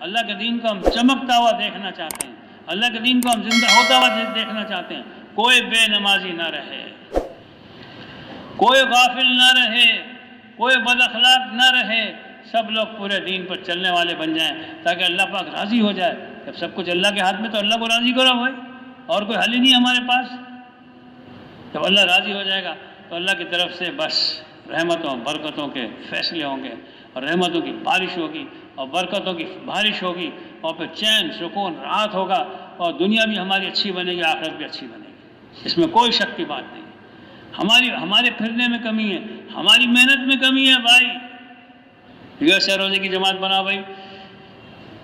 اللہ کے دین کو ہم چمکتا ہوا دیکھنا چاہتے ہیں، اللہ کے دین کو ہم زندہ ہوتا ہوا دیکھنا چاہتے ہیں۔ کوئی بے نمازی نہ رہے، کوئی غافل نہ رہے، کوئی بد اخلاق نہ رہے، سب لوگ پورے دین پر چلنے والے بن جائیں تاکہ اللہ پاک راضی ہو جائے۔ جب سب کچھ اللہ کے ہاتھ میں تو اللہ کو راضی کرو بھائی، اور کوئی حل ہی نہیں ہمارے پاس۔ جب اللہ راضی ہو جائے گا تو اللہ کی طرف سے بس رحمتوں برکتوں کے فیصلے ہوں گے، اور رحمتوں کی بارش ہوگی اور برکتوں کی بارش ہوگی، اور پھر چین سکون راحت ہوگا، اور دنیا بھی ہماری اچھی بنے گی، آخرت بھی اچھی بنے گی۔ اس میں کوئی شک کی بات نہیں۔ ہمارے پھرنے میں کمی ہے، ہماری محنت میں کمی ہے بھائی۔ یہ سہ روزے کی جماعت بناؤ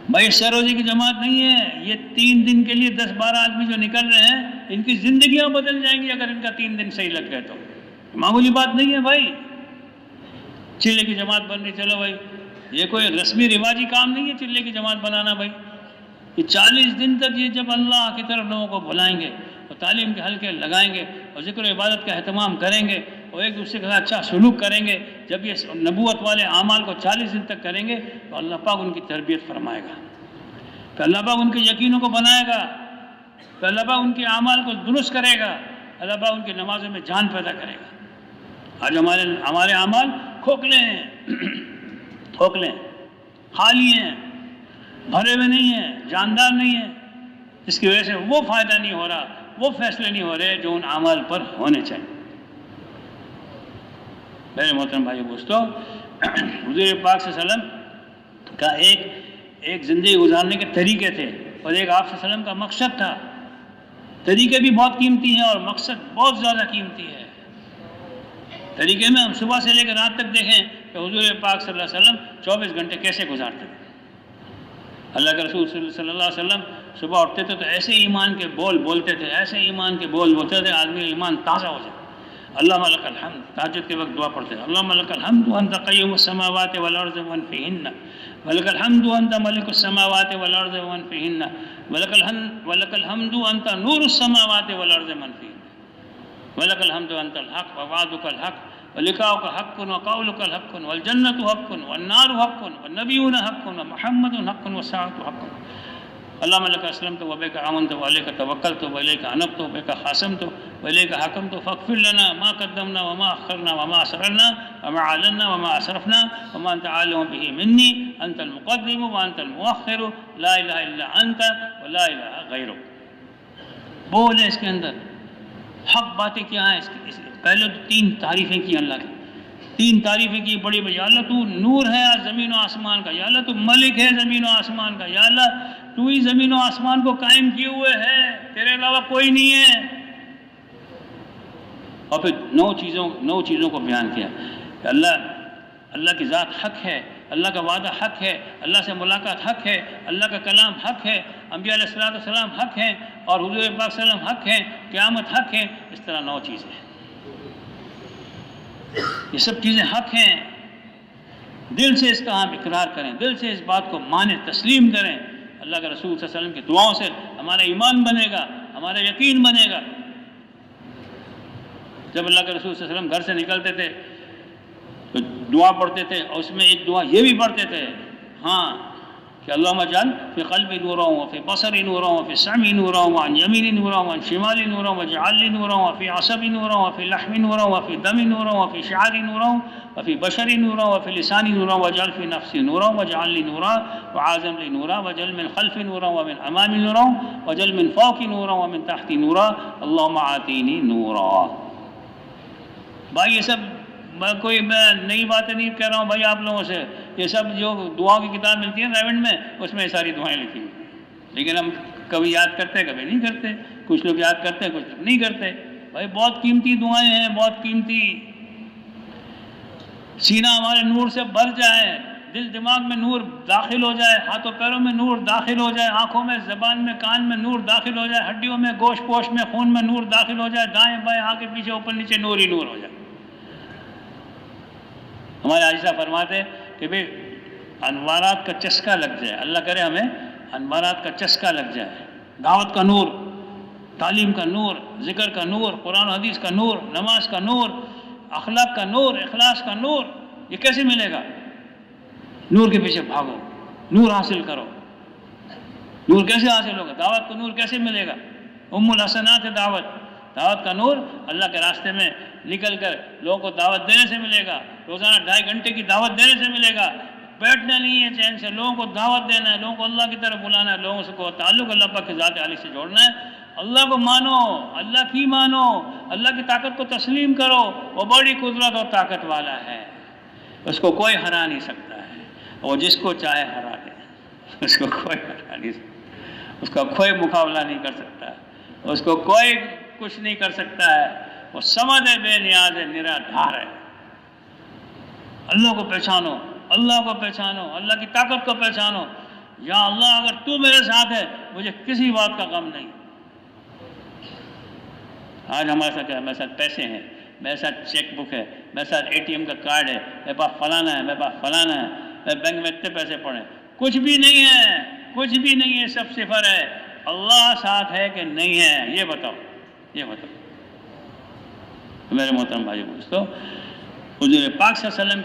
بھائی سہ روزے کی جماعت نہیں ہے، یہ 3 دن کے لیے 10-12 آدمی جو نکل رہے ہیں، ان کی زندگیاں بدل جائیں گی اگر ان کا 3 دن صحیح لگ گئے تو۔ معمولی بات نہیں ہے بھائی۔ چلے کی جماعت بن رہی، چلو بھائی، یہ کوئی رسمی رواجی کام نہیں ہے چلے کی جماعت بنانا بھائی۔ یہ 40 دن تک یہ جب اللہ کی طرف لوگوں کو بلائیں گے اور تعلیم کے حلقے لگائیں گے اور ذکر و عبادت کا اہتمام کریں گے اور ایک دوسرے کے ساتھ اچھا سلوک کریں گے، جب یہ نبوت والے اعمال کو 40 دن تک کریں گے تو اللہ پاک ان کی تربیت فرمائے گا، پھر اللہ پاک ان کے یقینوں کو بنائے گا، پھر اللہ پاک ان کے اعمال کو درست کرے گا، اللہ پاک ان کی نمازوں میں جان پیدا کرے گا۔ آج ہمارے اعمال کھوکھلے ہیں، کھوکھلے خالی ہیں، بھرے ہوئے نہیں ہیں، جاندار نہیں ہیں، جس کی وجہ سے وہ فائدہ نہیں ہو رہا، وہ فیصلے نہیں ہو رہے جو ان اعمال پر ہونے چاہیے۔ میرے محترم بھائی دوستو، حضور پاک صلی اللہ علیہ وسلم کا ایک زندگی گزارنے کے طریقے تھے، اور ایک آپ صلی اللہ علیہ وسلم کا مقصد تھا۔ طریقے بھی بہت قیمتی ہیں اور مقصد بہت زیادہ قیمتی ہے۔ طریقے میں ہم صبح سے لے کر رات تک دیکھیں کہ حضور پاک صلی اللہ علیہ وسلم 24 گھنٹے کیسے گزارتے تھے۔ اللہ کے رسول صلی اللہ علیہ وسلم صبح اٹھتے تھے تو ایسے ایمان کے بول بولتے تھے، ایسے ایمان کے بول بولتے تھے، آدمی ایمان تازہ ہو جائے۔ اللہم لک الحمد، تہجد کے وقت دعا پڑھتے ہیں، اللہم لک الحمد وانت قیوم السماوات والارض ومن فیہن، ولک الحمد وانت ملک السماوات والارض ومن فیہن، ولک الحمد وانت نور السماوات والارض ومن فیہن، ولک الحمد وانت الحق ووعدک الحق ولقاؤک حق وقولک الحق والجنة حق والنار حق والنبیون حق ومحمد حق والساعة حق۔ اللہم لک اسلمت وبک آمنت وعلیک توکلت وإلیک انبت وبک خاصمت وإلیک حکمت فاغفر لنا ما قدمنا وما أخرنا وما أسررنا وما أعلنا وما أسرفنا وما أنت عالم به مني، أنت المقدم وأنت المؤخر، لا إله إلا أنت ولا إله غیرک۔ بولے اس کے اندر حق باتیں کیا ہیں؟ پہلے تو 3 تعریفیں کی اللہ کی، 3 تعریفیں کی بڑی بڑی۔ یا اللہ تو نور ہے زمین و آسمان کا، یا اللہ تو ملک ہے زمین و آسمان کا، یا اللہ تو ہی زمین و آسمان کو قائم کیے ہوئے ہے، تیرے علاوہ کوئی نہیں ہے۔ اور پھر 9 چیزوں کو بیان کیا کہ اللہ کی ذات حق ہے، اللہ کا وعدہ حق ہے، اللہ سے ملاقات حق ہے، اللہ کا کلام حق ہے، انبیاء علیہ السلام حق ہیں، اور حضور پاک صلی اللہ علیہ وسلم حق ہیں، قیامت حق ہے۔ اس طرح 9 چیزیں، یہ سب چیزیں حق ہیں۔ دل سے اس کا ہم اقرار کریں، دل سے اس بات کو مانیں، تسلیم کریں۔ اللہ کے رسول صلی اللہ علیہ وسلم کی دعاؤں سے ہمارا ایمان بنے گا، ہمارا یقین بنے گا۔ جب اللہ کے رسول صلی اللہ علیہ وسلم گھر سے نکلتے تھے تو دعا پڑھتے تھے، اور اس میں ایک دعا یہ بھی پڑھتے تھے کہ اللہم اجعل فی قلبی نورا وفی بصری نورا وفی سمعی نورا وعن یمینی نورا وعن شمالی نورا واجعل لی نورا وفی عصبی نورا وفی لحمی نورا وفی دمی نورا وفی شعری نورا وفی بشری نورا وفی لسانی نورا واجعل فی نفسی نورا واجعل لی نورا وعازم لی نورا واجعل من خلف نورا ومن امام نورا واجعل من فوق نورا ومن تحت نورا اللہم آتینی نورا۔ بھائی یہ سب کوئی میں نئی باتیں نہیں کہہ رہا ہوں بھائی آپ لوگوں سے، یہ سب جو دعا کی کتاب ملتی ہے ریونڈ میں، اس میں ساری دعائیں لکھی ہیں، لیکن ہم کبھی یاد کرتے ہیں کبھی نہیں کرتے، کچھ لوگ یاد کرتے ہیں کچھ لوگ نہیں کرتے۔ بھائی بہت قیمتی دعائیں ہیں، بہت قیمتی۔ سینہ ہمارے نور سے بھر جائے، دل دماغ میں نور داخل ہو جائے، ہاتھوں پیروں میں نور داخل ہو جائے، آنکھوں میں، زبان میں، کان میں نور داخل ہو جائے، ہڈیوں میں، گوشت پوش میں، خون میں نور داخل ہو جائے، دائیں بائیں آگے پیچھے اوپر نیچے نور ہی نور ہو جائے۔ ہمارے عائشہ فرماتے کہ بھئی انوارات کا چسکا لگ جائے، اللہ کرے ہمیں انوارات کا چسکا لگ جائے، دعوت کا نور، تعلیم کا نور، ذکر کا نور، قرآن و حدیث کا نور، نماز کا نور، اخلاق کا نور، اخلاص کا نور، یہ کیسے ملے گا؟ نور کے پیچھے بھاگو، نور حاصل کرو، نور کیسے حاصل ہوگا؟ دعوت کو نور کیسے ملے گا؟ ام الحسنات ہے دعوت. دعوت کا نور اللہ کے راستے میں نکل کر لوگوں کو دعوت دینے سے ملے گا. روزانہ 2.5 گھنٹے کی دعوت دینے سے ملے گا. بیٹھنا نہیں ہے چین سے، لوگوں کو دعوت دینا ہے، لوگوں کو اللہ کی طرف بلانا ہے، لوگوں سے کو تعلق اللہ پاک کی ذات عالی سے جوڑنا ہے. اللہ کو مانو، اللہ کی مانو، اللہ کی طاقت کو تسلیم کرو. وہ بڑی قدرت اور طاقت والا ہے، اس کو کوئی ہرا نہیں سکتا ہے. اور جس کو چاہے ہرا دے، اس کو کوئی ہرا نہیں سکتا، اس کا کوئی مقابلہ نہیں کر سکتا، اس کو کوئی کچھ نہیں کر سکتا ہے. وہ سمجھ ہے، بے نیاز ہے، نرادھار ہے. اللہ کو پہچانو، اللہ کو پہچانو، اللہ کی طاقت کو پہچانو. یا اللہ اگر تو میرے ساتھ ہے مجھے کسی بات کا غم نہیں. آج ہمارے ساتھ کیا ہے؟ میرے ساتھ پیسے ہیں، میرے ساتھ چیک بک ہے، میرے ساتھ ATM کا کارڈ ہے، میرے پاس فلانا ہے، میرے پاس فلانا ہے، میرے بینک میں اتنے پیسے پڑے. کچھ بھی نہیں ہے، کچھ بھی نہیں ہے، سب صفر ہے. اللہ ساتھ ہے کہ نہیں ہے؟ یہ بتاؤ، یہ بتاؤ. میرے محترم بھائی دوستو، حضور پاک صلی اللہ علیہ وسلم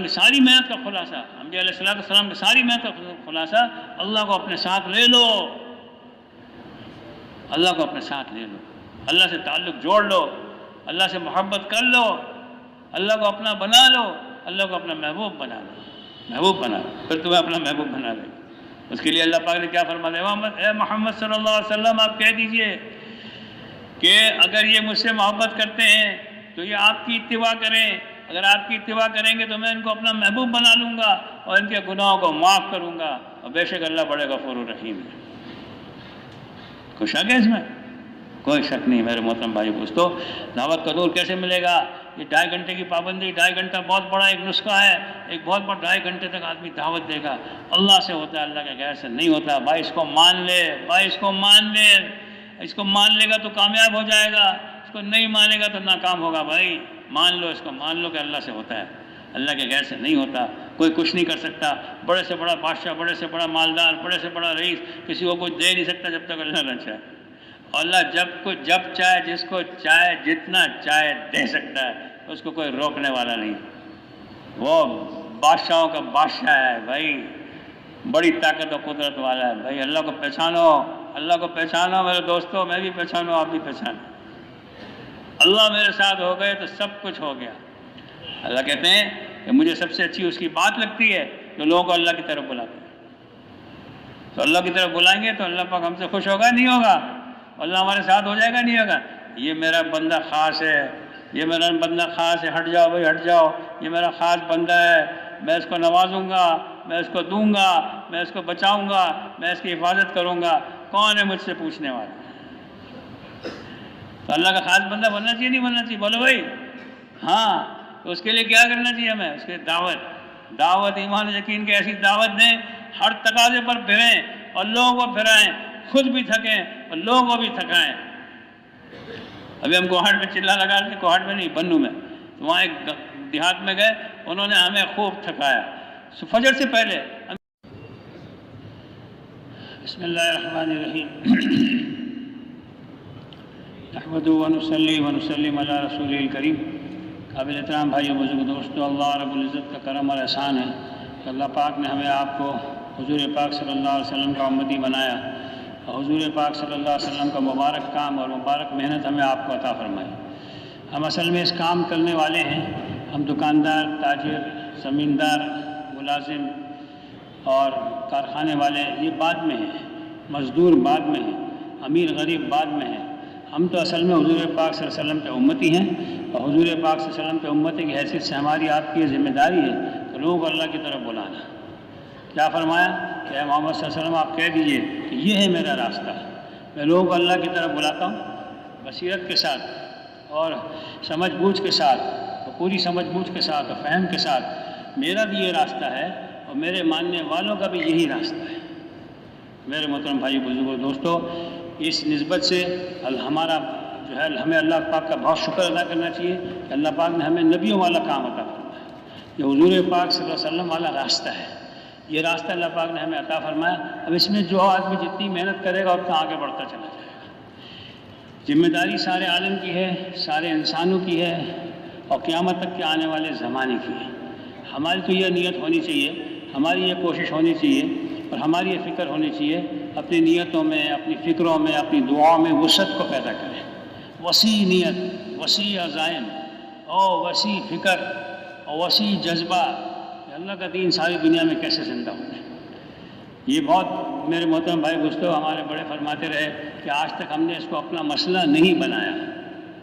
کی ساری محنت کا خلاصہ، انبیاء علیہ السلام کی ساری محنت کا خلاصہ، اللہ کو اپنے ساتھ لے لو. اللہ کو اپنے ساتھ لے لو، اللہ سے تعلق جوڑ لو، اللہ سے محبت کر لو، اللہ کو اپنا بنا لو، اللہ کو اپنا محبوب بنا لو. محبوب بنا لو، پھر تمہیں اپنا محبوب بنا لے. اس کے لیے اللہ پاک نے کیا فرمایا؟ اے محمد صلی اللہ علیہ وسلم آپ کہہ دیجئے کہ اگر یہ مجھ سے محبت کرتے ہیں تو یہ آپ کی اتباع کریں. اگر آپ کی اتباع کریں گے تو میں ان کو اپنا محبوب بنا لوں گا اور ان کے گناہوں کو معاف کروں گا. اور بے شک اللہ بڑے غفور الرحیم ہے. کوئی شک ہے اس میں؟ کوئی شک نہیں. میرے محترم بھائی دوستو، دعوت کا نور کیسے ملے گا؟ یہ 2.5 گھنٹے کی پابندی، 2.5 گھنٹہ بہت بڑا ایک نسخہ ہے. ایک بہت بڑا 2.5 گھنٹے تک آدمی دعوت دے گا. اللہ سے ہوتا ہے، اللہ کے غیر سے نہیں ہوتا. بھائی اس کو مان لے، بھائی اس کو مان لے. اس کو مان لے گا تو کامیاب ہو جائے گا، اس کو نہیں مانے گا تو ناکام ہوگا. بھائی مان لو، اس کو مان لو کہ اللہ سے ہوتا ہے، اللہ کے غیر سے نہیں ہوتا. کوئی کچھ نہیں کر سکتا. بڑے سے بڑا بادشاہ، بڑے سے بڑا مالدار، بڑے سے بڑا رئیس کسی کو کچھ دے نہیں سکتا جب تک اللہ نہ چاہے. اور اللہ جب چاہے، جس کو چاہے، جتنا چاہے دے سکتا ہے. اس کو کوئی روکنے والا نہیں. وہ بادشاہوں کا بادشاہ ہے بھائی، بڑی طاقت و قدرت والا ہے. بھائی اللہ کو پہچانو، اللہ کو پہچانو میرے دوستو. میں بھی پہچانو، آپ بھی پہچانو. اللہ میرے ساتھ ہو گئے تو سب کچھ ہو گیا. اللہ کہتے ہیں کہ مجھے سب سے اچھی اس کی بات لگتی ہے جو لوگوں کو اللہ کی طرف بلاتے ہیں. تو اللہ کی طرف بلائیں گے تو اللہ پاک ہم سے خوش ہوگا نہیں ہوگا؟ اللہ ہمارے ساتھ ہو جائے گا نہیں ہوگا؟ یہ میرا بندہ خاص ہے، یہ میرا بندہ خاص ہے، ہٹ جاؤ بھائی ہٹ جاؤ، یہ میرا خاص بندہ ہے، میں اس کو نوازوں گا، میں اس کو دوں گا، میں اس کو بچاؤں گا، میں اس کی حفاظت کروں گا. کون ہے مجھ سے پوچھنے والا؟ تو اللہ کا خاص بندہ بننا چاہیے نہیں بننا چاہیے؟ بولو بھائی. ہاں، تو اس کے لیے کیا کرنا چاہیے ہمیں؟ اس کے دعوت ایمان و یقین کی ایسی دعوت دیں، ہر تقاضے پر پھریں اور لوگوں کو پھرائیں، خود بھی تھکیں اور لوگوں کو بھی تھکائیں. ابھی ہم کوہاٹ میں چلا لگا کے، کوہاٹ میں نہیں بنو میں، تو وہاں ایک دیہات میں گئے، انہوں نے ہمیں خوب تھکایا فجر سے پہلے. بسم اللہ الرحمن الرحیم. نحمدہ ونصلی ونسلم علی رسول الکریم. قابل احترام بھائیو بزرگ دوستو، اللہ رب العزت کا کرم اور احسان ہے کہ اللہ پاک نے ہمیں آپ کو حضور پاک صلی اللہ علیہ وسلم کا امتی بنایا اور حضور پاک صلی اللہ علیہ وسلم کا مبارک کام اور مبارک محنت ہمیں آپ کو عطا فرمائی. ہم اصل میں اس کام کرنے والے ہیں. ہم دکاندار، تاجر، زمیندار، ملازم اور کارخانے والے یہ بعد میں ہیں، مزدور بعد میں ہیں، امیر غریب بعد میں ہیں. ہم تو اصل میں حضور پاک صلی اللہ علیہ وسلم کے امتی ہیں اور حضور پاک صلی اللہ علیہ وسلم کے امتی کی حیثیت سے ہماری آپ کی یہ ذمہ داری ہے کہ لوگوں کو اللہ کی طرف بلانا. کیا فرمایا کہ اے محمد صلی اللہ علیہ وسلم آپ کہہ دیجئے کہ یہ ہے میرا راستہ. میں لوگوں کو اللہ کی طرف بلاتا ہوں بصیرت کے ساتھ اور سمجھ بوجھ کے ساتھ، اور پوری سمجھ بوجھ کے ساتھ اور فہم کے ساتھ. میرا بھی یہ راستہ ہے اور میرے ماننے والوں کا بھی یہی راستہ ہے. میرے محترم بھائی بزرگوں دوستو، اس نسبت سے ہمارا جو ہے ہمیں اللہ پاک کا بہت شکر ادا کرنا چاہیے کہ اللہ پاک نے ہمیں نبیوں والا کام عطا فرمایا. یہ حضور پاک صلی اللہ علیہ وسلم والا راستہ ہے. یہ راستہ اللہ پاک نے ہمیں عطا فرمایا. اب اس میں جو آدمی جتنی محنت کرے گا اتنا آگے بڑھتا چلا جائے گا. ذمہ داری سارے عالم کی ہے، سارے انسانوں کی ہے اور قیامت تک کے آنے والے زمانے کی ہے. ہماری تو یہ نیت ہونی چاہیے، ہماری یہ کوشش ہونی چاہیے اور ہماری یہ فکر ہونی چاہیے، اپنی نیتوں میں، اپنی فکروں میں، اپنی دعاؤں میں وسعت کو پیدا کریں، وسیع نیت، وسیع عزائم اور وسیع فکر اور وسیع جذبہ کہ اللہ کا دین ساری دنیا میں کیسے زندہ ہو جائے۔ یہ بہت میرے محترم بھائی دوستو ہمارے بڑے فرماتے رہے کہ آج تک ہم نے اس کو اپنا مسئلہ نہیں بنایا۔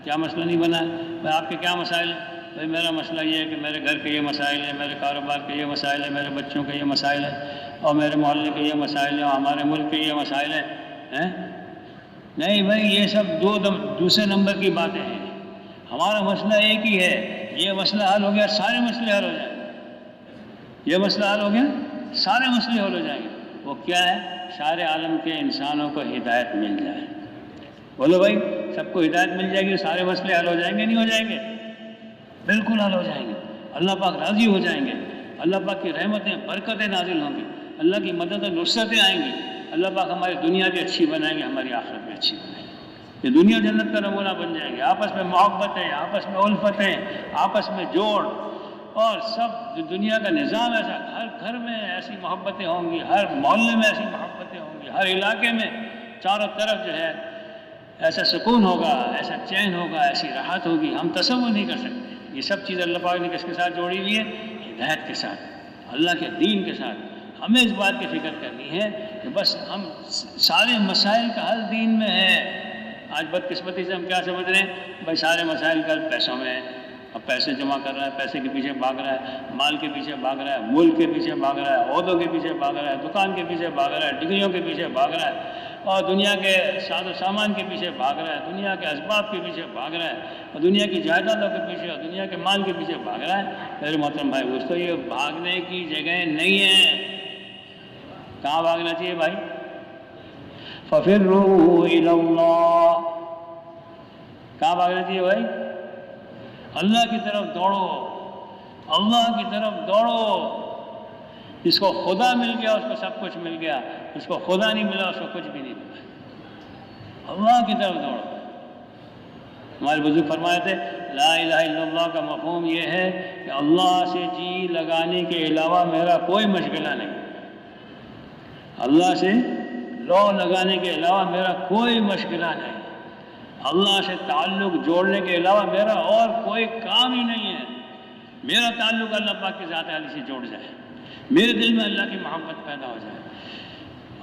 کیا مسئلہ نہیں بنایا؟ بھائی آپ کے کیا مسائل؟ بھائی میرا مسئلہ یہ ہے کہ میرے گھر کے یہ مسائل ہیں، میرے کاروبار کے یہ مسائل ہیں، میرے بچوں کے یہ مسائل ہیں، اور میرے محلے کے یہ مسائل ہیں، اور ہمارے ملک کے یہ مسائل ہیں۔ نہیں بھائی، یہ سب دوسرے نمبر کی باتیں ہیں۔ ہمارا مسئلہ ایک ہی ہے، یہ مسئلہ حل ہو گیا سارے مسئلے حل ہو جائیں گے۔ یہ مسئلہ حل ہو گیا سارے مسئلے حل ہو جائیں گے۔ وہ کیا ہے؟ سارے عالم کے انسانوں کو ہدایت مل جائے۔ بولو بھائی، سب کو ہدایت مل جائے گی تو سارے مسئلے حل ہو جائیں گے؟ نہیں ہو جائیں گے؟ بالکل حل ہو جائیں گے۔ اللہ پاک راضی ہو جائیں گے، اللہ پاک کی رحمتیں برکتیں نازل ہوں گی، اللہ کی مدد اور نصرتیں آئیں گی، اللہ پاک ہماری دنیا بھی اچھی بنائیں گے، ہماری آخرت بھی اچھی بنائیں گے۔ یہ دنیا جنت کا نمونہ بن جائیں گے۔ آپس میں محبتیں، آپس میں الفتیں، آپس میں جوڑ، اور سب دنیا کا نظام ایسا، ہر گھر میں ایسی محبتیں ہوں گی، ہر محلے میں ایسی محبتیں ہوں گی، ہر علاقے میں چاروں طرف جو ہے ایسا سکون ہوگا، ایسا چین ہوگا، ایسی راحت ہوگی، ہم تصور نہیں کر سکتے۔ یہ سب چیز اللہ پاک نے کس کے ساتھ جوڑی ہوئی ہے؟ ہدایت کے ساتھ، اللہ کے دین کے ساتھ۔ ہمیں اس بات کی فکر کرنی ہے کہ بس ہم سارے مسائل کا حل دین میں ہے۔ آج بدقسمتی سے ہم کیا سمجھ رہے ہیں؟ بھائی سارے مسائل کا حل پیسوں میں ہے۔ اب پیسے جمع کر رہا ہے، پیسے کے پیچھے بھاگ رہا ہے، مال کے پیچھے بھاگ رہا ہے، ملک کے پیچھے بھاگ رہا ہے، عہدوں کے پیچھے بھاگ رہا ہے، دکان کے پیچھے بھاگ رہا ہے، ڈگریوں کے پیچھے بھاگ رہا ہے، اور دنیا کے ساز و سامان کے پیچھے بھاگ رہا ہے، دنیا کے اسباب کے پیچھے بھاگ رہا ہے، اور دنیا کی جائیدادوں کے پیچھے اور دنیا کے مال کے پیچھے بھاگ رہا ہے۔ میرے محترم بھائی دوستو، یہ بھاگنے کی جگہ نہیں ہے۔ کہاں بھاگنا چاہیے بھائی؟ فَفِرُّوا إِلَى اللَّهِ۔ کہاں بھاگنا چاہیے بھائی؟ اللہ کی طرف دوڑو، اللہ کی طرف دوڑو۔ جس کو خدا مل گیا اس کو سب کچھ مل گیا، جس کو خدا نہیں ملا اس کو کچھ بھی نہیں ملا۔ اللہ کی طرف دوڑو۔ ہمارے بزرگ فرمائے تھے لا الہ الا اللہ کا مفہوم یہ ہے کہ اللہ سے جی لگانے کے علاوہ میرا کوئی مشغلہ نہیں، اللہ سے لو لگانے کے علاوہ میرا کوئی مشغلہ نہیں، اللہ سے تعلق جوڑنے کے علاوہ میرا اور کوئی کام ہی نہیں ہے۔ میرا تعلق اللہ پاک کی ذات عالی سے جوڑ جائے، میرے دل میں اللہ کی محبت پیدا ہو جائے،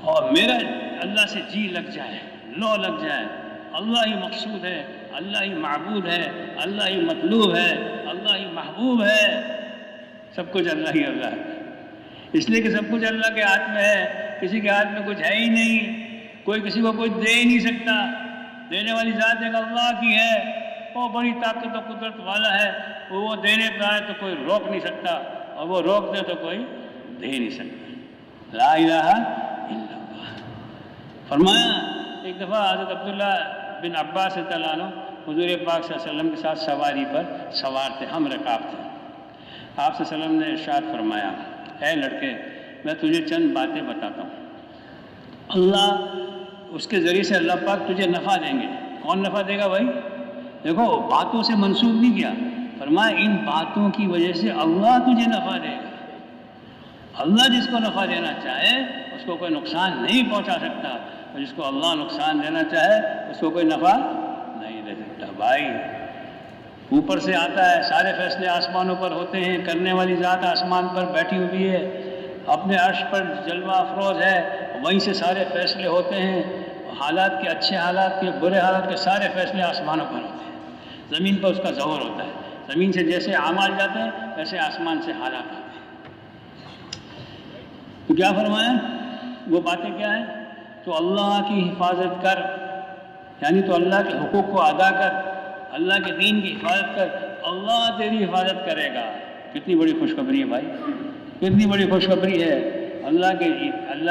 اور میرا اللہ سے جی لگ جائے، لو لگ جائے۔ اللہ ہی مقصود ہے، اللہ ہی معبود ہے، اللہ ہی مطلوب ہے، اللہ ہی محبوب ہے۔ سب کچھ اللہ ہی اللہ ہے، اس لیے کہ سب کچھ اللہ کے ہاتھ میں ہے، کسی کے ہاتھ میں کچھ ہے ہی نہیں، کوئی کسی کو کچھ دے ہی نہیں سکتا۔ دینے والی ذات ایک اللہ کی ہے، وہ بڑی طاقت و قدرت والا ہے، وہ دینے پہ آئے تو کوئی روک نہیں سکتا، اور وہ روک دے تو کوئی دے نہیں سکتا۔ لا الہ الا اللہ۔ فرمایا ایک دفعہ حضرت عبداللہ بن عباس رضی اللہ عنہ حضور پاک صلی اللہ علیہ وسلم کے ساتھ سواری پر سوار تھے، ہم رکاب تھے۔ آپ صلی اللہ علیہ وسلم نے ارشاد فرمایا، اے لڑکے میں تجھے چند باتیں بتاتا ہوں، اللہ اس کے ذریعے سے اللہ پاک تجھے نفع دیں گے۔ کون نفع دے گا بھائی؟ دیکھو باتوں سے منسوخ نہیں کیا، فرمایا ان باتوں کی وجہ سے اللہ تجھے نفع دے گا۔ اللہ جس کو نفع دینا چاہے اس کو کوئی نقصان نہیں پہنچا سکتا، اور جس کو اللہ نقصان دینا چاہے اس کو کوئی نفع نہیں دے سکتا۔ بھائی اوپر سے آتا ہے، سارے فیصلے آسمانوں پر ہوتے ہیں، کرنے والی ذات آسمان پر بیٹھی ہوئی ہے، اپنے عرش پر جلوہ افروز ہے، وہیں سے سارے فیصلے ہوتے ہیں، حالات کے اچھے حالات کے برے حالات کے سارے فیصلے آسمانوں پر ہوتے ہیں۔ زمین پر اس کا ظہور ہوتا ہے، زمین سے جیسے اعمال جاتے ہیں ویسے آسمان سے حالات آتے ہیں۔ تو کیا فرمایا؟ وہ باتیں کیا ہیں؟ تو اللہ کی حفاظت کر، یعنی تو اللہ کے حقوق کو ادا کر، اللہ کے دین کی حفاظت کر، اللہ تیری حفاظت کرے گا۔ کتنی بڑی خوشخبری ہے بھائی، کتنی بڑی خوشخبری ہے۔ اللہ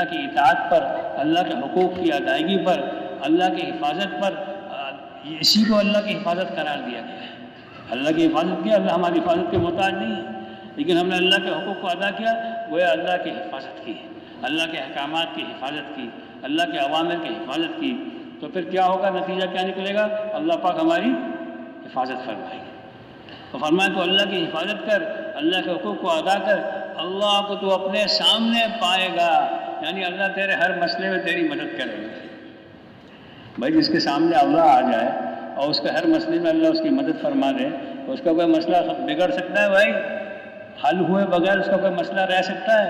کی اطاعت پر، اللہ کے حقوق کی ادائیگی پر، اللہ کی حفاظت پر، اسی کو اللہ کی حفاظت قرار دیا گیا ہے۔ اللہ کی حفاظت کیا، اللہ ہماری حفاظت کے محتاج نہیں ہے، لیکن ہم نے اللہ کے حقوق کو ادا کیا، گویا اللہ کی حفاظت کی، اللہ کے احکامات کی حفاظت کی، اللہ کے اوامر کی حفاظت کی۔ تو پھر کیا ہوگا؟ نتیجہ کیا نکلے گا؟ اللہ پاک ہماری حفاظت فرمائے گی۔ تو فرمایا تو اللہ کی حفاظت کر، اللہ کے حقوق کو ادا کر، اللہ کو تو اپنے سامنے پائے گا، یعنی اللہ تیرے ہر مسئلے میں تیری مدد کرے گا۔ بھائی جس کے سامنے اللہ آ جائے اور اس کے ہر مسئلے میں اللہ اس کی مدد فرما دے، تو اس کا کوئی مسئلہ بگڑ سکتا ہے؟ بھائی حل ہوئے بغیر اس کا کوئی مسئلہ رہ سکتا ہے؟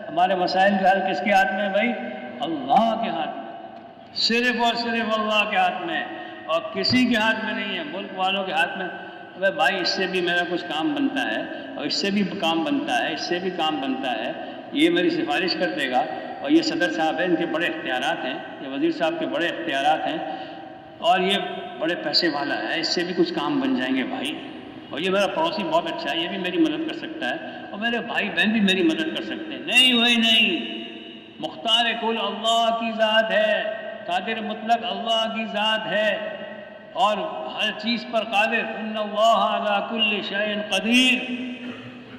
ہمارے مسائل کا حل کس کے ہاتھ میں ہے بھائی؟ اللہ کے ہاتھ میں، صرف اور صرف اللہ کے ہاتھ میں، اور کسی کے ہاتھ میں نہیں ہے، ملک والوں کے ہاتھ میں۔ بھائی اس سے بھی میرا کچھ کام بنتا ہے، اور اس سے بھی کام بنتا ہے، اس سے بھی کام بنتا ہے، یہ میری سفارش کر دے گا، اور یہ صدر صاحب ہیں، ان کے بڑے اختیارات ہیں، یہ وزیر صاحب کے بڑے اختیارات ہیں، اور یہ بڑے پیسے والا ہے، اس سے بھی کچھ کام بن جائیں گے بھائی، اور یہ میرا پڑوسی بہت اچھا ہے، یہ بھی میری مدد کر سکتا ہے، اور میرے بھائی بہن بھی میری مدد کر سکتے ہیں۔ نہیں ہوئی نہیں، مختار کل اللہ کی ذات ہے، قادر مطلق اللہ کی ذات ہے، اور ہر چیز پر قادر، ان اللہ علی کل شیء قدیر،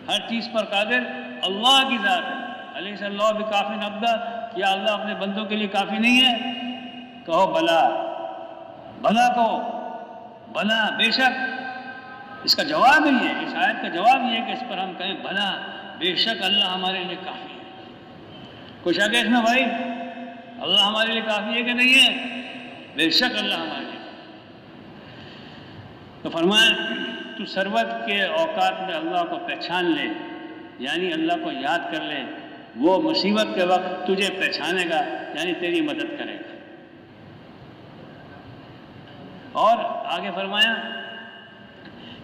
ہر چیز پر قادر اللہ کی ذات ہے۔ الیس اللہ بکاف عبدہ، کیا اللہ اپنے بندوں کے لیے کافی نہیں ہے؟ کہو بلا، بلا کہو، بلا بے شک۔ اس کا جواب ہی ہے، اس آیت کا جواب یہ ہے کہ اس پر ہم کہیں بلا بے شک اللہ ہمارے لیے کافی ہے۔ کچھ آگے اس میں بھائی، اللہ ہمارے لیے کافی ہے کہ نہیں ہے؟ بے شک اللہ ہمارے لیے۔ تو فرمایا تو سروت کے اوقات میں اللہ کو پہچان لے، یعنی اللہ کو یاد کر لے، وہ مصیبت کے وقت تجھے پہچانے گا، یعنی تیری مدد کرے گا۔ اور آگے فرمایا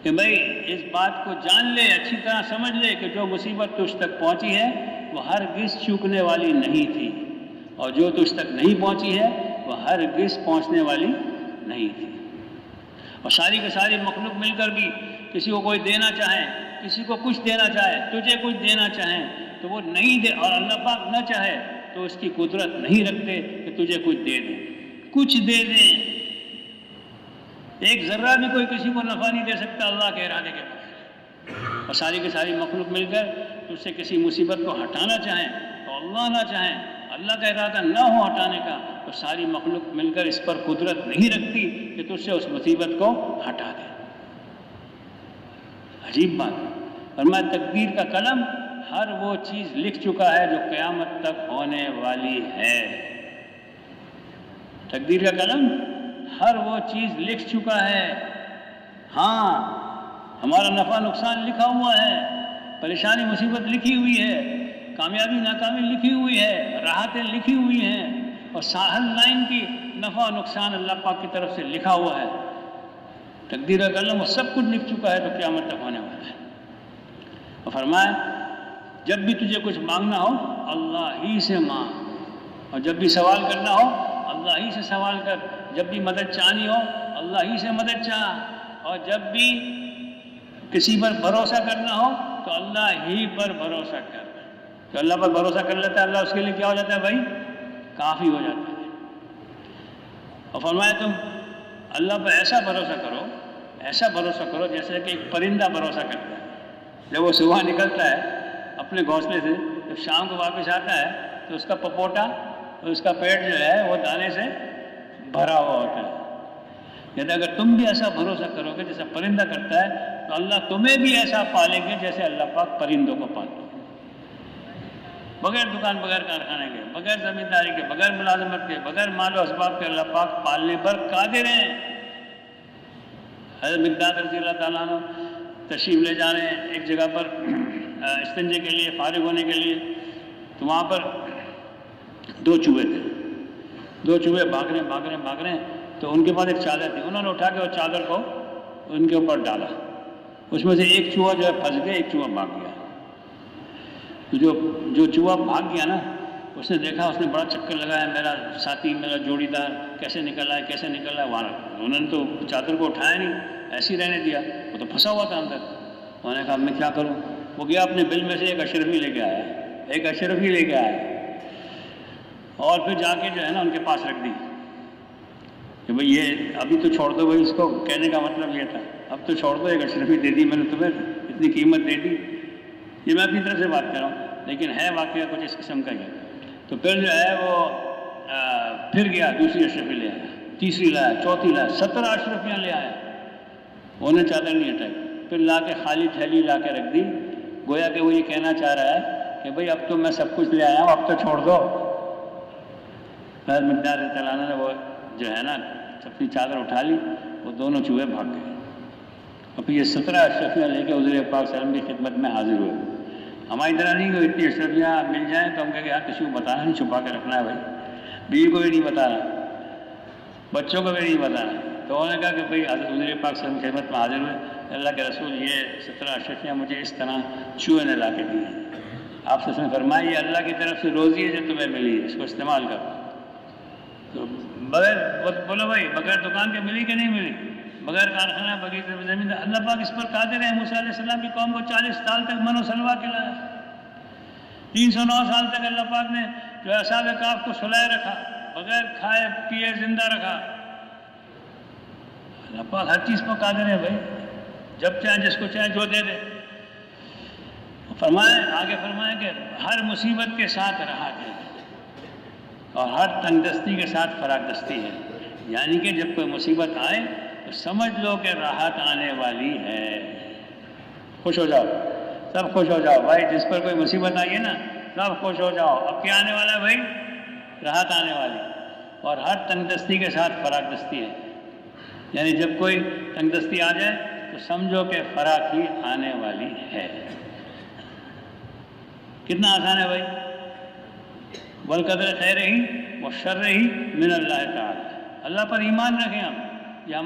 کہ بھائی اس بات کو جان لے، اچھی طرح سمجھ لے کہ جو مصیبت تجھ تک پہنچی ہے وہ ہرگز چوکنے والی نہیں تھی، اور جو تجھ تک نہیں پہنچی ہے وہ ہرگز پہنچنے والی نہیں تھی۔ اور ساری کے ساری مخلوق مل کر بھی کسی کو کوئی دینا چاہے، کسی کو کچھ دینا چاہے، تجھے کچھ دینا چاہیں تو وہ نہیں دے، اور اللہ پاک نہ چاہے تو اس کی قدرت نہیں رکھتے کہ تجھے کچھ دے دیں، کچھ دے دیں۔ ایک ذرہ بھی کوئی کسی کو نفع نہیں دے سکتا اللہ کے ارادے کے بغیر، اور ساری کے ساری مخلوق مل کر تجھ سے کسی مصیبت کو ہٹانا چاہیں تو اللہ نہ چاہیں، اللہ کا ارادہ نہ ہو ہٹانے کا، تو ساری مخلوق مل کر اس پر قدرت نہیں رکھتی کہ تجھ سے اس مصیبت کو ہٹا دے۔ عجیب بات، فرمایا تقدیر کا قلم ہر وہ چیز لکھ چکا ہے جو قیامت تک ہونے والی ہے۔ تقدیر کا قلم ہر وہ چیز لکھ چکا ہے۔ ہاں ہمارا نفع نقصان لکھا ہوا ہے، پریشانی مصیبت لکھی ہوئی ہے، کامیابی ناکامی لکھی ہوئی ہے، راحتیں لکھی ہوئی ہیں، اور ساحل لائن کی نفع نقصان اللہ پاک کی طرف سے لکھا ہوا ہے۔ تقدیر کا قلم وہ سب کچھ لکھ چکا ہے تو قیامت تک ہونے والا ہے۔ اور فرمایا جب بھی تجھے کچھ مانگنا ہو اللہ ہی سے مانگ، اور جب بھی سوال کرنا ہو اللہ ہی سے سوال کر، جب بھی مدد چاہنی ہو اللہ ہی سے مدد چاہ، اور جب بھی کسی پر بھروسہ کرنا ہو تو اللہ ہی پر بھروسہ کر۔ تو اللہ پر بھروسہ کر لیتا ہے اللہ اس کے لیے کیا ہو جاتا ہے بھائی؟ کافی ہو جاتا ہے۔ اور فرمایا تم اللہ پر ایسا بھروسہ کرو، ایسا بھروسہ کرو جیسے کہ ایک پرندہ بھروسہ کرتا ہے۔ جب وہ صبح نکلتا ہے اپنے گھونسلے سے، جب شام کو واپس آتا ہے تو اس کا پپوٹا اور اس کا پیٹ جو ہے وہ دانے سے بھرا ہوا ہوتا ہے۔ یعنی اگر تم بھی ایسا بھروسہ کرو گے جیسا پرندہ کرتا ہے تو اللہ تمہیں بھی ایسا پالے گے جیسے اللہ پاک پرندوں کو پالتے ہیں۔ بغیر دکان، بغیر کارخانے کے، بغیر زمینداری کے، بغیر ملازمت کے، بغیر مال و اسباب کے اللہ پاک پالنے پر قادر ہیں۔ حضرت مقداد رضی اللہ تعالیٰ عنہ تشریف لے جا رہے ہیں ایک جگہ پر استنجے کے لیے، فارغ ہونے کے لیے، تو وہاں پر دو چوہے تھے، دو چوہے بھاگ رہے ہیں تو ان کے پاس ایک چادر تھی، انہوں نے اٹھا کے وہ چادر کو ان کے اوپر ڈالا، اس میں سے ایک چوہا جو ہے پھنس گیا، ایک چوہا بھاگ گیا۔ جو چوہا بھاگ گیا نا، اس نے دیکھا، اس نے بڑا چکر لگایا، میرا ساتھی، میرا جوڑی دار کیسے نکل رہا ہے وہاں، انہوں نے تو چادر کو اٹھایا نہیں، ایسے ہی رہنے دیا، وہ تو پھنسا ہوا تھا اندر۔ انہوں نے کہا میں کیا کروں؟ وہ گیا اپنے بل میں سے ایک اشرفی لے کے آیا، اور پھر جا کے جو ہے نا ان کے پاس رکھ دی کہ بھئی یہ ابھی تو چھوڑ دو، بھائی اس کو کہنے کا مطلب یہ تھا، اب تو چھوڑ دو، ایک اشرفی دے دی میں نے تمہیں، اتنی قیمت دے دی۔ یہ میں اپنی طرف سے بات کر رہا ہوں، لیکن ہے واقعہ کچھ اس قسم کا ہی۔ تو پھر جو ہے وہ پھر گیا، دوسری اشرفی لے آیا، تیسری لایا، چوتھی لایا، 17 اشرفیاں لے آیا، انہیں چادر نہیں ہٹائی، پھر لا کے خالی تھیلی لا کے رکھ دی، گویا کہ وہ یہ کہنا چاہ رہا ہے کہ بھئی اب تو میں سب کچھ لے آیا ہوں، اب تو چھوڑ دو۔ حضرت مقداد رضی اللہ عنہ نے وہ جو ہے نا اپنی چادر اٹھا لی، وہ دونوں چوہے بھاگ گئے، اور پھر یہ 17 اشرفیاں لے کے حضور پاک صلی اللہ علیہ وسلم کی خدمت میں حاضر ہوئے۔ ہماری طرح نہیں کہ اتنی اشرفیاں مل جائیں تو ہم کہیں کہ یار کسی کو بتانا نہیں، چھپا کے رکھنا ہے بھائی، بیوی کو بھی نہیں بتانا، بچوں کو بھی نہیں بتانا۔ تو انہوں نے کہا کہ بھئی حضرت حضور پاک صلی اللہ علیہ وسلم کی خدمت میں حاضر ہوئے، اللہ کے رسول یہ 17 اشرفیاں مجھے اس طرح چوہے نے لا کے دی ہیں۔ آپ سے فرمایا یہ اللہ کی طرف سے روزی ہے جو تمہیں ملی ہے، اس کو استعمال کرو۔ تو بغیر بولو بھائی بغیر دکان کے ملی کہ نہیں ملی، بغیر کارخانہ بغیر زمین، اللہ پاک اس پر قادر ہے۔ موسیٰ علیہ السلام کی قوم کو 40 سال تک من و سلوا کھلایا، 309 سال تک اللہ پاک نے جو اصحاب کہف کو سلائے رکھا، بغیر کھائے پیے زندہ رکھا۔ اللہ پاک ہر چیز پر قادر ہے بھائی، جب چاہے جس کو چاہے جو دے دے۔ آگے فرمائیں کہ ہر مصیبت کے ساتھ راحت ہے اور ہر تنگ دستی کے ساتھ فراغ دستی ہے، یعنی کہ جب کوئی مصیبت آئے تو سمجھ لو کہ راحت آنے والی ہے۔ خوش ہو جاؤ، سب خوش ہو جاؤ بھائی، جس پر کوئی مصیبت آئی ہے نا سب خوش ہو جاؤ، اب کیا آنے والا ہے بھائی؟ راحت آنے والی، اور ہر تنگ دستی کے ساتھ فراغ دستی ہے، یعنی جب کوئی تنگ دستی آ جائے تو سمجھو کہ فراغ ہی آنے والی ہے۔ کتنا آسان ہے بھائی، والقدر خیر ہی و شر ہی من اللہ تعالی، اللہ پر ایمان رکھیں ہم، یہ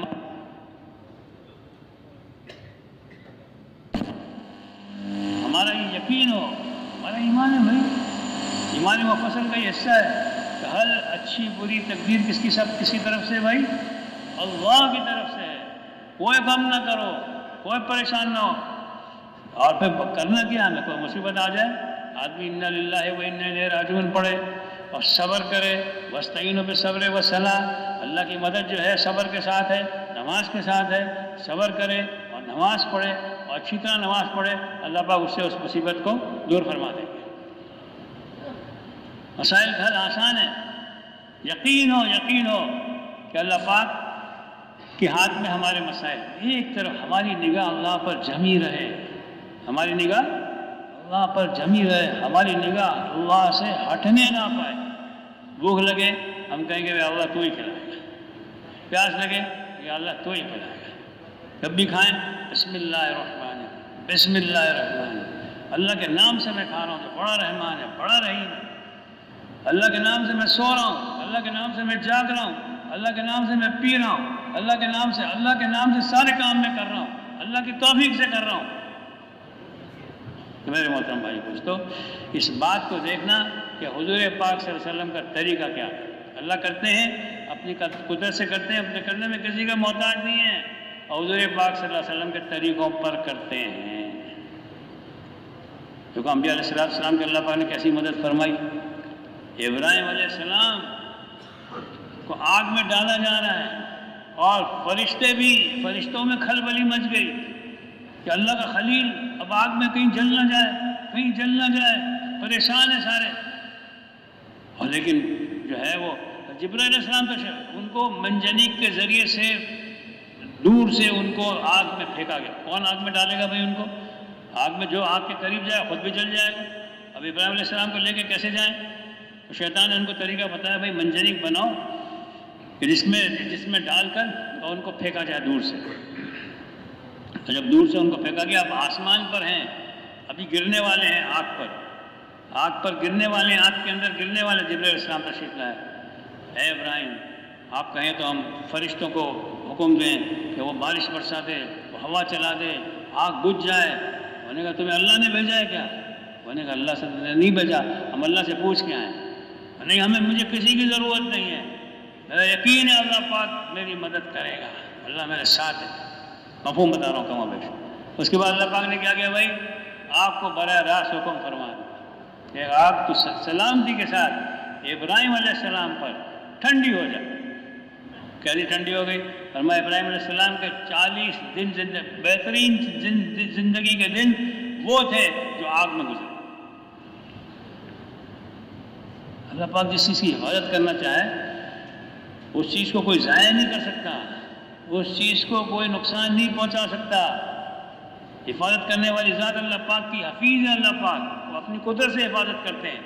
ہمارا یہ یقین ہو، ہمارا ایمان ہے بھائی، ایمان مفصل کا یہ حصہ ہے کہ ہر اچھی بری تقدیر کس کی طرف سے بھائی؟ اللہ کی طرف سے ہے۔ کوئی غم نہ کرو، کوئی پریشان نہ ہو، اور پھر کرنا کیا ہمیں؟ کوئی مصیبت آ جائے آدمی انا للہ و انا الیہ راجعون پڑھے اور صبر کرے، واستعینوا بالصبر والصلاۃ، اللہ کی مدد جو ہے صبر کے ساتھ ہے، نماز کے ساتھ ہے، صبر کرے اور نماز پڑھے اور اچھی طرح نماز پڑھے، اللہ پاک اس سے اس مصیبت کو دور فرما دیں گے۔ مسائل کا حل آسان ہے، یقین ہو کہ اللہ پاک کے ہاتھ میں ہمارے مسائل، ایک طرف ہماری نگاہ اللہ پر جمی رہے، ہماری نگاہ اللہ پر جمی رہے، ہماری نگاہ اللہ سے ہٹنے نہ پائے۔ بھوک لگے ہم کہیں گے اللہ تو ہی کھلائے گا، پیاس لگے یا اللہ تو ہی کھلائے گا، جب بھی کھائیں بسم اللہ الرحمن الرحیم، بسم اللہ الرحمن الرحیم، اللہ کے نام سے میں کھا رہا ہوں تو بڑا رحمان ہے، بڑا رحیم ہے، اللہ کے نام سے میں سو رہا ہوں، اللہ کے نام سے میں جاگ رہا ہوں، اللہ کے نام سے میں پی رہا ہوں، اللہ کے نام سے سارے کام میں کر رہا ہوں، اللہ کی توفیق سے کر رہا ہوں۔ تو میرے محترم بھائی دوستو، اس بات کو دیکھنا کہ حضور پاک صلی اللہ علیہ وسلم کا طریقہ کیا ہے۔ اللہ کرتے ہیں اپنی قدرت سے کرتے ہیں، اپنے کرنے میں کسی کا محتاج نہیں ہے، اور حضور پاک صلی اللہ علیہ وسلم کے طریقوں پر کرتے ہیں۔ کیونکہ انبیاء علیہ السلام کے اللہ پاک نے کیسی مدد فرمائی۔ ابراہیم علیہ السلام کو آگ میں ڈالا جا رہا ہے اور فرشتوں میں کھلبلی مچ گئی کہ اللہ کا خلیل اب آگ میں کہیں جل نہ جائے، پریشان ہے سارے، اور لیکن جو ہے وہ جبرائیل علیہ السلام ان کو منجنیق کے ذریعے سے دور سے ان کو آگ میں پھینکا گیا۔ کون آگ میں ڈالے گا بھائی ان کو؟ آگ میں جو آگ کے قریب جائے خود بھی جل جائے گا۔ اب ابراہیم علیہ السلام کو لے کے کیسے جائیں؟ تو شیطان نے ان کو طریقہ بتایا، بھائی منجنیق بناؤ کہ جس میں ڈال کر اور ان کو پھینکا جائے دور سے۔ تو جب دور سے ان کو پھینکا گیا، اب آسمان پر ہیں، ابھی گرنے والے ہیں آگ پر گرنے والے ہیں، آگ کے اندر گرنے والے۔ جبرائیل علیہ السلام تشریف لائے، اے ابراہیم آپ کہیں تو ہم فرشتوں کو حکم دیں کہ وہ بارش برسا دے، وہ ہوا چلا دے، آگ بجھ جائے۔ انہوں نے کہا تمہیں اللہ نے بھیجا ہے کیا؟ انہوں نے کہا اللہ سے نہیں بھیجا، ہم اللہ سے پوچھ کے آئے۔ نہیں مجھے کسی کی ضرورت نہیں ہے، میرا یقین ہے اللہ پاک میری مدد کرے گا، اللہ میرے ساتھ ہے۔ مفہوم بتا رہا ہوں کم و بیش۔ اس کے بعد اللہ پاک نے کیا کیا بھائی؟ آپ کو براہ راست حکم فرما دیا کہ آپ تو سلامتی کے ساتھ ابراہیم علیہ السلام پر ٹھنڈی ہو جائے۔ کیسی ٹھنڈی ہو گئی؟ فرمایا ابراہیم علیہ السلام کے 40 دن بہترین زندگی کے دن وہ تھے جو آگ میں گزرے۔ اللہ پاک جس چیز کی حفاظت کرنا چاہے اس چیز کو کوئی ضائع نہیں کر سکتا، اس چیز کو کوئی نقصان نہیں پہنچا سکتا۔ حفاظت کرنے والی ذات اللہ پاک کی حفیظ ہے اللہ پاک، وہ اپنی قدرت سے حفاظت کرتے ہیں۔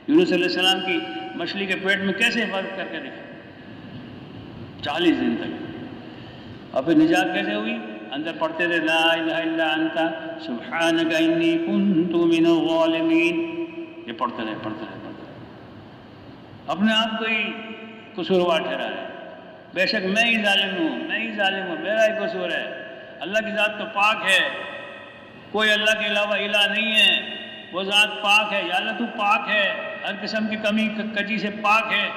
یونس علیہ السلام کی مچھلی کے پیٹ میں کیسے حفاظت کر کے دیکھا 40 دن تک، اور پھر نجات کیسے ہوئی؟ اندر پڑھتے رہے لا الہ الا انت سبحانک انی کنت من الظالمین، یہ پڑھتے رہے اپنے آپ کو ہی قصوروار ٹھہرا ہے، بے شک میں ہی ظالم ہوں، میرا ہی قصور ہے، اللہ کی ذات تو پاک ہے، کوئی اللہ کے علاوہ الہ نہیں ہے، وہ ذات پاک ہے، یا اللہ تو پاک ہے، ہر قسم کی کمی کجی سے پاک ہے،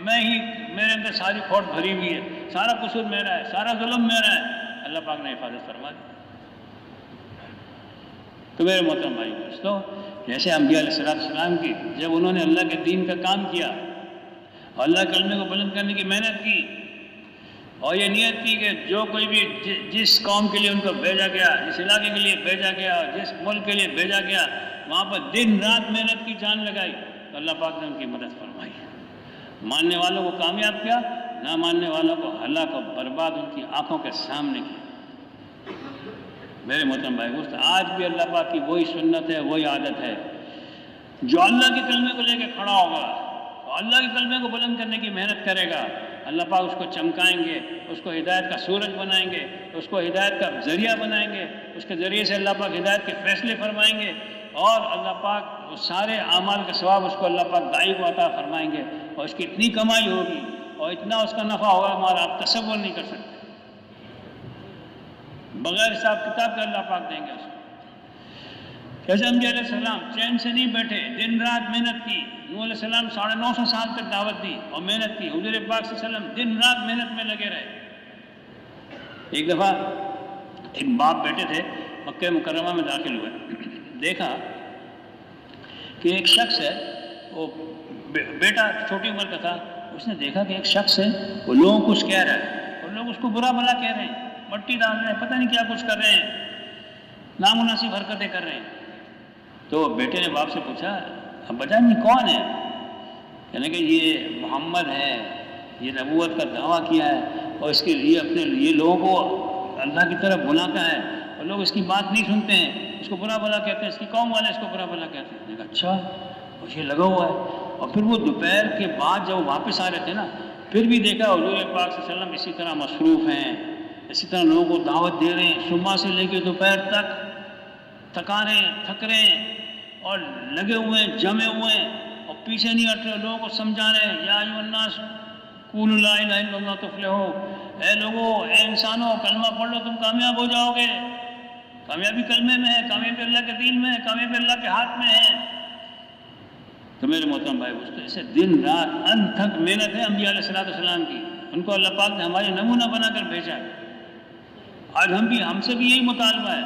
میرے اندر ساری کھوٹ بھری ہوئی ہے، سارا قصور میرا ہے، سارا ظلم میرا ہے، اللہ پاک نے حفاظت فرما دی۔ تو میرے محترم بھائی دوستو، جیسے انبیاء علیہ السلام کی جب انہوں نے اللہ کے دین کا کام کیا اور اللہ کے کلمے کو بلند کرنے کی محنت کی اور یہ نیت کی کہ جو کوئی بھی جس قوم کے لیے ان کو بھیجا گیا، جس علاقے کے لیے بھیجا گیا اور جس ملک کے لیے بھیجا گیا، وہاں پر دن رات محنت کی، جان لگائی، تو اللہ پاک نے ان کی مدد فرمائی، ماننے والوں کو کامیاب کیا، نہ ماننے والوں کو ہلاک و برباد ان کی آنکھوں کے سامنے کیا۔ میرے محترم بھائی دوست، آج بھی اللہ پاک کی وہی سنت ہے، وہی عادت ہے، جو اللہ کے کلمے کو لے کے کھڑا ہوگا اور اللہ کے کلمے کو بلند کرنے کی محنت کرے گا، اللہ پاک اس کو چمکائیں گے، اس کو ہدایت کا سورج بنائیں گے، اس کو ہدایت کا ذریعہ بنائیں گے، اس کے ذریعے سے اللہ پاک ہدایت کے فیصلے فرمائیں گے، اور اللہ پاک وہ سارے اعمال کا ثواب اس کو اللہ پاک دائی کو عطا فرمائیں گے، اور اس کی اتنی کمائی ہوگی اور اتنا اس کا نفع ہوگا ہمارا آپ تصور نہیں کر سکتے، بغیر حساب کتاب کے اللہ پاک دیں گے اس کو۔ جیسے انبیاء علیہ السلام چین سے نہیں بیٹھے، دن رات محنت کی، نوح علیہ السلام 950 سال تک دعوت دی اور محنت کی، حضور پاک صلی اللہ علیہ وسلم دن رات محنت میں لگے رہے۔ ایک دفعہ ایک باپ بیٹے تھے، مکہ مکرمہ میں داخل ہوئے، دیکھا کہ ایک شخص ہے، وہ بیٹا چھوٹی عمر کا تھا، اس نے دیکھا کہ ایک شخص ہے، وہ لوگوں کو کچھ کہہ رہا ہے اور لوگ اس کو برا بھلا کہہ رہے ہیں، مٹی ڈال رہے ہیں، پتہ نہیں کیا کچھ کر رہے ہیں، نامناسب حرکتیں کر رہے ہیں۔ تو بیٹے نے باپ سے پوچھا ابا جان یہ کون ہے؟ کہنے کہ یہ محمد ہے، یہ نبوت کا دعویٰ کیا ہے اور اس کے لیے یہ لوگوں کو اللہ کی طرف بلاتا ہے اور لوگ اس کی بات نہیں سنتے ہیں، اس کو برا بھلا کہتے ہیں، اس کی قوم والے اس کو برا بھلا کہتے ہیں۔ کہا اچھا، اور یہ لگا ہوا ہے۔ اور پھر وہ دوپہر کے بعد جب وہ واپس آ رہے تھے نا، پھر بھی دیکھا حضور پاک صلی اللہ علیہ وسلم اسی طرح مصروف ہیں، اسی طرح لوگوں کو دعوت دے رہے ہیں، صبح سے لے کے دوپہر تک تھک رہے ہیں اور لگے ہوئے ہیں، جمے ہوئے ہیں اور پیچھے نہیں ہٹ رہے، لوگوں کو سمجھا رہے ہیں، یا ایھا الناس قولوا لا الہ الا اللہ تفلحوا، اے لوگوں، اے انسانوں، کلمہ پڑھ لو تم کامیاب ہو جاؤ گے۔ کامیابی کلمے میں ہے، کامیابی اللہ کے دین میں ہے، کامیابی اللہ کے ہاتھ میں ہے۔ تو میرے محترم بھائی دوستو، اسے دن رات انتھک محنت ہے انبیاء علیہ السلام کی، ان کو اللہ پاک نے ہمارے نمونہ بنا کر بھیجا ہے۔ آج ہم سے بھی یہی مطالبہ ہے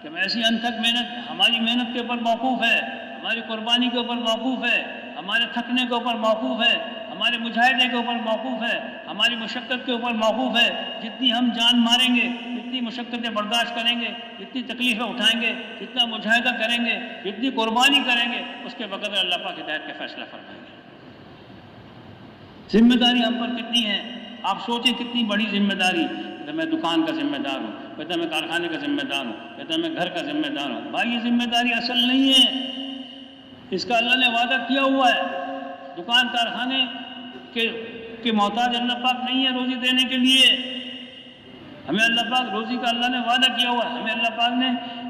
کہ ہم ایسی انتھک محنت، ہماری محنت کے اوپر موقوف ہے، ہماری قربانی کے اوپر موقوف ہے، ہمارے تھکنے کے اوپر موقوف ہے، ہمارے مجاہدے کے اوپر موقوف ہے، ہماری مشقت کے اوپر موقوف ہے۔ جتنی ہم جان ماریں گے، جتنی مشقتیں برداشت کریں گے، جتنی تکلیفیں اٹھائیں گے، جتنا مجاہدہ کریں گے، جتنی قربانی کریں گے، اس کے بقدر اللہ پاک ہدایت کا فیصلہ فرمائیں گے۔ ذمہ داری ہم پر کتنی ہے؟ آپ سوچیں کتنی بڑی ذمہ داری۔ کہتا میں دکان کا ذمہ دار ہوں، کہتا میں کارخانے کا ذمہ دار ہوں، کہتا میں گھر کا ذمہ دار ہوں۔ بھائی یہ ذمہ داری اصل نہیں ہے، اس کا اللہ نے وعدہ کیا ہوا ہے۔ دکان کارخانے کے محتاج اللہ پاک نہیں ہے روزی دینے کے لیے، ہمیں اللہ پاک روزی کا اللہ نے وعدہ کیا ہوا ہے۔ ہمیں اللہ پاک نے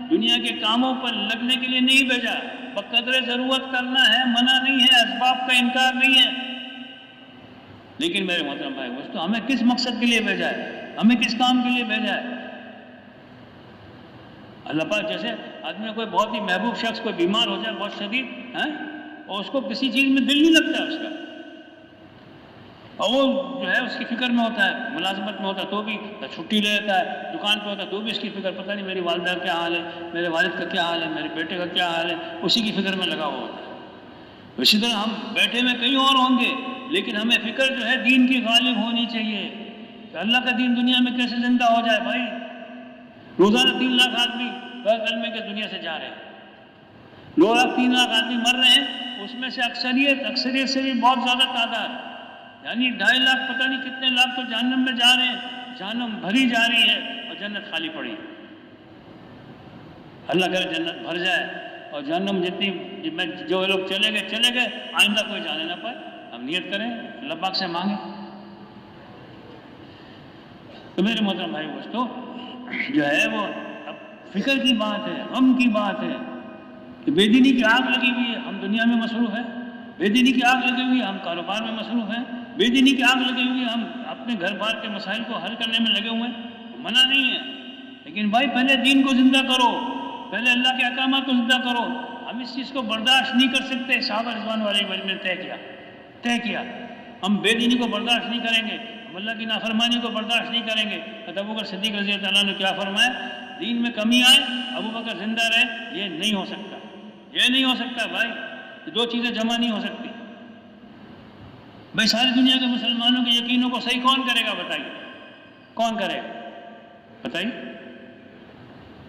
دنیا کے کاموں پر لگنے کے لیے نہیں بھیجا، بقدر ضرورت کرنا ہے، منع نہیں ہے، اسباب کا انکار نہیں ہے۔ لیکن میرے محترم بھائی دوستو، ہمیں کس مقصد کے لیے بھیجا ہے؟ ہمیں کس کام کے لیے بھیجا ہے؟ اللہ پاک جیسے آدمی کوئی بہت ہی محبوب شخص کوئی بیمار ہو جائے بہت شدید ہے اور اس کو کسی چیز میں دل نہیں لگتا ہے اس کا، اور وہ جو ہے اس کی فکر میں ہوتا ہے، ملازمت میں ہوتا ہے تو بھی چھٹی لے لیتا ہے، دکان پہ ہوتا ہے تو بھی اس کی فکر، پتہ نہیں میری والدہ کا کیا حال ہے، میرے والد کا کیا حال ہے، میرے بیٹے کا کیا حال ہے، اسی کی فکر میں لگا ہوا ہوتا ہے۔ اسی طرح ہم بیٹھے میں کہیں اور ہوں گے، لیکن ہمیں فکر جو ہے دین کی غالب ہونی چاہیے کہ اللہ کا دین دنیا میں کیسے زندہ ہو جائے۔ بھائی روزانہ 3 لاکھ آدمی غیر کلمے کے دنیا سے جا رہے ہیں، 3 لاکھ آدمی مر رہے ہیں، اس میں سے اکثریت سے بھی بہت زیادہ تعداد، یعنی 2.5 لاکھ پتہ نہیں کتنے لاکھ تو جہنم میں جا رہے ہیں، جہنم بھری جا رہی ہے اور جنت خالی پڑی ہے۔ اللہ کرے جنت بھر جائے اور جہنم جتنی جو لوگ چلے گئے آئندہ کوئی جانے نہ پائے. ہم نیت کریں, اللہ پاک سے مانگیں. تو میرے محترم بھائی دوستو, جو ہے وہ اب فکر کی بات ہے, غم کی بات ہے کہ بے دینی کی آگ لگی ہوئی ہے, ہم دنیا میں مصروف ہیں. بے دینی کی آگ لگی ہوئی ہے, ہم کاروبار میں مصروف ہیں. بے دینی کی آگ لگی ہوئی ہے, ہم اپنے گھر بار کے مسائل کو حل کرنے میں لگے ہوئے ہیں. منع نہیں ہے, لیکن بھائی پہلے دین کو زندہ کرو, پہلے اللہ کے احکامات کو زندہ کرو. ہم اس چیز کو برداشت نہیں کر سکتے. صحابہ رضوان علیہ وسلم نے طے کیا ہم بے دینی کو برداشت نہیں کریں گے, ہم اللہ کی نافرمانی کو برداشت نہیں کریں گے. ابو بکر صدیق رضی اللہ عنہ نے کیا فرمایا, دین میں کمی آئے, ابو بکر زندہ رہے, یہ نہیں ہو سکتا, یہ نہیں ہو سکتا بھائی. یہ دو چیزیں جمع نہیں ہو سکتی. بھائی ساری دنیا کے مسلمانوں کے یقینوں کو صحیح کون کرے گا بتائیے, کون کرے گا بتائیے؟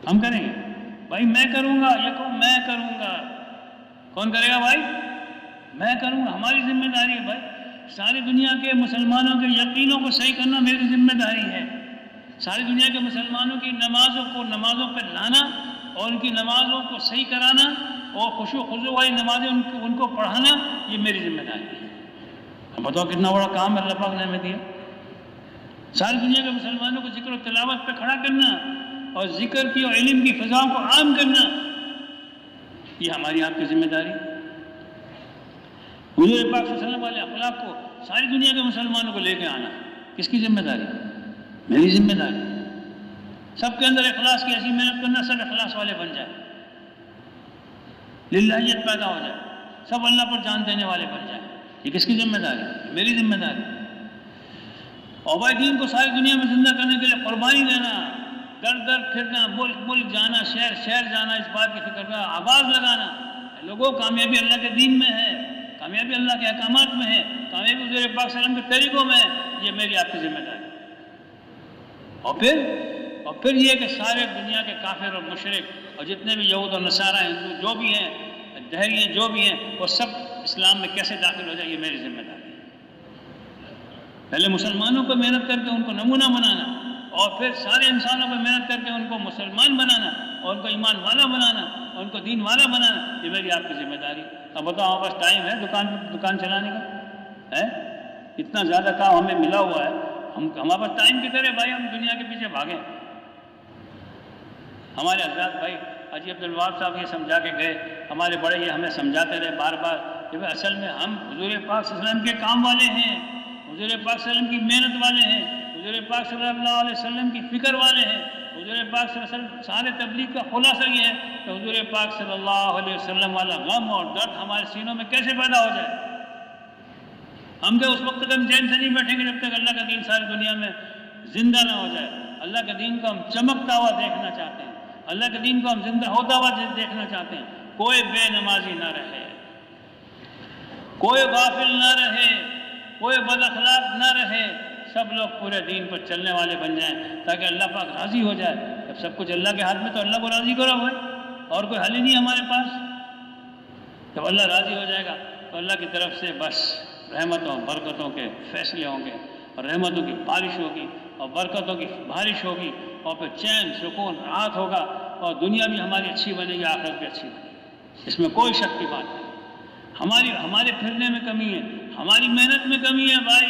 ہم کریں گے بھائی, میں کروں گا, یہ کہوں میں کروں گا. کون کرے گا بھائی؟ میں کروں گا. ہماری ذمہ داری ہے بھائی, ساری دنیا کے مسلمانوں کے یقینوں کو صحیح کرنا میری ذمہ داری ہے. ساری دنیا کے مسلمانوں کی نمازوں پہ لانا اور ان کی نمازوں کو صحیح کرانا اور خشوع خضوع والی نمازیں ان کو پڑھانا, یہ میری ذمہ داری ہے. اب بتاؤ کتنا بڑا کام ہے اللہ پاک نے ہمیں دیا. ساری دنیا کے مسلمانوں کو ذکر و تلاوت پہ کھڑا کرنا اور ذکر کی اور علم کی فضاؤں کو عام کرنا, یہ ہماری آپ کی ذمہ داری. حضور پاک صلی اللہ علیہ وسلم والے اخلاق کو ساری دنیا کے مسلمانوں کو لے کے آنا کس کی ذمہ داری؟ میری ذمہ داری. سب کے اندر اخلاص کی ایسی محنت کرنا, سب اخلاص والے بن جائے, للہیت پیدا ہو جائے, سب اللہ پر جان دینے والے بن جائیں. یہ کس کی ذمہ داری؟ میری ذمہ داری. اور بھائی دین کو ساری دنیا میں زندہ کرنے کے لیے قربانی دینا, در پھرنا, ملک جانا, شہر جانا, اس بات کی فکر کرنا, آواز لگانا, لوگوں کامیابی اللہ کے دین میں ہے, کامیابی اللہ کے احکامات میں ہے, کامیابی حضور پاک صلی اللہ علیہ وسلم کے طریقوں میں ہے. یہ میری آپ کی ذمہ داری. اور پھر یہ کہ سارے دنیا کے کافر اور مشرک اور جتنے بھی یہود اور نصارہ ہیں, جو بھی ہیں, دہری ہیں, جو بھی ہیں, وہ سب اسلام میں کیسے داخل ہو جائے, یہ میری ذمہ داری ہے. پہلے مسلمانوں کو محنت کر کے ان کو نمونہ بنانا, اور پھر سارے انسانوں کو محنت کر کے ان کو مسلمان بنانا اور ان کو ایمان والا بنانا اور ان کو دین والا بنانا, یہ میری آپ کی ذمہ داری. اب بتاؤ ہمارے پاس ٹائم ہے دکان چلانے کا ہے؟ اتنا زیادہ کام ہمیں ملا ہوا ہے, ہمارے پاس ٹائم کی طرح بھائی ہم دنیا کے پیچھے بھاگیں. ہمارے حضرات بھائی حاجی عبدالوہاب صاحب یہ سمجھا کے گئے, ہمارے بڑے یہ ہمیں سمجھاتے رہے بار بار کہ اصل میں ہم حضور پاک صلی اللہ علیہ وسلم کے کام والے ہیں, حضور پاک صلی اللہ علیہ وسلم کی محنت والے ہیں, حضور پاک صلی اللہ علیہ وسلم کی فکر والے ہیں. حضور پاک صلی اللہ علیہ وسلم سارے تبلیغ کا خلاصہ یہ ہے کہ حضور پاک صلی اللہ علیہ وسلم والا غم اور درد ہمارے سینوں میں کیسے پیدا ہو جائے. ہم کہ اس وقت تک ہم چین سے نہیں بیٹھیں گے جب تک اللہ کا دین ساری دنیا میں زندہ نہ ہو جائے. اللہ کے دین کو ہم چمکتا ہوا دیکھنا چاہتے ہیں, اللہ کے دین کو ہم زندہ ہوتا ہوا دیکھنا چاہتے ہیں. کوئی بے نمازی نہ رہے, کوئی غافل نہ رہے, کوئی بد اخلاق نہ رہے, سب لوگ پورے دین پر چلنے والے بن جائیں تاکہ اللہ پاک راضی ہو جائے. جب سب کچھ اللہ کے ہاتھ میں تو اللہ کو راضی کرو بھائی, اور کوئی حل ہی نہیں ہمارے پاس. جب اللہ راضی ہو جائے گا تو اللہ کی طرف سے بس رحمتوں برکتوں کے فیصلے ہوں گے, اور رحمتوں کی بارش ہوگی اور برکتوں کی بارش ہوگی, اور پھر چین سکون راحت ہوگا, اور دنیا بھی ہماری اچھی بنے گی, آخرت بھی اچھی بنے گی. اس میں کوئی شک کی بات نہیں. ہمارے پھرنے میں کمی ہے, ہماری محنت میں کمی ہے بھائی.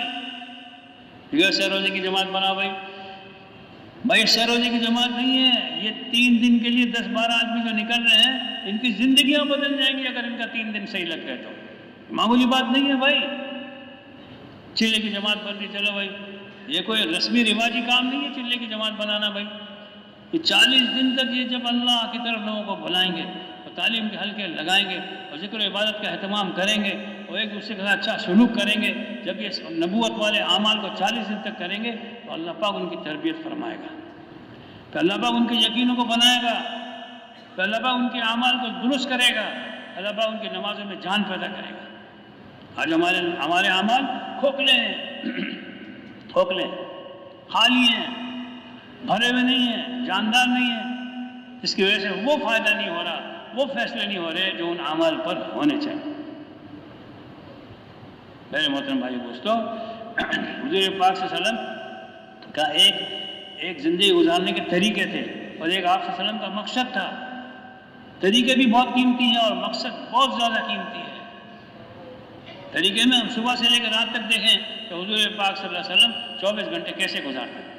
یہ سہ روزے کی جماعت بنا بھائی سہ روزے کی جماعت نہیں ہے. یہ 3 دن کے لیے 10-12 آدمی جو نکل رہے ہیں, ان کی زندگیاں بدل جائیں گی اگر ان کا 3 دن صحیح لگ گئے تو. معمولی بات نہیں ہے بھائی. چلے کی جماعت بن رہی, چلو بھائی, یہ کوئی رسمی رواجی کام نہیں ہے چلے کی جماعت بنانا بھائی. یہ 40 دن تک یہ جب اللہ کی طرف لوگوں کو بلائیں گے اور تعلیم کے حلقے لگائیں گے اور ذکر و عبادت کا اہتمام کریں گے اور ایک دوسرے کے ساتھ اچھا سلوک کریں گے, جب یہ نبوت والے اعمال کو 40 دن تک کریں گے تو اللہ پاک ان کی تربیت فرمائے گا, پھر اللہ پاک ان کے یقینوں کو بنائے گا, پھر اللہ پاک ان کے اعمال کو درست کرے گا, اللہ پاک ان کی نمازوں میں جان پیدا کرے گا. آج ہمارے اعمال کھوکھلے ہیں, خالی ہیں, بھرے ہوئے نہیں ہیں, جاندار نہیں ہیں, اس کی وجہ سے وہ فائدہ نہیں ہو رہا, وہ فیصلے نہیں ہو رہے جو ان اعمال پر ہونے چاہیے. میرے محترم بھائی دوستو, حضور پاک صلی اللہ علیہ وسلم کا ایک زندگی گزارنے کے طریقے تھے, اور ایک آپ صلی اللہ علیہ وسلم کا مقصد تھا طریقے بھی بہت قیمتی ہیں اور مقصد بہت زیادہ قیمتی ہے۔ طریقے میں ہم صبح سے لے کر رات تک دیکھیں کہ حضور پاک صلی اللہ علیہ وسلم 24 گھنٹے کیسے گزارتے ہیں۔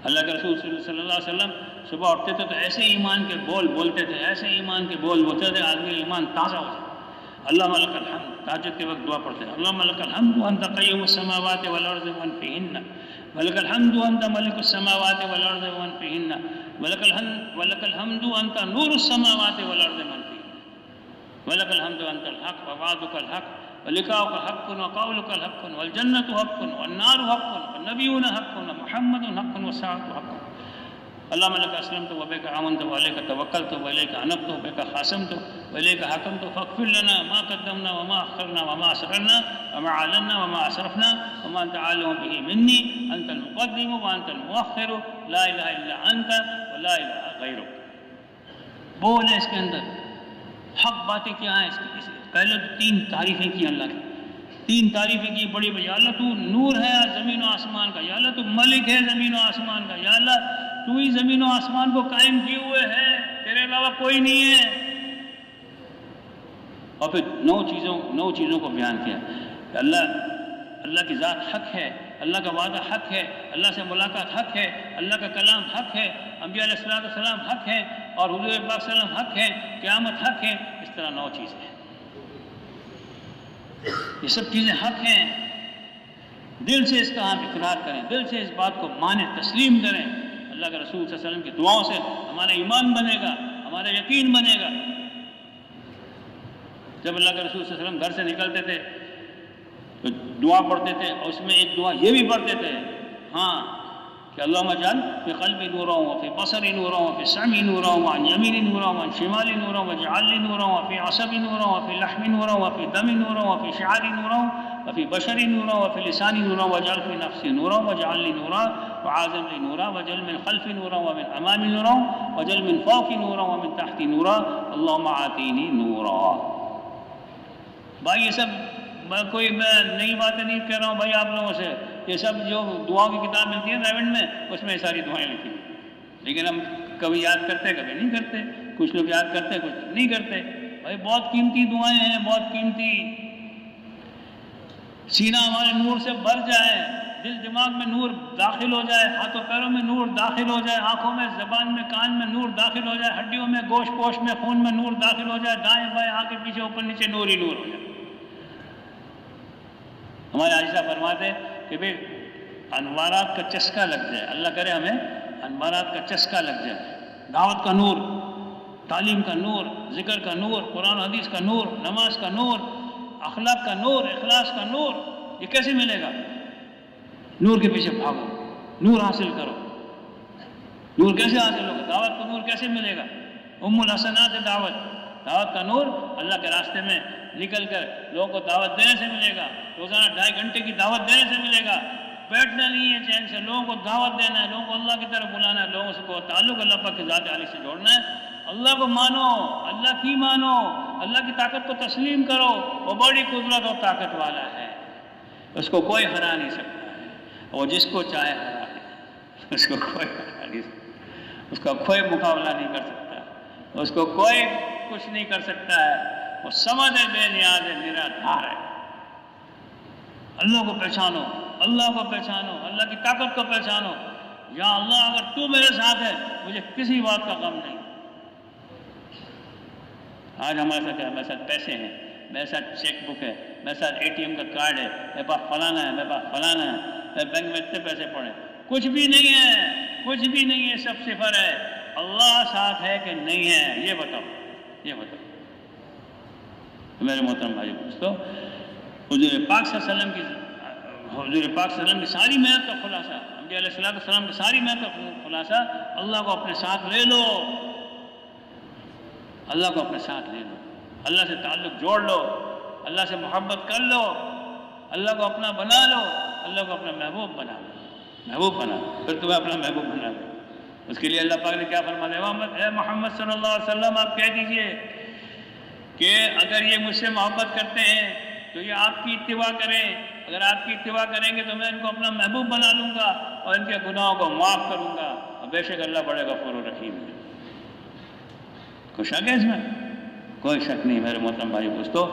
اللہ کے رسول صلی اللہ علیہ وسلم صبح اٹھتے تھے تو ایسے ایمان کے بول بولتے تھے، ایسے ایمان کے بول بولتے تھے، آدمی ایمان تازہ ہو جائے۔ اللہم لک الحمد، تہجد کے وقت دعا پڑھتے ہیں، اللہم لک الحمد انت قیوم السماوات والارض ومن فیہن، ولک الحمد انت ملک السماوات والارض ومن فیہن، ولک الحمد انت نور السماوات والارض ومن فیہن، ولک الحمد انت الحق ووعدک الحق ولقاؤک حق وقولک الحق والجنۃ حق والنار حق والنبیون حق ومحمد حق والساعۃ حق۔ اللہم لک اسلمت وبک آمنت وعلیک توکلت وإلیک انبت وبک خاصمت وإلیک حکمت فاغفر لنا ما قدمنا وما أخرنا وما أسررنا وما أعلنا وما أسرفنا وما أنت عالم به مني أنت المقدم وأنت المؤخر لا إله إلا أنت ولا إله غيرك۔ بول ہے اس کے اندر، حق باتیں کیا ہیں اس کی؟ پہلے تو 3 تعریفیں کی اللہ کی، 3 تعریفیں کی بڑی بڑی۔ یا اللہ تو نور ہے زمین و آسمان کا، یا اللہ تو ملک ہے زمین و آسمان کا، یا اللہ تو ہی زمین و آسمان کو قائم کیے ہوئے ہے، تیرے علاوہ کوئی نہیں ہے۔ اور پھر 9 چیزوں کو بیان کیا کہ اللہ کی ذات حق ہے، اللہ کا وعدہ حق ہے، اللہ سے ملاقات حق ہے، اللہ کا کلام حق ہے، انبیاء علیہ السلام حق ہے، اور حضور پاک صلی اللہ علیہ وسلم حق ہے، قیامت حق ہے۔ اس طرح 9 چیزیں ہیں، یہ سب چیزیں حق ہیں۔ دل سے اس کا ہم اقرار کریں، دل سے اس بات کو مانیں، تسلیم کریں۔ اللہ کے رسول صلی اللہ علیہ وسلم کی دعاؤں سے ہمارا ایمان بنے گا، ہمارا یقین بنے گا۔ جب اللہ کے رسول صلی اللہ علیہ وسلم گھر سے نکلتے تھے تو دعا پڑھتے تھے، اور اس میں ایک دعا یہ بھی پڑھتے تھے کہ اللہم اجعل فی قلبی نورا وفی بصری نورا وفی سمعی نورا وعن یمینی نورا وعن شمالی نورا واجعل لی نورا وفی عصبی نورا وفی لحم نورا وفی دم نورا وفی شعری نورا وفی بشری نورا وفی لسانی نورا واجعل فی نفسی نورا واجعل لی نورا وعازم لی نورا واجعل من خلفی نورا ومن امامی نورا واجعل من فوقی نورا ومن تحتی نورا اللہم آتینی نورا۔ بھائی یہ سب کوئی میں نئی باتیں نہیں کہہ رہا ہوں بھائی آپ لوگوں سے، یہ سب جو دعاؤں کی کتاب ملتی ہے ریونڈ میں، اس میں ساری دعائیں لکھی ہیں، لیکن ہم کبھی یاد کرتے کبھی نہیں کرتے، کچھ لوگ یاد کرتے کچھ نہیں کرتے۔ بھائی بہت قیمتی دعائیں ہیں، بہت قیمتی۔ سینہ ہمارے نور سے بھر جائے، دل دماغ میں نور داخل ہو جائے، ہاتھوں پیروں میں نور داخل ہو جائے، آنکھوں میں، زبان میں، کان میں نور داخل ہو جائے، ہڈیوں میں، گوشت پوش میں، خون میں نور داخل ہو جائے، دائیں بائیں آگے پیچھے اوپر نیچے نور ہی نور ہو جائے۔ ہمارے عائشہ فرماتے کہ بھئی انوارات کا چسکا لگ جائے، اللہ کرے ہمیں انوارات کا چسکا لگ جائے، دعوت کا نور، تعلیم کا نور، ذکر کا نور، قرآن حدیث کا نور، نماز کا نور، اخلاق کا نور، اخلاص کا نور، یہ کیسے ملے گا؟ نور کے پیچھے بھاگو، نور حاصل کرو۔ نور کیسے حاصل ہوگا؟ دعوت کا نور کیسے ملے گا؟ ام الحسنات دعوت کا نور اللہ کے راستے میں نکل کر لوگوں کو دعوت دینے سے ملے گا، روزانہ 2.5 گھنٹے کی دعوت دینے سے ملے گا۔ بیٹھنا نہیں ہے چین سے، لوگوں کو دعوت دینا ہے، لوگوں کو اللہ کی طرف بلانا ہے، لوگوں کو تعلق اللہ پاک کی ذات عالی سے جوڑنا ہے۔ اللہ کو مانو، اللہ کی مانو، اللہ کی طاقت کو تسلیم کرو، وہ بڑی قدرت اور طاقت والا ہے، اس کو کوئی ہرا نہیں سکتا ہے، وہ جس کو چاہے ہرا ہے، اس کو کوئی ہرا نہیں سکتا، اس کا کوئی مقابلہ نہیں کر سکتا، اس کو کوئی کچھ نہیں کر سکتا ہے، وہ سمجھ بے نیاز ہے، نرادھار ہے۔ اللہ کو پہچانو، اللہ کو پہچانو، اللہ کی طاقت کو پہچانو۔ یا اللہ اگر تو میرے ساتھ ہے مجھے کسی بات کا غم نہیں۔ آج ہمارے ساتھ ہے، میرے ساتھ پیسے ہیں، میرے ساتھ چیک بک ہے، میرے ساتھ ATM کا کارڈ ہے، میرے پاس فلانا ہے، میرے پاس فلانا ہے، میرے بینک میں اتنے پیسے پڑے، کچھ بھی نہیں ہے، کچھ بھی نہیں ہے، سب صفر ہے۔ اللہ ساتھ ہے کہ نہیں ہے، یہ بتاؤ، یہ بتاؤ۔ میرے محترم بھائی دوستو، حضور پاک صلی اللہ علیہ وسلم کی ساری محنت کا خلاصہ، انبیاء علیہ السلام کی ساری محنت کا خلاصہ، اللہ کو اپنے ساتھ لے لو، اللہ کو اپنے ساتھ لے لو، اللہ سے تعلق جوڑ لو، اللہ سے محبت کر لو، اللہ کو اپنا بنا لو، اللہ کو اپنا محبوب بنا لو، محبوب بنا لو، پھر تمہیں اپنا محبوب بنا لو۔ اس کے لیے اللہ پاک نے کیا فرمایا؟ اے محمد صلی اللہ علیہ وسلم آپ کہہ دیجئے کہ اگر یہ مجھ سے محبت کرتے ہیں تو یہ آپ کی اتباع کریں، اگر آپ کی اتباع کریں گے تو میں ان کو اپنا محبوب بنا لوں گا اور ان کے گناہوں کو معاف کروں گا، اور بے شک اللہ بڑے غفور و رحیم ہے۔ کوئی شک ہے اس میں؟ کوئی شک نہیں میرے محترم بھائی دوستو.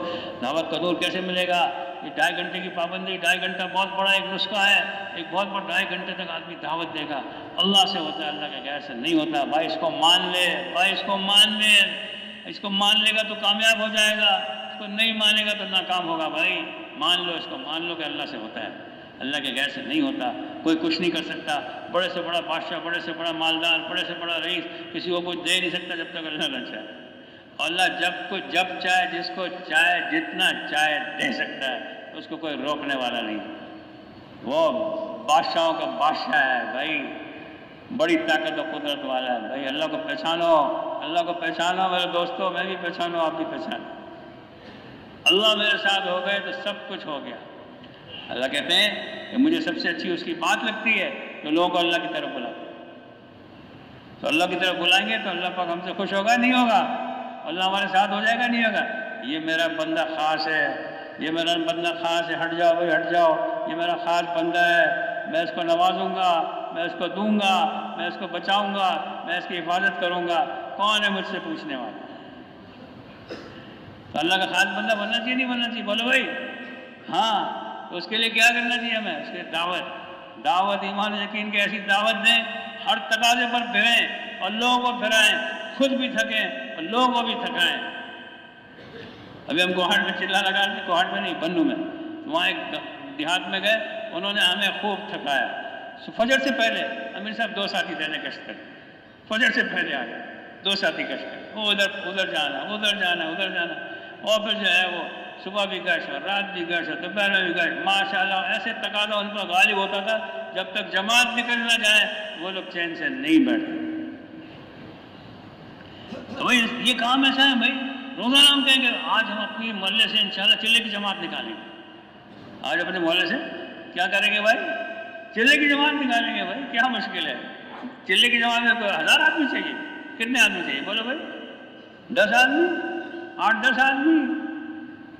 دعوت کا نور کیسے ملے گا؟ یہ 2.5 گھنٹے کی پابندی، 2.5 گھنٹہ بہت بڑا ایک نسخہ ہے. ایک بہت بڑا 2.5 گھنٹے تک آدمی دعوت دے گا. اللہ سے ہوتا ہے، اللہ کے غیر سے نہیں ہوتا. بھائی اس کو مان لے، بھائی اس کو مان لے. اس کو مان لے گا تو کامیاب ہو جائے گا، اس کو نہیں مانے گا تو ناکام ہوگا. بھائی مان لو، اس کو مان لو کہ اللہ سے ہوتا ہے، اللہ کے غیر سے نہیں ہوتا. کوئی کچھ نہیں کر سکتا. بڑے سے بڑا بادشاہ، بڑے سے بڑا مالدار، بڑے سے بڑا رئیس کسی کو کچھ دے نہیں سکتا جب تک اللہ نہ چاہے. اللہ جب چاہے، جس کو چاہے، جتنا چاہے دے سکتا ہے. اس کو کوئی روکنے والا نہیں. وہ بادشاہوں کا بادشاہ ہے بھائی، بڑی طاقت و قدرت والا ہے. بھائی اللہ کو پہچانو، اللہ کو پہچانو میرے دوستوں. میں بھی پہچانو، آپ بھی پہچانو. اللہ میرے ساتھ ہو گئے تو سب کچھ ہو گیا. اللہ کہتے ہیں کہ مجھے سب سے اچھی اس کی بات لگتی ہے کہ لوگوں کو اللہ کی طرف بلاتے. تو اللہ کی طرف بلائیں گے تو اللہ پاک ہم سے خوش ہوگا نہیں ہوگا؟ اللہ ہمارے ساتھ ہو جائے گا نہیں ہوگا؟ یہ میرا بندہ خاص ہے، یہ میرا بندہ خاص ہے، ہٹ جاؤ بھائی ہٹ جاؤ، یہ میرا خاص بندہ ہے، میں اس کو نوازوں گا، میں اس کو دوں گا، میں اس کو بچاؤں گا، میں اس کی حفاظت کروں گا. کون ہے مجھ سے پوچھنے والا؟ تو اللہ کا خاص بندہ بننا چاہیے نہیں بننا چاہیے؟ بولو بھائی. ہاں، تو اس کے لیے کیا کرنا چاہیے ہمیں؟ اس کے لیے دعوت ایمان یقین کی ایسی دعوت دیں، ہر تقاضے پر پھریں اور لوگوں کو پھرائیں، خود بھی تھکیں اور لوگوں کو بھی تھکائیں. ابھی ہم کوہاٹ میں چلا لگا رہے تھے، کوہاٹ میں نہیں بنو میں. وہاں ایک دیہات میں گئے، انہوں نے ہمیں خوب تھکایا. فجر سے پہلے امیر صاحب 2 ساتھی تھے کشت کر، فجر سے پہلے آ گئے 2 ساتھی کشت کر. وہ ادھر جانا، ادھر جانا، اور پھر جو ہے وہ صبح بھی گشت اور رات بھی گشت اور دوپہر میں بھی گشت. ماشاء اللہ ایسے تقاضا ان پر غالب ہوتا تھا، جب تک جماعت نکل نہ جائے وہ لوگ چین سے نہیں بیٹھتے. تو بھائی یہ کام ایسا ہے بھائی. روزانہ ہم کہیں گے آج ہم اپنی محلے سے انشاءاللہ چلے کی جماعت نکالیں گے. آج اپنے محلے سے کیا کریں گے بھائی؟ چلے کی جماعت نکالیں گے. بھائی کیا مشکل ہے؟ چلے کی جماعت میں کوئی 1000 آدمی چاہیے؟ کتنے آدمی چاہیے بولو بھائی؟ 10 آدمی، 8-10 آدمی.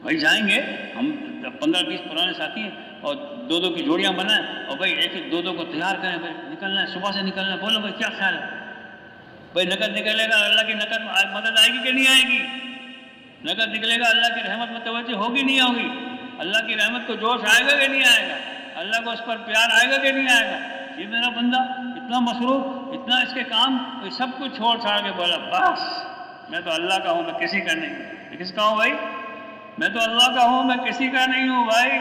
بھائی جائیں گے ہم 15-20 پرانے ساتھی ہیں اور 2 کی جوڑیاں بنائیں اور بھائی 1-1 2 کو تیار کریں. بھائی نکلنا ہے، صبح سے نکلنا ہے. بولو بھائی کیا خیال ہے؟ بھائی نقد نکلے گا، اللہ کی نقد مدد آئے گی کہ نہیں آئے گی؟ نقد نکلے گا، اللہ کی رحمت متوجہ ہوگی نہیں ہوگی؟ اللہ کی رحمت کو جوش آئے گا کہ نہیں آئے گا؟ اللہ کو اس پر پیار آئے گا کہ نہیں آئے گا؟ یہ میرا بندہ اتنا مصروف، اتنا اس کے کام، سب کچھ چھوڑ چھاڑ کے بولا بس میں تو اللہ کا ہوں، میں کسی کا نہیں. کس کا ہوں بھائی؟ میں تو اللہ کا ہوں، میں کسی کا نہیں ہوں. بھائی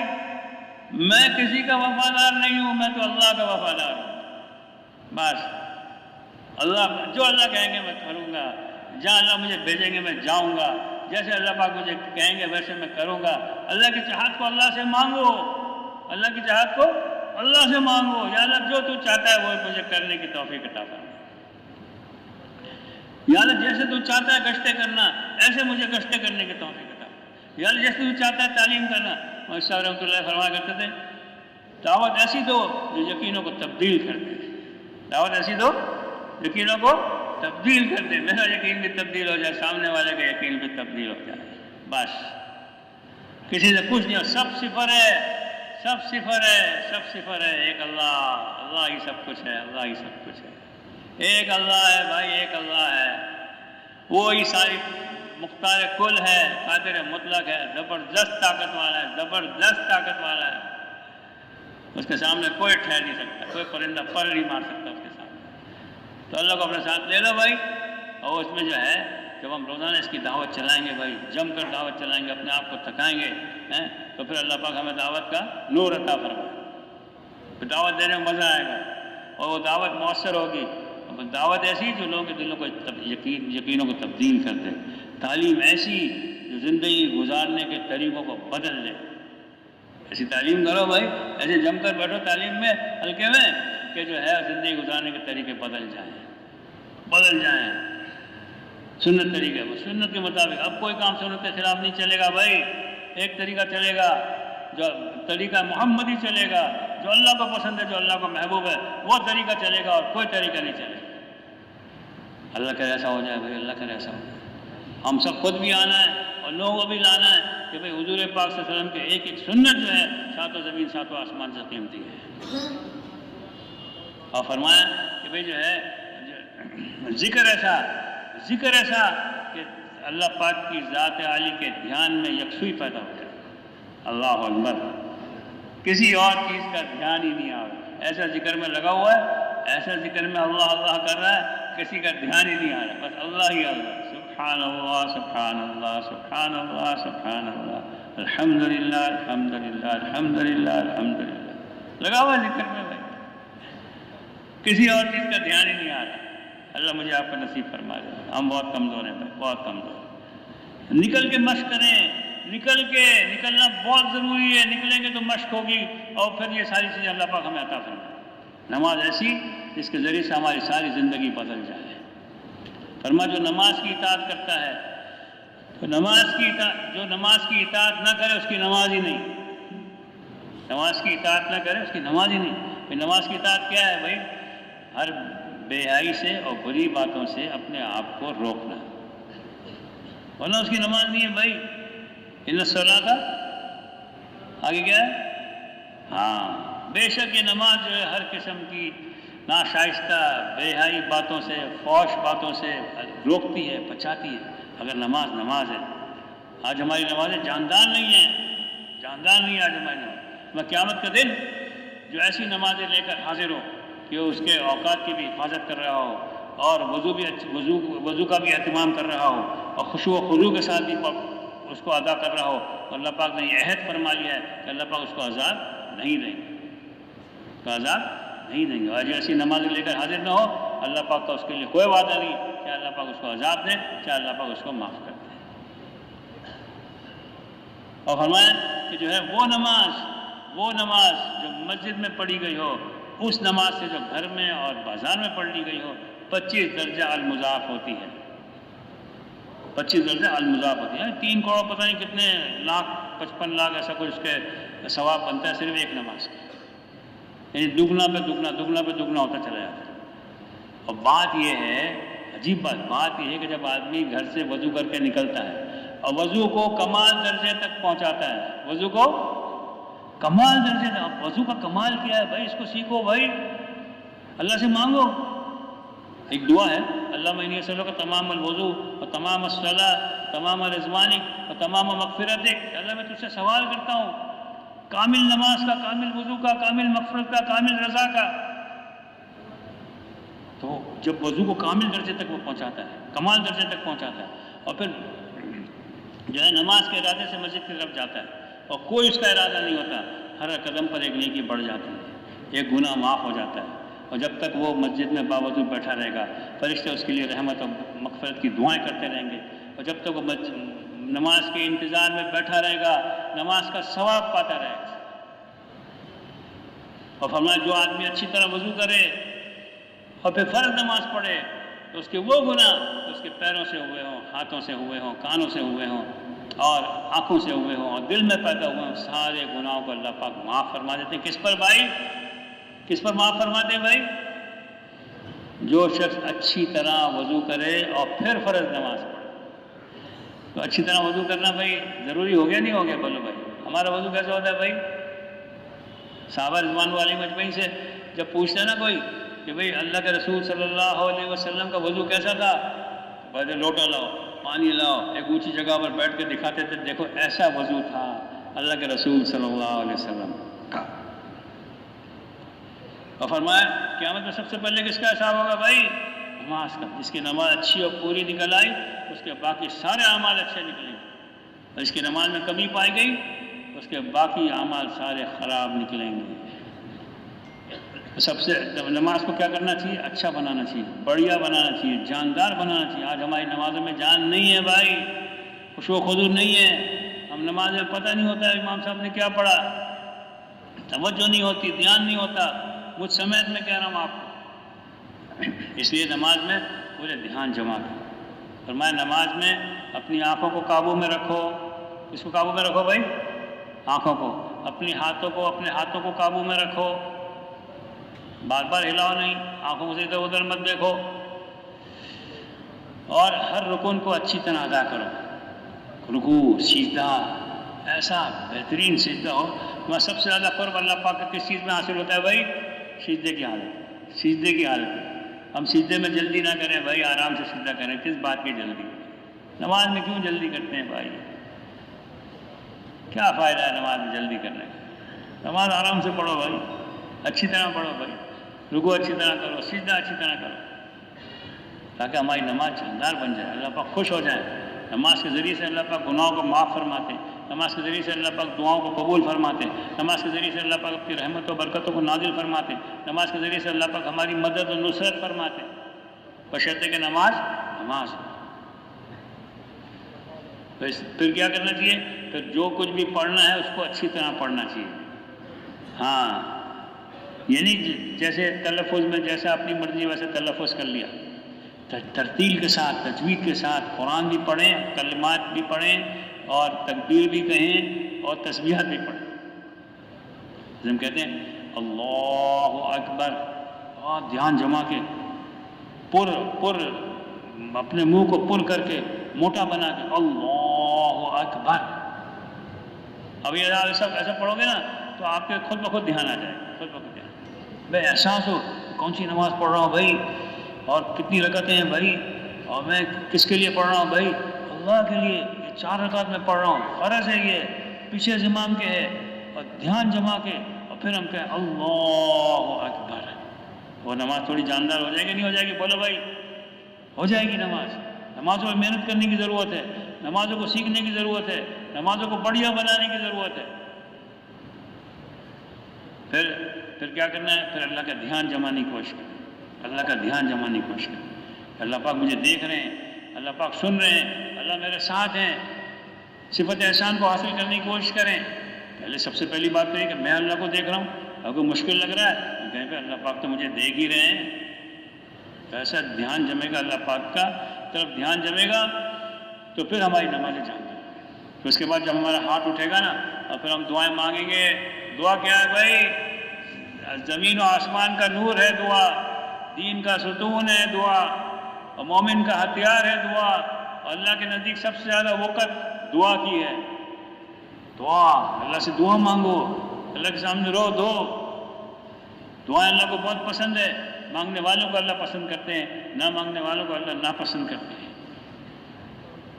میں کسی کا وفادار نہیں ہوں، میں تو اللہ کا وفادار ہوں. بس اللہ جو اللہ کہیں گے میں کروں گا، جہاں اللہ مجھے بھیجیں گے میں جاؤں گا، جیسے اللہ پاک مجھے کہیں گے ویسے میں کروں گا. اللہ کی چاہت کو اللہ سے مانگو، اللہ کی چاہت کو اللہ سے مانگو. یا اللہ جو تو چاہتا ہے وہ مجھے کرنے کی توفیق عطا فرما. یا اللہ جیسے تو چاہتا ہے گشتیں کرنا، ایسے مجھے گشتیں کرنے کی توفیق عطا فرما. یا اللہ جیسے تو چاہتا ہے تعلیم کرنا. اور صاحب رحمۃ اللہ فرمایا کرتے تھے دعوت ایسی دو جو یقینوں کو تبدیل کر دے. دعوت ایسی دو یقینوں کو تبدیل کر دے. میرا یقین بھی تبدیل ہو جائے، سامنے والے کا یقین بھی تبدیل ہو جائے. بس کسی سے کچھ نہیں ہو. سب صفر ہے، سب صفر ہے، سب صفر ہے. ایک اللہ، اللہ ہی سب کچھ ہے، اللہ ہی سب کچھ ہے. ایک اللہ ہے بھائی، ایک اللہ ہے. وہی ساری مختار کل ہے، قادر مطلق ہے، زبردست طاقت والا ہے، زبردست طاقت والا ہے. اس کے سامنے کوئی ٹھہر نہیں سکتا، کوئی پرندہ پر نہیں مار سکتا اس کے سامنے. تو اللہ کو اپنے ساتھ لے لو بھائی. اور اس میں جو ہے جب ہم روزانہ اس کی دعوت چلائیں گے بھائی، جم کر دعوت چلائیں گے، اپنے آپ کو تھکائیں گے تو پھر اللہ پاک ہمیں دعوت کا نور عطا فرمائے. پھر دعوت دینے میں مزہ آئے گا اور وہ دعوت مؤثر ہوگی. دعوت ایسی جو لوگوں کے دلوں کو یقینوں کو تبدیل کر دے. تعلیم ایسی جو زندگی گزارنے کے طریقوں کو بدل دے. ایسی تعلیم کرو بھائی، ایسے جم کر بیٹھو تعلیم میں ہلکے میں کہ جو ہے زندگی گزارنے کے طریقے بدل جائیں. سنت طریقے، وہ سنت کے مطابق. اب کوئی کام سنت کے خلاف نہیں چلے گا بھائی. ایک طریقہ چلے گا جو طریقہ محمدی چلے گا، جو اللہ کو پسند ہے، جو اللہ کو محبوب ہے، وہ طریقہ چلے گا اور کوئی طریقہ نہیں چلے گا. اللہ کرے ایسا ہو جائے بھائی، اللہ کرے ایسا ہو جائے. ہم سب خود بھی آنا ہے اور لوگوں کو بھی لانا ہے کہ بھائی حضور پاک صلی اللہ علیہ وسلم کے ایک ایک سنت جو ہے 7 زمین 7 آسمان سے قیمتی ہے. اور فرمایا کہ بھائی جو ہے ذکر ایسا کہ اللہ پاک کی ذات عالی کے دھیان میں یکسوئی پیدا ہو جائے. اللہ اکبر. کسی اور چیز کا دھیان ہی نہیں آ رہا. ایسا ذکر میں لگا ہوا ہے, ایسا ذکر میں اللہ اللہ کر رہا ہے, کسی کا دھیان ہی نہیں آ رہا, بس اللہ ہی اللہ. سبحان اللہ سبحان اللہ سبحان اللہ سبحان اللہ, الحمدللہ الحمدللہ الحمدللہ الحمدللہ, لگا ہوا ہے ذکر میں بھائی. کسی اور چیز کا دھیان ہی نہیں آ رہا. اللہ مجھے آپ کا نصیب فرما دے. ہم بہت کمزور ہیں بھائی, بہت کمزور ہیں. نکل کے مشق کریں, نکلنا بہت ضروری ہے. نکلیں گے تو مشق ہوگی, اور پھر یہ ساری چیزیں اللہ پاک ہمیں عطا فرمائے. نماز ایسی جس کے ذریعے سے ہماری ساری زندگی بدل جائے. فرما جو نماز کی اطاعت کرتا ہے, تو جو نماز کی اطاعت نہ کرے اس کی نماز ہی نہیں. نماز کی اطاعت نہ کرے اس کی نماز ہی نہیں. نماز کی اطاعت کیا ہے بھائی؟ ہر بے حیائی سے اور بری باتوں سے اپنے آپ کو روکنا, ورنہ اس کی نماز نہیں ہے بھائی. ان الصلاۃ, آگے کیا ہے؟ ہاں, بے شک یہ نماز جو ہے ہر قسم کی ناشائستہ بے حیائی باتوں سے, فحش باتوں سے روکتی ہے, بچاتی ہے. اگر نماز ہے. آج ہماری نمازیں جاندار نہیں ہیں, جاندار نہیں ہے آج ہماری نماز. میں قیامت کا دن جو ایسی نمازیں لے کر حاضر ہو کہ اس کے اوقات کی بھی حفاظت کر رہا ہو, اور وضو کا بھی اہتمام کر رہا ہو, اور خشوع و خضوع کے ساتھ بھی اس کو ادا کر رہا ہو, اور اللہ پاک نے یہ عہد فرما لیا ہے کہ اللہ پاک اس کو عذاب نہیں دیں گے, عذاب نہیں دیں گے. اور جو ایسی نماز لے کر حاضر نہ ہو, اللہ پاک کا اس کے لیے کوئی وعدہ نہیں کہ اللہ پاک اس کو عذاب دیں, چاہے اللہ پاک اس کو معاف کر دیں. اور فرمایا کہ جو ہے وہ نماز جو مسجد میں پڑھی گئی ہو, اس نماز سے جو گھر میں اور بازار میں پڑھ لی گئی ہو, 25 درجہ المضاف ہوتی ہے. 25 درجہ المضاف ہوتی ہے. 3 کروڑ پتہ نہیں کتنے لاکھ, 55 لاکھ ایسا کچھ اس کے ثواب بنتا ہے صرف ایک نماز کا. یعنی دگنا پہ دگنا ہوتا چلا جاتا ہے. اور بات یہ ہے, عجیب بات یہ ہے کہ جب آدمی گھر سے وضو کر کے نکلتا ہے اور وضو کو کمال درجے تک پہنچاتا ہے, وضو کو کمال درجے تک. اب وضو کا کمال کیا ہے بھائی؟ اس کو سیکھو بھائی, اللہ سے مانگو. ایک دعا ہے, اللہم انی اسألک تمام الوضو و تمام الصلاۃ تمام رضوانک و تمام مغفرتک. اللہ میں تجھ سے سوال کرتا ہوں کامل نماز کا, کامل وضو کا, کامل مغفرت کا, کامل رضا کا. تو جب وضو کو کامل درجے تک وہ پہنچاتا ہے, کمال درجے تک پہنچاتا ہے, اور پھر جو ہے نماز کے ارادے سے مسجد کی طرف جاتا ہے, اور کوئی اس کا ارادہ نہیں ہوتا, ہر قدم پر ایک نیکی بڑھ جاتی ہے, ایک گناہ معاف ہو جاتا ہے. اور جب تک وہ مسجد میں باوضو بیٹھا رہے گا, فرشتے اس کے لیے رحمت اور مغفرت کی دعائیں کرتے رہیں گے. اور جب تک وہ نماز کے انتظار میں بیٹھا رہے گا, نماز کا ثواب پاتا رہے گا. اور فرمایا جو آدمی اچھی طرح وضو کرے اور پھر فرض نماز پڑھے, تو اس کے وہ گناہ اس کے پیروں سے ہوئے ہوں, ہاتھوں سے ہوئے ہوں, کانوں سے ہوئے ہوں, اور آنکھوں سے ہوئے ہوں, اور دل میں پیدا ہوئے ہوں, سارے گناہوں کو اللہ پاک معاف فرما دیتے ہیں. کس پر بھائی؟ کس پر معاف فرماتے ہیں بھائی؟ جو شخص اچھی طرح وضو کرے اور پھر فرض نماز پڑھے. تو اچھی طرح وضو کرنا بھائی ضروری ہو گیا نہیں ہو گیا؟ بولو بھائی, ہمارا وضو کیسے ہوتا ہے بھائی؟ صحابہ رضوان علیہم اجمعین سے جب پوچھتے ہیں نا کوئی کہ بھئی اللہ کے رسول صلی اللہ علیہ وسلم کا وضو کیسا تھا, بھائی لوٹا لاؤ, پانی لاؤ, ایک اونچی جگہ پر بیٹھ کے دکھاتے تھے, دیکھو ایسا وضو تھا اللہ کے رسول صلی اللہ علیہ وسلم کا. اور فرمایا قیامت میں سب سے پہلے کس کا حساب ہوگا بھائی؟ نماز کا. جس کی نماز اچھی اور پوری نکل آئی, اس کے باقی سارے اعمال اچھے نکلیں گے. اور جس کی نماز میں کمی پائی گئی, اس کے باقی اعمال سارے خراب نکلیں گے. سب سے نماز کو کیا کرنا چاہیے؟ اچھا بنانا چاہیے, بڑھیا بنانا چاہیے, جاندار بنانا چاہیے. آج ہماری نمازوں میں جان نہیں ہے بھائی, خشوع و خضوع نہیں ہے. ہم نماز میں پتہ نہیں ہوتا ہے امام صاحب نے کیا پڑھا, توجہ نہیں ہوتی, دھیان نہیں ہوتا. مجھ سمیت میں کہہ رہا ہوں آپ کو. اس لیے نماز میں پورے دھیان جمع کرو. فرمایا نماز میں اپنی آنکھوں کو قابو میں رکھو. اس کو قابو میں رکھو بھائی؟ آنکھوں کو. اپنے ہاتھوں کو قابو میں رکھو, بار بار ہلاؤ نہیں, آنکھوں سے ادھر ادھر مت دیکھو. اور ہر رکن کو اچھی طرح ادا کرو. رکوع, سجدہ, ایسا بہترین سجدہ ہو. وہاں سب سے زیادہ قرب اللہ پاک کا کس چیز میں حاصل ہوتا ہے بھائی؟ سجدے کی حالت. سجدے کی حالت. ہم سجدے میں جلدی نہ کریں بھائی, آرام سے سجدہ کریں. کس بات کی جلدی؟ نماز میں کیوں جلدی کرتے ہیں بھائی؟ کیا فائدہ ہے نماز میں جلدی کرنے کا؟ نماز آرام سے پڑھو بھائی، اچھی طرح پڑھو بھائی، رکوع اچھی طرح کرو، سجدہ اچھی طرح کرو، تاکہ ہماری نماز جاندار بن جائے، اللہ پاک خوش ہو جائے۔ نماز کے ذریعے سے اللہ پاک گناہوں کو معاف فرماتے ہیں، نماز کے ذریعے سے اللہ پاک دعاؤں کو قبول فرماتے ہیں، نماز کے ذریعے سے اللہ پاک اپنی رحمت و برکتوں کو نازل فرماتے ہیں، نماز کے ذریعے سے اللہ پاک ہماری مدد و نصرت فرماتے ہیں، بشرطے کہ نماز نماز ہے۔ پھر کیا کرنا چاہیے؟ پھر جو کچھ بھی پڑھنا ہے اس کو اچھی طرح پڑھنا چاہیے۔ ہاں، یعنی جیسے تلفظ میں جیسا اپنی مرضی ویسے تلفظ کر لیا، ترتیل کے ساتھ، تجوید کے ساتھ قرآن بھی پڑھیں، کلمات بھی پڑھیں، اور تکبیر بھی کہیں، اور تسبیحات بھی پڑھیں۔ ہم کہتے ہیں اللہ اکبر، اور دھیان جما کے اپنے منہ کو پر کر کے موٹا بنا کے اللہ اکبر۔ اب یہ ایسا پڑھو گے نا تو آپ کے خود بخود دھیان آ جائے، خود بخود دھیان بھائی احساس ہو کون سی نماز پڑھ رہا ہوں بھائی، اور کتنی رکعتیں ہیں بھائی، اور میں کس کے لیے پڑھ رہا ہوں بھائی؟ اللہ کے لیے۔ یہ 4 رکعت میں پڑھ رہا ہوں، فرض ہے یہ، پیچھے امام کے ہے، اور دھیان جما کے، اور پھر ہم کہیں اللہ اکبر۔ وہ نماز تھوڑی جاندار ہو جائے گی نہیں ہو جائے گی؟ بولو بھائی، ہو جائے گی نماز۔ نمازوں میں محنت کرنے کی ضرورت ہے، نمازوں کو سیکھنے کی ضرورت ہے، نمازوں کو بڑھیا بنانے کی ضرورت ہے۔ پھر کیا کرنا ہے؟ پھر اللہ کا دھیان جمانے کی کوشش کریں، اللہ کا دھیان جمانے کی کوشش کریں۔ اللہ پاک مجھے دیکھ رہے ہیں، اللہ پاک سن رہے ہیں، اللہ میرے ساتھ ہیں۔ صفت احسان کو حاصل کرنے کی کوشش کریں۔ سب سے پہلی بات تو یہ کہ میں اللہ کو دیکھ رہا ہوں، اگر کوئی مشکل لگ رہا ہے تو کہیں پہ اللہ پاک تو مجھے دیکھ ہی رہے ہیں۔ تو ایسا دھیان جمے گا، اللہ پاک کا طرف دھیان جمے گا تو پھر ہماری نمازیں جائیں گی۔ پھر اس کے بعد جب ہمارا ہاتھ اٹھے گا نا اور پھر ہم دعائیں مانگیں گے۔ دعا کیا ہے بھائی؟ زمین و آسمان کا نور ہے دعا، دین کا ستون ہے دعا، اور مومن کا ہتھیار ہے دعا، اور اللہ کے نزدیک سب سے زیادہ وقت دعا کی ہے۔ دعا، اللہ سے دعا مانگو، اللہ کے سامنے رو دو۔ دعائیں اللہ کو بہت پسند ہے، مانگنے والوں کو اللہ پسند کرتے ہیں، نہ مانگنے والوں کو اللہ ناپسند کرتے ہیں۔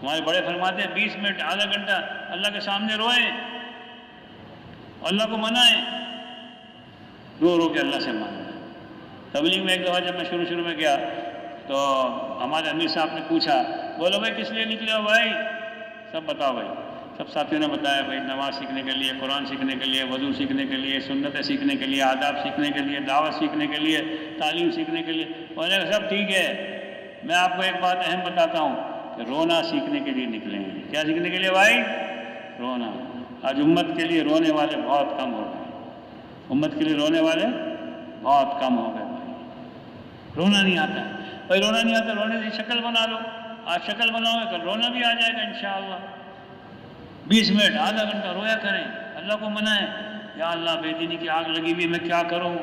ہمارے بڑے فرماتے ہیں 20 منٹ آدھا گھنٹہ اللہ کے سامنے روئیں، اللہ کو منائیں، رو کے اللہ سے مانگیں۔ تبلیغ میں ایک دفعہ جب میں شروع میں گیا تو ہمارے امیر صاحب نے پوچھا، بولو بھائی کس لیے نکلے ہو بھائی؟ سب بتاؤ بھائی۔ سب ساتھیوں نے بتایا بھائی نماز سیکھنے کے لیے، قرآن سیکھنے کے لیے، وضو سیکھنے کے لیے، سنتیں سیکھنے کے لیے، آداب سیکھنے کے لیے، دعوت سیکھنے کے لیے، تعلیم سیکھنے کے لیے۔ اور سب ٹھیک ہے، میں آپ کو ایک بات اہم بتاتا ہوں کہ رونا سیکھنے کے لیے نکلے ہیں۔ کیا سیکھنے کے لیے بھائی؟ رونا۔ آج امت کے لیے رونے والے بہت کم ہو گئے، امت کے لیے رونے والے بہت کم ہو گئے بھائی۔ رونا نہیں آتا بھائی، رونا نہیں آتا، رونے کی شکل بنا لو۔ آج شکل بناؤ گے کل رونا بھی آ جائے گا انشاءاللہ۔ 20 منٹ آدھا گھنٹہ رویا کریں، اللہ کو منائیں، یا اللہ بے دینی کی آگ لگی ہوئی میں کیا کروں،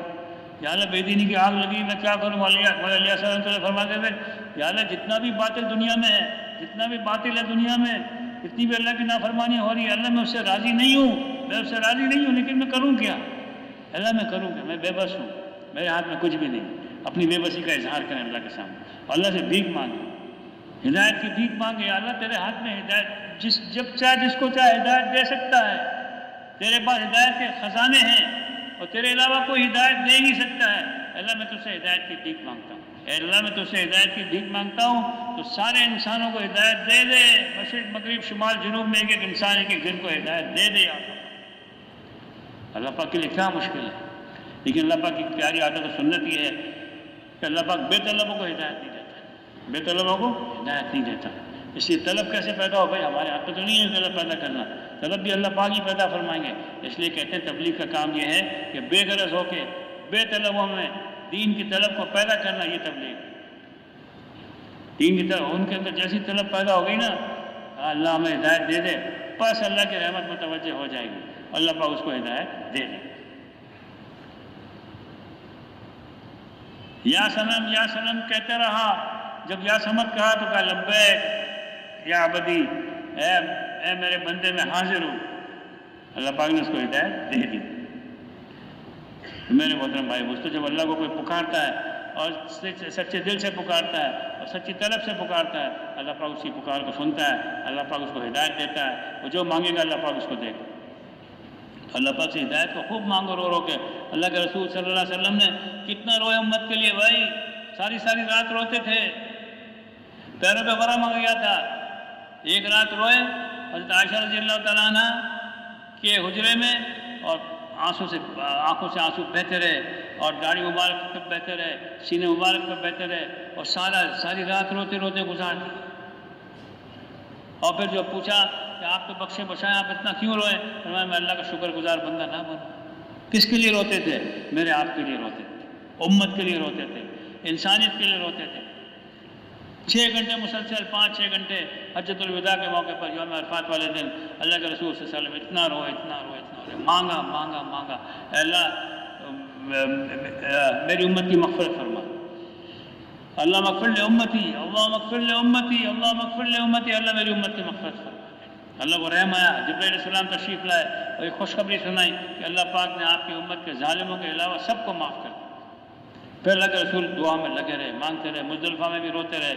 یا اللہ بے دینی کی آگ لگی ہوئی میں کیا کروں۔ علیہ السلام فرماتے تھے یا اللہ جتنا بھی باطل دنیا میں ہے، جتنا بھی باطل ہے دنیا میں، جتنی بھی اللہ کی نافرمانی ہو رہی ہے، اللہ میں اس سے راضی نہیں ہوں، میں اس سے راضی نہیں ہوں، لیکن میں کروں کیا؟ اللہ میں کروں کیا؟ میں بے بس ہوں، میرے ہاتھ میں کچھ بھی نہیں۔ اپنی بے بسی کا اظہار کریں اللہ کے سامنے، اللہ سے بھیک مانگیں، ہدایت کی بھیک مانگے۔ یا اللہ تیرے ہاتھ میں ہدایت، جب چاہے جس کو چاہے ہدایت دے سکتا ہے، تیرے پاس ہدایت کے خزانے ہیں اور تیرے علاوہ کوئی ہدایت دے نہیں سکتا ہے۔ اللہ میں تجھ سے ہدایت کی بھیک مانگتا ہوں، اے اللہ میں تجھ سے ہدایت کی بھیک مانگتا ہوں تو سارے انسانوں کو ہدایت دے دے، مشرق مغرب شمال جنوب میں ایک ایک انسان ایک ایک جن کو ہدایت دے دے۔ اللہ پاک کے لیے کیا مشکل ہے؟ لیکن اللہ پاک کی پیاری عادت و سنت یہ ہے کہ اللہ پاک بے طلبوں کو ہدایت نہیں دیتا، بے طلبوں کو ہدایت نہیں دیتا۔ اس لیے طلب کیسے پیدا ہو بھائی؟ ہمارے ہاتھ میں تو نہیں ہے طلب پیدا کرنا، طلب بھی اللہ پاک ہی پیدا فرمائیں گے۔ اس لیے کہتے ہیں تبلیغ کا کام یہ ہے کہ بے غرض ہو کے بے طلبوں میں دین کی طلب کو پیدا کرنا، یہ تبلیغ۔ دین کی طلب ان کے اندر جیسی طلب پیدا ہو گئی نا، اللہ ہمیں ہدایت دے دے، بس اللہ کی رحمت متوجہ ہو جائے گی، اللہ پاک اس کو ہدایت دے دے۔ یا سنم کہتے رہا، جب یا سمت کہا تو کہا لبیک یا عبدی، اے میرے بندے میں حاضر ہوں۔ اللہ پاک نے اس کو ہدایت دے دی۔ میرے محترم بھائی دوستو، جب اللہ کو کوئی پکارتا ہے اور سچے دل سے پکارتا ہے اور سچی طلب سے پکارتا ہے، اللہ پاک اس کی پکار کو سنتا ہے، اللہ پاک اس کو ہدایت دیتا ہے، وہ جو مانگے گا اللہ پاک اس کو دے گا۔ اللہ پاک سے ہدایت کو خوب مانگو رو رو کے۔ اللہ کے رسول صلی اللہ علیہ وسلم نے کتنا روئے امت کے لیے بھائی، ساری ساری رات روتے تھے، پیروں پہ ورم آ گیا تھا۔ ایک رات روئے حضرت عائشہ رضی اللہ تعالیٰ عنہ کے حجرے میں، اور آنکھوں سے آنسو بہتے رہے، اور داڑھی مبارک پہ بہتے رہے، سینے مبارک پہ بہتے رہے، اور ساری رات روتے روتے گزار دی۔ اور پھر جو پوچھا کہ آپ تو بخشے بچائیں، آپ اتنا کیوں روئے؟ فرمایا میں اللہ کا شکر گزار بندہ نہ بنوں۔ کس کے لیے روتے تھے؟ میرے آپ کے لیے روتے تھے، امت کے لیے روتے تھے، انسانیت کے لیے روتے تھے۔ 6 گھنٹے مسلسل، 5-6 گھنٹے حجۃ الوداع کے موقع پر یوم عرفات والے دن اللہ کے رسول صلی اللہ علیہ وسلم اتنا روئے، مانگا مانگا مانگا، اے اللہ میری امت کی مغفرت فرما، اللہ مغفر لامتی، اللہ مغفر لامتی، اللہ مغفر لامتی، اللہ میری امت کی مغفرت فرما۔ اللہ کو رحم آیا، جبرائیل علیہ السلام تشریف لائے اور ایک خوشخبری سنائی کہ اللہ پاک نے آپ کی امت کے ظالموں کے علاوہ سب کو معاف کر دیا۔ پھر اللہ کے رسول دعا میں لگے رہے، مانگتے رہے، مزدلفہ میں بھی روتے رہے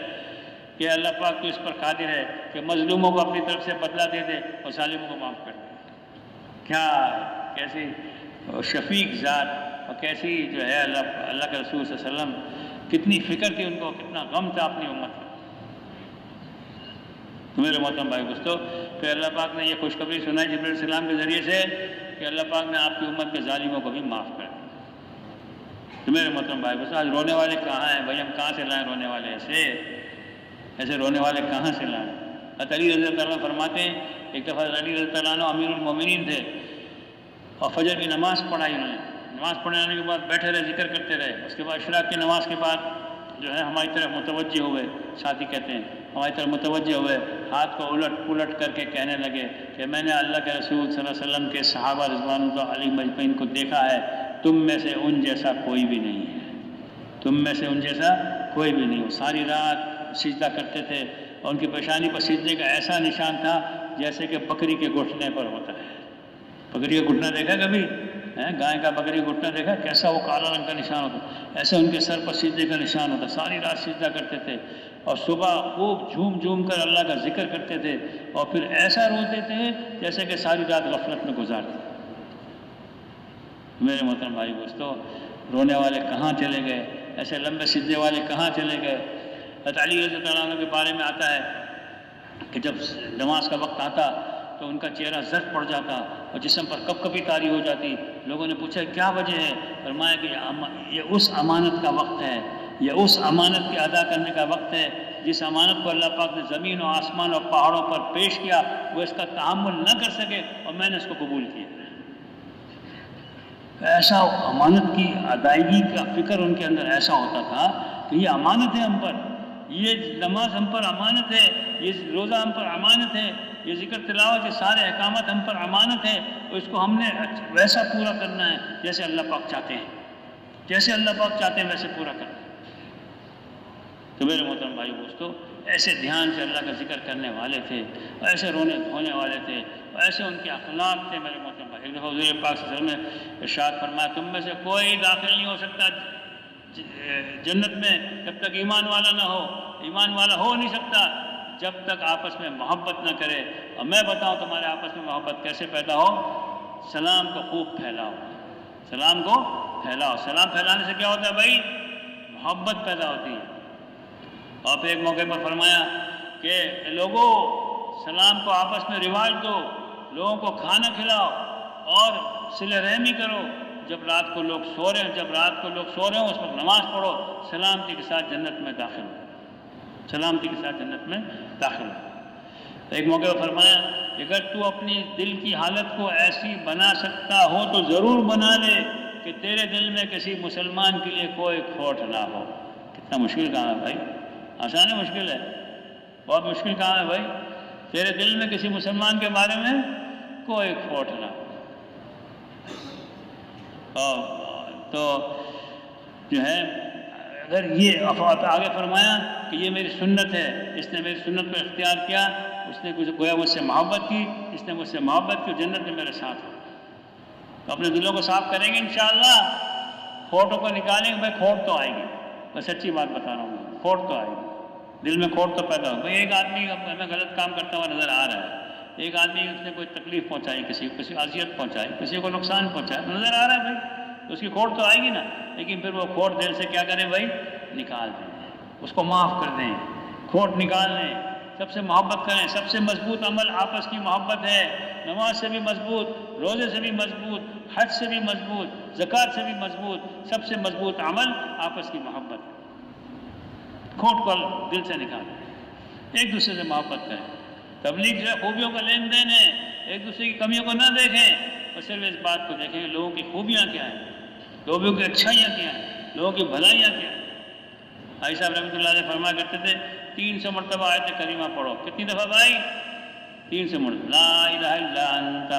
کہ اللہ پاک تو اس پر قادر ہے کہ مظلوموں کو اپنی طرف سے بدلہ دے دے اور ظالموں کو معاف کر دے۔ کیا کیسی شفیق ذات، اور کیسی جو ہے اللہ کے رسول صلی اللہ علیہ وسلم، کتنی فکر تھی ان کو، کتنا غم تھا اپنی امت کا۔ میرے محترم بھائی دوستو، پھر اللہ پاک نے یہ خوشخبری سنائی جبرائیل علیہ السلام کے ذریعے سے کہ اللہ پاک نے آپ کی امت کے ظالموں کو بھی معاف کر دیا۔ تو میرے محترم بھائی دوستو، آج رونے والے کہاں ہیں بھائی؟ ہم کہاں سے لائیں رونے والے؟ ایسے رونے والے کہاں سے لائیں؟ علی رضی اللہ عنہ فرماتے ہیں، ایک دفعہ علی رضی اللہ عنہ امیر المومنین تھے، اور فجر کی نماز پڑھائی انہوں نے، نماز پڑھانے کے بعد بیٹھے رہے، ذکر کرتے رہے، اس کے بعد اشراق کی نماز کے بعد جو ہے ہماری طرف متوجہ ہوئے، ساتھی کہتے ہیں ہماری طرف متوجہ ہوئے، ہاتھ کو الٹ پلٹ کر کے کہنے لگے کہ میں نے اللہ کے رسول صلی اللہ علیہ وسلم کے صحابہ رضوان اللہ علیہم اجمعین کو دیکھا ہے، تم میں سے ان جیسا کوئی بھی نہیں ہے، تم میں سے ان جیسا کوئی بھی نہیں ہو۔ ساری رات سجدہ کرتے تھے، اور ان کی پیشانی پر سجدے کا ایسا نشان تھا جیسے کہ بکری کے گھٹنے پر ہوتا ہے۔ بکری کا گھٹنا دیکھا کبھی؟ گائے کا بکری کا گھٹنا دیکھا؟ کیسا وہ کالا رنگ کا نشان ہوتا، ایسے ان کے سر پر سجدے کا نشان ہوتا۔ ساری رات سجدہ کرتے تھے، اور صبح خوب جھوم جھوم کر اللہ کا ذکر کرتے تھے، اور پھر ایسا روتے تھے جیسے کہ ساری رات غفلت میں گزارتے۔ میرے محترم بھائی دوستو، رونے والے کہاں چلے گئے؟ ایسے لمبے سجدے والے کہاں چلے گئے؟ حضرت علی رضی اللہ عنہ کے بارے میں آتا ہے کہ جب نماز کا وقت آتا تو ان کا چہرہ زرد پڑ جاتا اور جسم پر کپ کپی طاری ہو جاتی۔ لوگوں نے پوچھا کیا وجہ ہے؟ فرمایا کہ یہ اس امانت کا وقت ہے، یہ اس امانت کے ادا کرنے کا وقت ہے جس امانت کو اللہ پاک نے زمین و آسمان اور پہاڑوں پر پیش کیا، وہ اس کا تحمل نہ کر سکے اور میں نے اس کو قبول کیا۔ ایسا امانت کی ادائیگی کا فکر ان کے اندر ایسا ہوتا تھا کہ یہ امانت ہے ہم پر، یہ نماز ہم پر امانت ہے، یہ روزہ ہم پر امانت ہے، یہ ذکر تلاوت کے سارے احکامات ہم پر امانت ہے، اور اس کو ہم نے ویسا پورا کرنا ہے جیسے اللہ پاک چاہتے ہیں، جیسے اللہ پاک چاہتے ہیں ویسے پورا کرنا ہے۔ تو میرے محترم بھائی دوستو، ایسے دھیان سے اللہ کا ذکر کرنے والے تھے، اور ایسے رونے دھونے والے تھے، اور ایسے ان کے اخلاق تھے میرے محترم بھائی۔ ایک دفعہ حضور پاک صلی اللہ علیہ وسلم نے ارشاد فرمایا تم میں سے کوئی داخل نہیں ہو سکتا جنت میں جب تک ایمان والا نہ ہو، ایمان والا ہو نہیں سکتا جب تک آپس میں محبت نہ کرے۔ اور میں بتاؤں تمہارے آپس میں محبت کیسے پیدا ہو؟ سلام کو خوب پھیلاؤ، سلام کو پھیلاؤ۔ سلام پھیلانے سے کیا ہوتا ہے بھائی؟ محبت پیدا ہوتی ہے۔ اور پھر ایک موقع پر فرمایا کہ لوگوں سلام کو آپس میں رواج دو، لوگوں کو کھانا کھلاؤ اور صلہ رحمی کرو۔ جب رات کو لوگ سو رہے ہیں، اس وقت نماز پڑھو، سلامتی کے ساتھ جنت میں داخل ہو، سلامتی کے ساتھ جنت میں داخل ہو۔ ایک موقع پر فرمایا کہ اگر تو اپنی دل کی حالت کو ایسی بنا سکتا ہو تو ضرور بنا لے کہ تیرے دل میں کسی مسلمان کے لیے کوئی کھوٹ نہ ہو۔ کتنا مشکل کام ہے بھائی، آسان ہے مشکل ہے؟ بہت مشکل کام ہے بھائی۔ تیرے دل میں کسی مسلمان کے بارے میں کوئی کھوٹ نہ ہو۔ تو جو ہے اگر یہ آگے فرمایا کہ یہ میری سنت ہے، اس نے میری سنت کو اختیار کیا، اس نے گویا مجھ سے محبت کی، اس نے مجھ سے محبت کی، جنت میں میرے ساتھ ہو۔ تو اپنے دلوں کو صاف کریں گے انشاءاللہ، کھوٹوں کو نکالیں گے۔ بھائی کھوٹ تو آئے گی، بس سچی بات بتا رہا ہوں، کھوٹ تو آئے گی، دل میں کھوٹ تو پیدا ہو. بھائی ایک آدمی ہمیں غلط کام کرتا ہوا نظر آ رہا ہے, ایک آدمی اس نے کوئی تکلیف پہنچائی, کسی کو اذیت پہنچائی, کسی کو نقصان پہنچایا, نظر آ رہا ہے بھائی, تو اس کی کھوٹ تو آئے گی نا. لیکن پھر وہ کھوٹ دل سے کیا کریں بھائی, نکال دیں, اس کو معاف کر دیں, کھوٹ نکال لیں, سب سے محبت کریں. سب سے مضبوط عمل آپس کی محبت ہے. نماز سے بھی مضبوط, روزے سے بھی مضبوط, حج سے بھی مضبوط, زکوٰۃ سے بھی مضبوط, سب سے مضبوط عمل آپس کی محبت. کھوٹ کو دل سے نکالیں, ایک دوسرے سے محبت کریں. تبلیغ جو ہے خوبیوں کا لین دین ہے, ایک دوسرے کی کمیوں کو نہ دیکھیں, اور صرف اس بات کو دیکھیں کہ لوگوں کی خوبیاں کیا ہیں, لوگوں کی اچھائیاں کیا ہیں, لوگوں کی بھلائیاں کیا ہیں. بھائی صاحب رحمۃ اللہ علیہ فرمایا کرتے تھے 300 مرتبہ آیت کریمہ پڑھو. کتنی دفعہ بھائی؟ 300 مرتبہ. لا الہ الا انت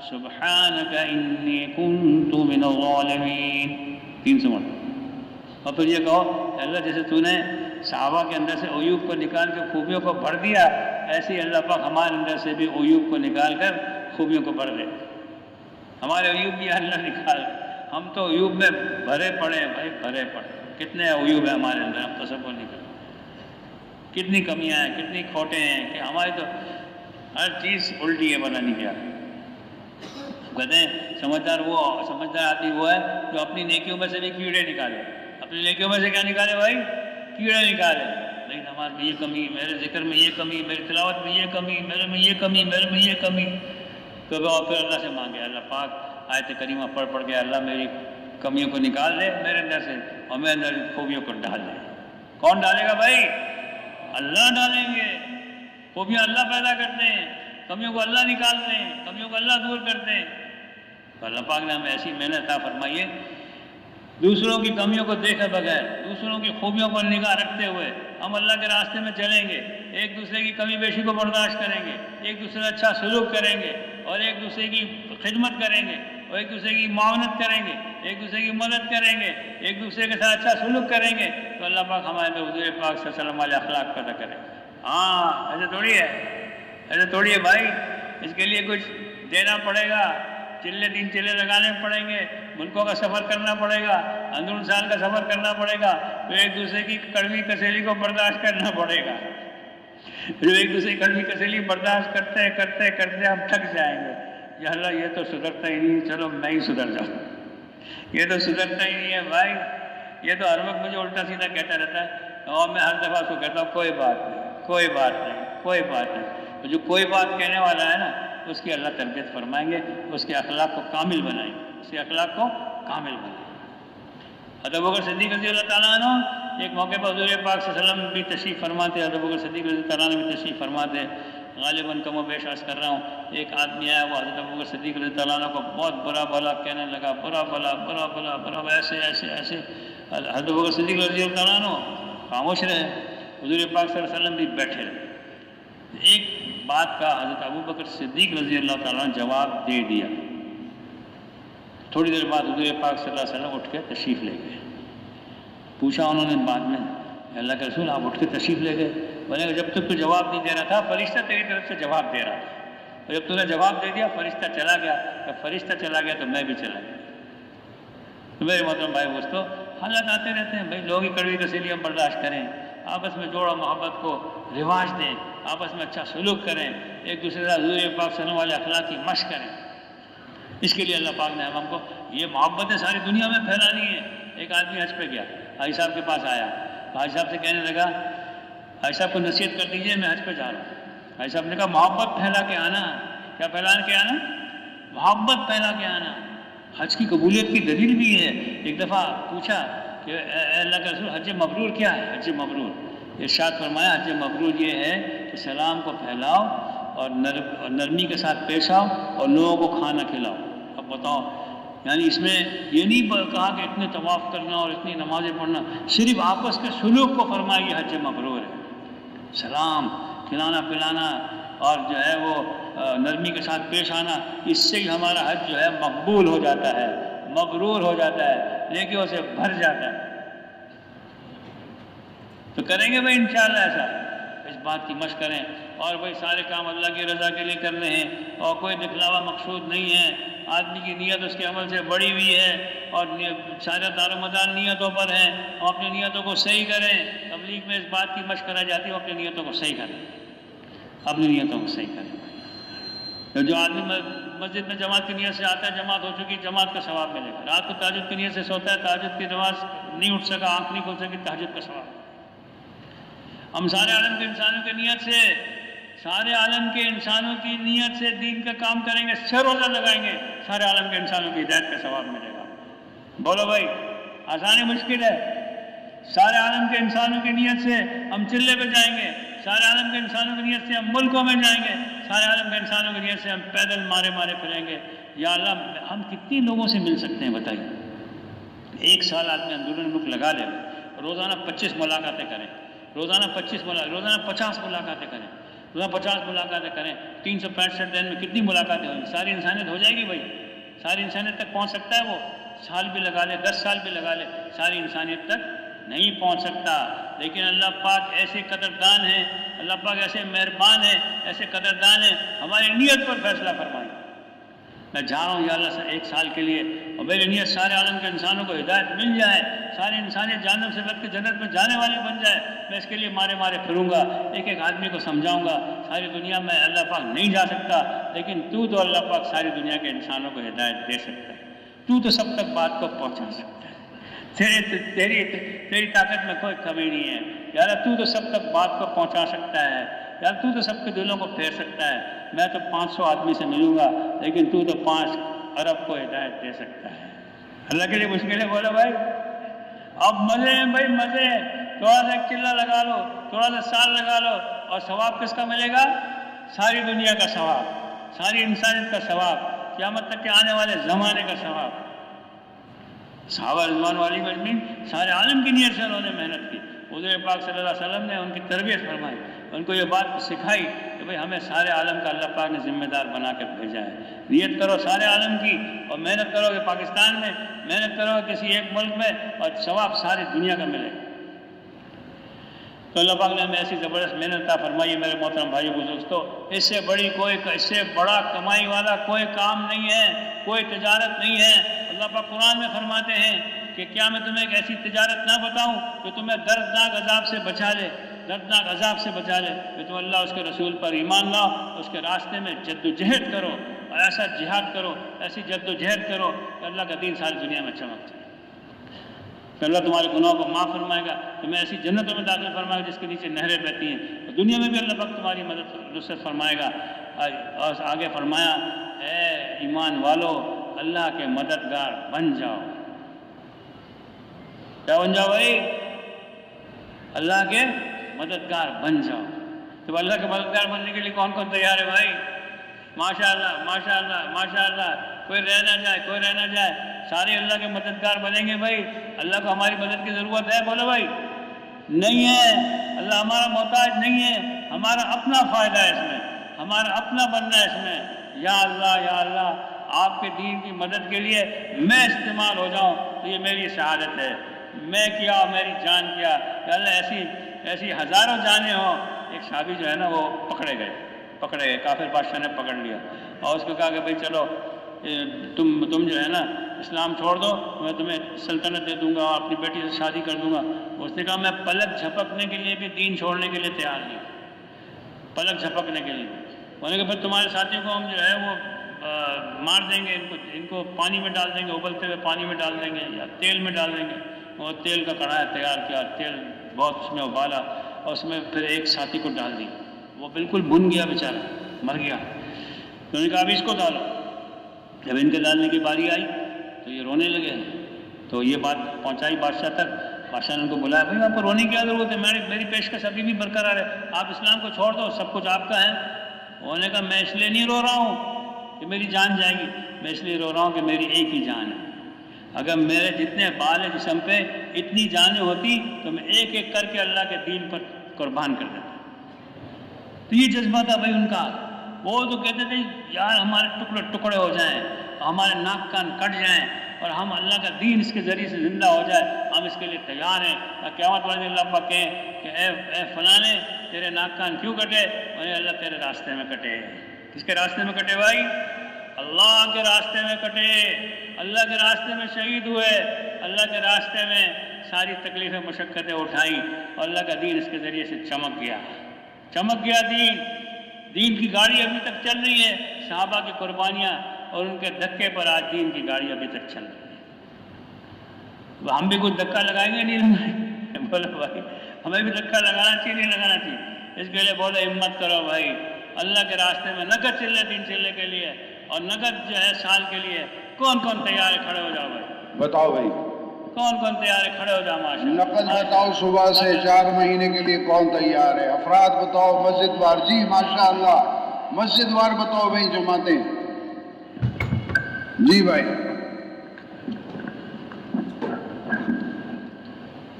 سبحانک انی کنت من الظالمین, 300 مرتبہ. اور پھر یہ کہو اللہ جیسے تو نے صحابہ کے اندر سے عیوب کو نکال کے خوبیوں کو بھر دیا, ایسے ہی اللہ پاک ہمارے اندر سے بھی عیوب کو نکال کر خوبیوں کو بھر دے. ہمارے عیوب بھی اللہ نکال, ہم تو عیوب میں بھرے پڑے ہیں بھائی, بھرے پڑے. کتنے عیوب ہیں ہمارے اندر, ہم تصور نہیں کرتے. کتنی کمیاں ہیں, کتنی کھوٹیں ہیں کہ ہماری تو ہر چیز الٹی ہے, پتہ نہیں کیا. کہتے ہیں سمجھدار آدمی وہ ہے جو اپنی نیکیوں میں سے بھی کیڑے نکالے. اپنی نیکیوں میں سے کیا نکالے بھائی؟ کیڑے نکالے. لیکن نماز میں یہ کمی, میرے ذکر میں یہ کمی, میری تلاوت میں یہ کمی, میرے میں یہ کمی, میرے میں یہ کمی. تو پھر اللہ سے مانگے, اللہ پاک آیت کریمہ پڑھ پڑھ کے اللہ میری کمیوں کو نکال دے میرے اندر سے, اور میرے اندر خوبیوں کو ڈال دے. کون ڈالے گا بھائی؟ اللہ ڈالیں گے. خوبیاں اللہ پیدا کرتے ہیں, کمیوں کو اللہ نکالتے ہیں, کمیوں کو اللہ دور کرتے ہیں. تو اللہ پاک نے ہمیں ایسی محنت عطا فرمائی ہے, دوسروں کی کمیوں کو دیکھے بغیر, دوسروں کی خوبیوں پر نگاہ رکھتے ہوئے ہم اللہ کے راستے میں چلیں گے. ایک دوسرے کی کمی بیشی کو برداشت کریں گے, ایک دوسرے سے اچھا سلوک کریں گے, اور ایک دوسرے کی خدمت کریں گے, اور ایک دوسرے کی معاونت کریں گے, ایک دوسرے کی مدد کریں گے, ایک دوسرے کے ساتھ اچھا سلوک کریں گے, تو اللہ پاک ہمارے اندر حضور پاک صلی اللہ علیہ وسلم والے اخلاق پیدا کرے. ہاں ایسے تھوڑی ہے, ایسے تھوڑی ہے بھائی. اس کے لیے کچھ دینا پڑے گا, چلے 3 چلے لگانے پڑیں گے, ملکوں کا سفر کرنا پڑے گا, اندرون سال کا سفر کرنا پڑے گا, تو ایک دوسرے کی کڑوی کسیلی کو برداشت کرنا پڑے گا. جو ایک دوسرے کی کڑوی کسیلی برداشت کرتے کرتے کرتے ہم تھک جائیں گے. یا اللہ یہ تو سدھرتا ہی نہیں, چلو میں ہی سدھر جاؤں. یہ تو سدھرتا ہی نہیں ہے بھائی, یہ تو ہر وقت مجھے الٹا سیدھا کہتا رہتا ہے, اور میں ہر دفعہ اس کو کہتا ہوں کوئی بات نہیں, کوئی بات نہیں, کوئی بات نہیں. تو جو کوئی بات کہنے والا ہے نا, اس کی اللہ تربیت فرمائیں گے, اس کے اخلاق کو کامل بنائیں گے, اس کے اخلاق کو کامل بنائیں گے. حضرت ابوبکر صدیق رضی اللہ تعالیٰ عنہ ایک موقع پر حضور پاک صلی اللہ علیہ وسلم بھی تشریف فرماتے, حضرت ابوبکر صدیق رضی اللہ تعالیٰ عنہ بھی تشریف فرماتے. غالباً کم و بیش عرض کر رہا ہوں, ایک آدمی آیا, وہ حضرت ابوبکر صدیق رضی اللہ عنہ کو بہت برا بھلا کہنے لگا, برا بھلا برا بھلا برا, ایسے ایسے ایسے. حضرت ابوبکر صدیق رضی اللہ تعالیٰ عنہ خاموش رہے, حضور پاک صلی اللہ علیہ وسلم بھی بیٹھے رہے. ایک بات کا حضرت ابوبکر صدیق رضی اللہ تعالیٰ نے جواب دے دیا. تھوڑی دیر بعد حضور پاک صلی اللہ علیہ وسلم اٹھ کے تشریف لے گئے. پوچھا انہوں نے بعد میں, اللہ کے رسول آپ اٹھ کے تشریف لے گئے؟ بولے جب تک تو جواب نہیں دے رہا تھا, فرشتہ تیری طرف سے جواب دے رہا تھا, اور جب تو نے جواب دے دیا فرشتہ چلا گیا. جب فرشتہ چلا گیا تو میں بھی چلا گیا. تو میرے محترم بھائی دوستو, حالات آتے رہتے ہیں بھائی, لوگوں کی کڑوی کسیلی ہم برداشت کریں, آپس میں جوڑ و محبت کو رواج دیں, آپس میں اچھا سلوک کریں, ایک دوسرے سے حضور پاک صلی اللہ علیہ وسلم والے اخلاق کی مشق کریں. اس کے لیے اللہ پاک نے ہم کو یہ محبتیں ساری دنیا میں پھیلانی ہے. ایک آدمی حج پہ گیا, حاجی صاحب کے پاس آیا, حاجی صاحب سے کہنے لگا, حاجی صاحب کو نصیحت کر دیجئے میں حج پہ جا رہا ہوں. حاجی صاحب نے کہا محبت پھیلا کے آنا. کیا پھیلا کے آنا؟ محبت پھیلا کے آنا. حج کی قبولیت کی دلیل بھی ہے. ایک دفعہ پوچھا کہ اے اللہ کے رسول حج مبرور کیا ہے؟ حج مبرور ارشاد فرمایا, حج مبرور یہ ہے کہ سلام کو پھیلاؤ اور نرمی کے ساتھ پیش آؤ اور لوگوں کو کھانا کھلاؤ. اب بتاؤ, یعنی اس میں یہ نہیں کہا کہ اتنے طواف کرنا اور اتنی نمازیں پڑھنا, صرف آپس کے سلوک کو فرمایا حج مبرور ہے. سلام, کھلانا پلانا اور جو ہے وہ نرمی کے ساتھ پیش آنا, اس سے ہی ہمارا حج جو ہے مقبول ہو جاتا ہے, مبرور ہو جاتا ہے, نیکیوں سے بھر جاتا ہے. تو کریں گے بھائی انشاءاللہ ایسا, اس بات کی مشق کریں. اور بھائی سارے کام اللہ کی رضا کے لیے کرنے ہیں, اور کوئی دکھلاوا مقصود نہیں ہے. آدمی کی نیت اس کے عمل سے بڑی ہوئی ہے, اور سارا دار و مدار نیتوں پر ہے. اور اپنی نیتوں کو صحیح کریں. تبلیغ میں اس بات کی مشق کرائی جاتی ہے وہ اپنی نیتوں کو صحیح کریں، اپنی نیتوں کو صحیح کریں۔ جو آدمی مسجد میں جماعت کی نیت سے آتا ہے، جماعت ہو چکی، جماعت کا ثواب ملے گا۔ رات کو تہجد کی نیت سے سوتا ہے، تہجد کی نماز نہیں اٹھ سکا، آنکھ نہیں کھول سکی، تہجد کا ثواب۔ ہم سارے عالم کے انسانوں کی نیت سے، سارے عالم کے انسانوں کی نیت سے دین کا کام کریں گے، سر روزہ لگائیں گے، سارے عالم کے انسانوں کی ہدایت کا ثواب ملے گا۔ بولو بھائی، آسان ہے مشکل ہے؟ سارے عالم کے انسانوں کی نیت سے ہم چلے پہ جائیں گے، سارے عالم کے انسانوں کی نیت سے ہم ملکوں میں جائیں گے، سارے عالم کے انسانوں کی نیت سے ہم پیدل مارے مارے پھریں گے۔ یا اللہ، ہم کتنے لوگوں سے مل سکتے ہیں بتائیے؟ ایک سال آدمی اندرون ملک لگا لے، روزانہ 25 ملاقاتیں کریں، روزانہ 50 ملاقاتیں کریں، روزانہ 50 ملاقاتیں کریں، 365 دن میں کتنی ملاقاتیں ہوئیں؟ ساری انسانیت ہو جائے گی بھائی؟ ساری انسانیت تک پہنچ سکتا ہے وہ؟ سال بھی لگا لے، 10 سال بھی لگا لے، ساری انسانیت تک نہیں پہنچ سکتا۔ لیکن اللہ پاک ایسے قدردان ہیں، اللہ پاک ایسے مہربان ہیں، ایسے قدردان ہیں، ہماری نیت پر فیصلہ فرمائیں۔ میں جا رہا ہوں یا اللہ ایک سال کے لیے، اور میری نیت سارے عالم کے انسانوں کو ہدایت مل جائے، ساری انسانیت جہنم سے بچ کے جنت میں جانے والی بن جائے، میں اس کے لیے مارے مارے پھروں گا، ایک ایک آدمی کو سمجھاؤں گا۔ ساری دنیا میں اللہ پاک نہیں جا سکتا، لیکن تو اللہ پاک ساری دنیا کے انسانوں کو ہدایت دے سکتا ہے، تو سب تک بات کو پہنچا سکتا ہے، تیری طاقت میں کوئی کمی نہیں ہے یا اللہ، تو سب تک بات کو پہنچا سکتا ہے یار، تو سب کے دلوں کو پھیر سکتا ہے۔ میں تو 500 آدمی سے ملوں گا، لیکن تو 5 ارب کو ہدایت دے سکتا ہے۔ اللہ کے لیے مشکل ہے؟ بولو بھائی، اب مزے ہیں بھائی، مزے ہیں۔ تھوڑا سا ایک چلہ لگا لو، تھوڑا سا سال لگا لو، اور ثواب کس کا ملے گا؟ ساری دنیا کا ثواب، ساری انسانیت کا ثواب، قیامت تک کے آنے والے زمانے کا ثواب۔ صحابہ رضوان والی مجمعین سارے عالم کی نیت سے انہوں نے محنت کی، حضور پاک صلی اللہ علیہ وسلم نے ان کی تربیت فرمائی، ان کو یہ بات سکھائی کہ بھئی ہمیں سارے عالم کا اللہ پاک نے ذمہ دار بنا کے بھیجا ہے۔ نیت کرو سارے عالم کی، اور محنت کرو کہ پاکستان میں، محنت کرو کسی ایک ملک میں، اور ثواب ساری دنیا کا ملے۔ تو اللہ پاک نے ہمیں ایسی زبردست محنت عطا فرمائی ہے میرے محترم بھائی بزرگوں، اس سے بڑا کمائی والا کوئی کام نہیں ہے، کوئی تجارت نہیں ہے۔ اللہ پاک قرآن میں فرماتے ہیں کہ کیا میں تمہیں ایک ایسی تجارت نہ بتاؤں جو تمہیں دردناک عذاب سے بچا لے، دردناک عذاب سے بچا لے، کہ تم اللہ اس کے رسول پر ایمان لاؤ، اس کے راستے میں جد و جہد کرو، اور ایسا جہاد کرو، ایسی جد و جہد کرو کہ اللہ کا دین ساری دنیا میں چمک جائے۔ کہ اللہ تمہارے گناہوں کو معاف فرمائے گا، تمہیں ایسی جنتوں میں داخل فرمائے گا جس کے نیچے نہریں بہتی ہیں، اور دنیا میں بھی اللہ پاک تمہاری مدد نصرت فرمائے گا۔ اور آگے فرمایا، اے ایمان والو، اللہ کے مددگار بن جاؤ۔ کیا بن جاؤ بھائی؟ اللہ کے مددگار بن جاؤ۔ تو اللہ کے مددگار بننے کے لیے کون کون تیار ہے بھائی؟ ماشاء اللہ، ماشاء اللہ، ماشاء اللہ، کوئی رہ نہ جائے، کوئی رہ نہ جائے، سارے اللہ کے مددگار بنیں گے بھائی۔ اللہ کو ہماری مدد کی ضرورت ہے؟ بولو بھائی، نہیں ہے۔ اللہ ہمارا محتاج نہیں ہے، ہمارا اپنا فائدہ ہے اس میں، ہمارا اپنا بننا ہے اس میں۔ یا اللہ، یا اللہ، آپ کے دین کی مدد کے لیے میں استعمال ہو جاؤں تو یہ میری شہادت ہے۔ میں کیا، میری جان کیا، کہ اللہ ایسی ہزاروں جانیں ہوں۔ ایک صحابی جو ہے نا، وہ پکڑے گئے، کافر بادشاہ نے پکڑ لیا، اور اس کو کہا کہ بھئی چلو تم جو ہے نا اسلام چھوڑ دو، میں تمہیں سلطنت دے دوں گا اور اپنی بیٹی سے شادی کر دوں گا۔ اس نے کہا میں پلک جھپکنے کے لیے بھی دین چھوڑنے کے لیے تیار نہیں، پلک جھپکنے کے لیے۔ انہوں نے کہا پھر تمہارے ساتھیوں کو ہم جو ہے وہ مار دیں گے، ان کو پانی میں ڈال دیں گے، ابلتے ہوئے پانی میں ڈال دیں گے یا تیل میں ڈال دیں گے۔ اور تیل کا کڑھائی تیار کیا، تیل بہت اس میں ابالا، اور اس میں پھر ایک ساتھی کو ڈال دی، وہ بالکل بھن گیا بیچارہ، مر گیا۔ انہوں نے کہا اب اس کو ڈالو۔ جب ان کے ڈالنے کی باری آئی تو یہ رونے لگے، تو یہ بات پہنچائی بادشاہ تک۔ بادشاہ نے ان کو بلایا، بھائی آپ کو رونے کی کیا ضرورت ہے، میری پیشکش ابھی بھی برقرار ہے، آپ اسلام کو چھوڑ دو، سب کچھ آپ کا ہے۔ انہوں نے کہا میں اس لیے نہیں رو رہا ہوں کہ میری جان جائے گی، میں اس لیے رو رہا ہوں کہ میری ایک ہی جان ہے۔ اگر میرے جتنے بال ہیں جسم پہ اتنی جانیں ہوتی تو میں ایک ایک کر کے اللہ کے دین پر قربان کر دیتا۔ تو یہ جذبہ تھا بھائی ان کا۔ وہ تو کہتے تھے یار ہمارے ٹکڑے ٹکڑے ہو جائیں، ہمارے ناک کان کٹ جائیں، اور ہم اللہ کا دین اس کے ذریعے سے زندہ ہو جائے، ہم اس کے لیے تیار ہیں۔ قیامت والے دن اللہ پاک کہیں کہ اے فلانے تیرے ناک کان کیوں کٹے؟ اور اللہ تیرے راستے میں کٹے۔ کس کے راستے میں کٹے بھائی؟ اللہ کے راستے میں کٹے، اللہ کے راستے میں شہید ہوئے، اللہ کے راستے میں ساری تکلیفیں مشقتیں اٹھائیں اور اللہ کا دین اس کے ذریعے سے چمک گیا دین کی گاڑی ابھی تک چل رہی ہے، صحابہ کی قربانیاں اور ان کے دھکے پر آج دین کی گاڑی ابھی تک چل رہی ہے۔ ہم بھی کچھ دھکا لگائیں گے؟ نہیں لگائیں؟ بولو بھائی، ہمیں بھی دھکا لگانا چاہیے نہیں لگانا چاہیے؟ اس کے لیے بولو ہمت کرو بھائی، اللہ کے راستے میں نقد چلے 3 چلے کے لیے اور نقد جو ہے سال کے لیے کون تیار ہے؟ کھڑے ہو جاؤ بھائی، بتاؤ بھائی، کون تیار ہے؟ کھڑے ہو جاؤ ماشاءاللہ۔ نقد بتاؤ صبح سے 4 مہینے کے لیے کون تیار ہے؟ افراد بتاؤ، مسجد وار، جی ماشاءاللہ، مسجد وار بتاؤ بھائی جماعتیں، جی بھائی،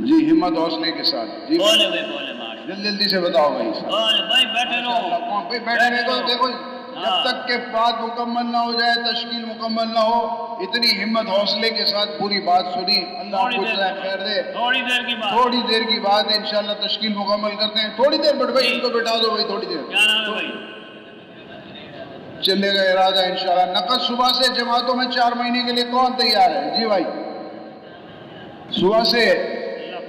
جی ہمت حوصلے کے ساتھ، جی بولے بھائی، بولے ماشاءاللہ، جلدی سے بتاؤ بھائی، بولے بھائی، بیٹھے رہو کون بھائی بیٹھے رہے تو دیکھو، جب تک کہ بات مکمل نہ ہو جائے، تشکیل مکمل نہ ہو، اتنی ہمت حوصلے کے ساتھ پوری بات سنی، اللہ کو جزائے خیر دے۔ تھوڑی دیر کی بات، تھوڑی دیر کی بات ہے، انشاءاللہ تشکیل مکمل کرتے ہیں۔ تھوڑی دیر بیٹھ بھائی، ان کو بٹھا دو بھائی تھوڑی دیر، کیا نام ہے بھائی؟ چلے گا ارادہ انشاءاللہ۔ نقد صبح سے جماعتوں میں 4 مہینے کے لیے کون تیار ہے؟ جی بھائی، صبح سے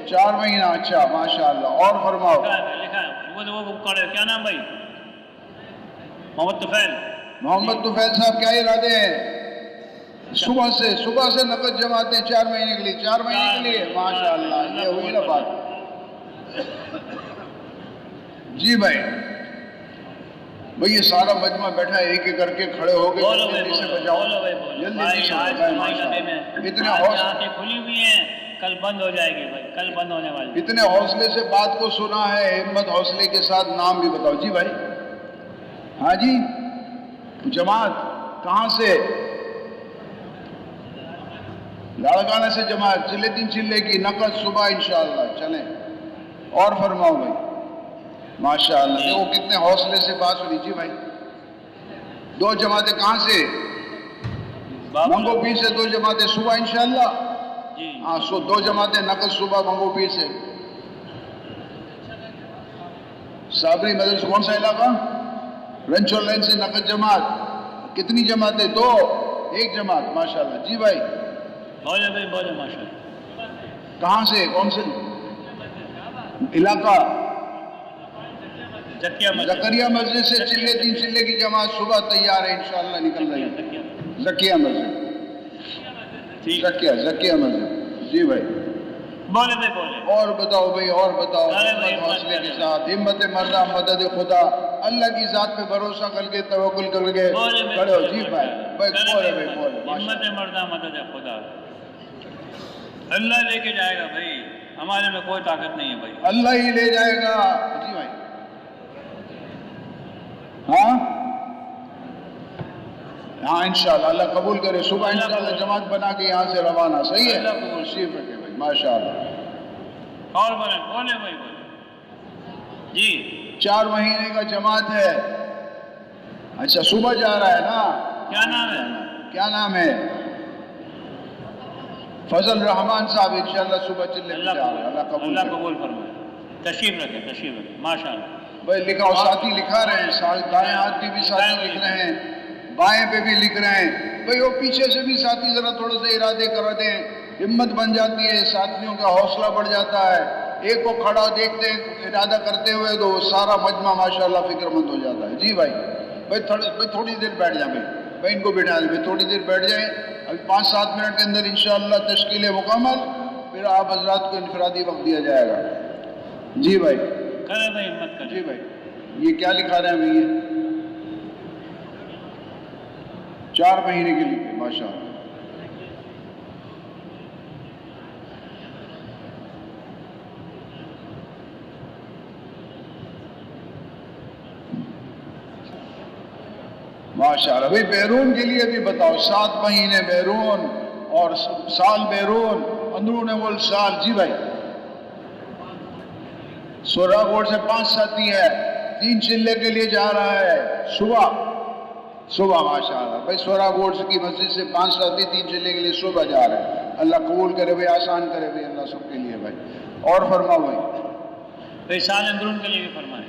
4 مہینہ، اچھا ماشاءاللہ، اور فرماؤ۔ لکھا ہے وہ پڑھے، کیا نام بھائی؟ محمد طفیل۔ محمد طفیل صاحب، کیا ارادے ہیں؟ صبح سے نقد جماعتیں 4 مہینے کے لیے، 4 مہینے کے لیے، ماشاءاللہ، یہ ہوئی نا بات۔ جی بھائی، یہ سارا مجمع بیٹھا ہے، ایک ایک کر کے کھڑے ہو گئے، جلدی سے بجاؤ، جلدی سے اتنے حوصلے، کھلی ہوئی ہیں، کل بند ہو جائے گی بھائی، کل بند ہونے والی۔ اتنے حوصلے سے بات کو سنا ہے، ہمت حوصلے کے ساتھ نام بھی بتاؤ۔ جی بھائی، ہاں جی، جماعت کہاں سے؟ لاڑکانہ سے جماعت، چلے 3 چلے کی نقد صبح انشاءاللہ، چلیں اور فرماؤ بھائی، ماشاءاللہ، دیکھو کتنے حوصلے سے بات سنی۔ جی بھائی، 2 جماعتیں کہاں سے؟ منگو پیر سے 2 جماعتیں صبح انشاءاللہ، ہاں 2 جماعتیں نقد صبح منگو پیر سے۔ صابری مدرسہ کون سا علاقہ؟ رنچور لائن سے نقد جماعت، کتنی جماعتیں؟ 2، 1 جماعت، ماشاءاللہ۔ جی بھائی، بولے بھائی، بولے ماشاءاللہ۔ کہاں سے؟ کون سے علاقہ؟ زکریا مسجد سے چلے 3 چلے کی جماعت صبح تیار ہے انشاءاللہ، نکل رہی ہے۔ زکیہ مسجد، زکیہ مسجد، جی بھائی، بولے بھائی، بولے اور بتاؤ بھائی، اور بتاؤ، ہمت حوصلے کے ساتھ، ہمت مردہ، مدد خدا، اللہ کی ذات پہ بھروسہ کر کے، توکل کر کے کھڑے ہو۔ جی بھائی، بولے بھائی، بولے، ہمت مردہ، مدد خدا، اللہ لے کے جائے گا بھائی، ہمارے میں کوئی طاقت نہیں ہے بھائی، اللہ ہی لے جائے گا۔ جی بھائی، ہاں انشاءاللہ، اللہ قبول کرے۔ صبح انشاءاللہ جماعت بنا کے یہاں سے روانہ، صحیح ہے؟ اللہ قبول، شریف رکھے بھائی، ماشاءاللہ۔ اور بولے بھائی، بولے جی۔ 4 مہینے کا جماعت ہے، اچھا صبح جا رہا ہے نا؟ کیا نام ہے؟ کیا نام ہے؟ فضل رحمان صاحب، انشاءاللہ صبح چلنے جا رہا ہے، اللہ قبول فرمائے۔ تشریف رکھے ماشاءاللہ بھائی۔ لکھا ہو، ساتھی لکھا رہے ہیں، دائیں ہاتھ پہ بھی ساتھی لکھ رہے ہیں، بائیں پہ بھی لکھ رہے ہیں بھائی، وہ پیچھے سے بھی ساتھی ذرا تھوڑے سے ارادے کر دیں، ہمت بن جاتی ہے، ساتھیوں کا حوصلہ بڑھ جاتا ہے۔ ایک کو کھڑا دیکھتے ہیں ارادہ کرتے ہوئے تو سارا مجمع ماشاءاللہ فکر مند ہو جاتا ہے۔ جی بھائی، تھوڑی دیر بیٹھ جائیں بھائی، ان کو بٹھا دیں بھائی، تھوڑی دیر بیٹھ جائیں، ابھی 5-7 منٹ کے اندر انشاءاللہ تشکیل مکمل، پھر آپ حضرات کو انفرادی وقت دیا جائے گا۔ جی بھائی، کرے بھائی، ہمت کرے۔ جی بھائی، یہ کیا لکھا رہے ہیں بھائی؟ یہ 4 مہینے کے لیے، ماشاءاللہ۔ ماشاءاللہ بھائی، بیرون کے لیے بھی بتاؤ، 7 مہینے بیرون اور سال بیرون، اندرون ملک سال۔ جی بھائی، سورا بورڈ سے 5 ساتھی ہے، 3 چلے کے لیے جا رہا ہے صبح ماشاءاللہ بھائی، سورا بورڈ کی مسجد سے 5 ساتھی 3 چلے کے لیے صبح جا رہے ہیں، اللہ قبول کرے بھائی، آسان کرے بھائی، اللہ سب کے لیے بھائی۔ اور فرماؤ بھائی، سال اندرون کے لیے بھی فرمائے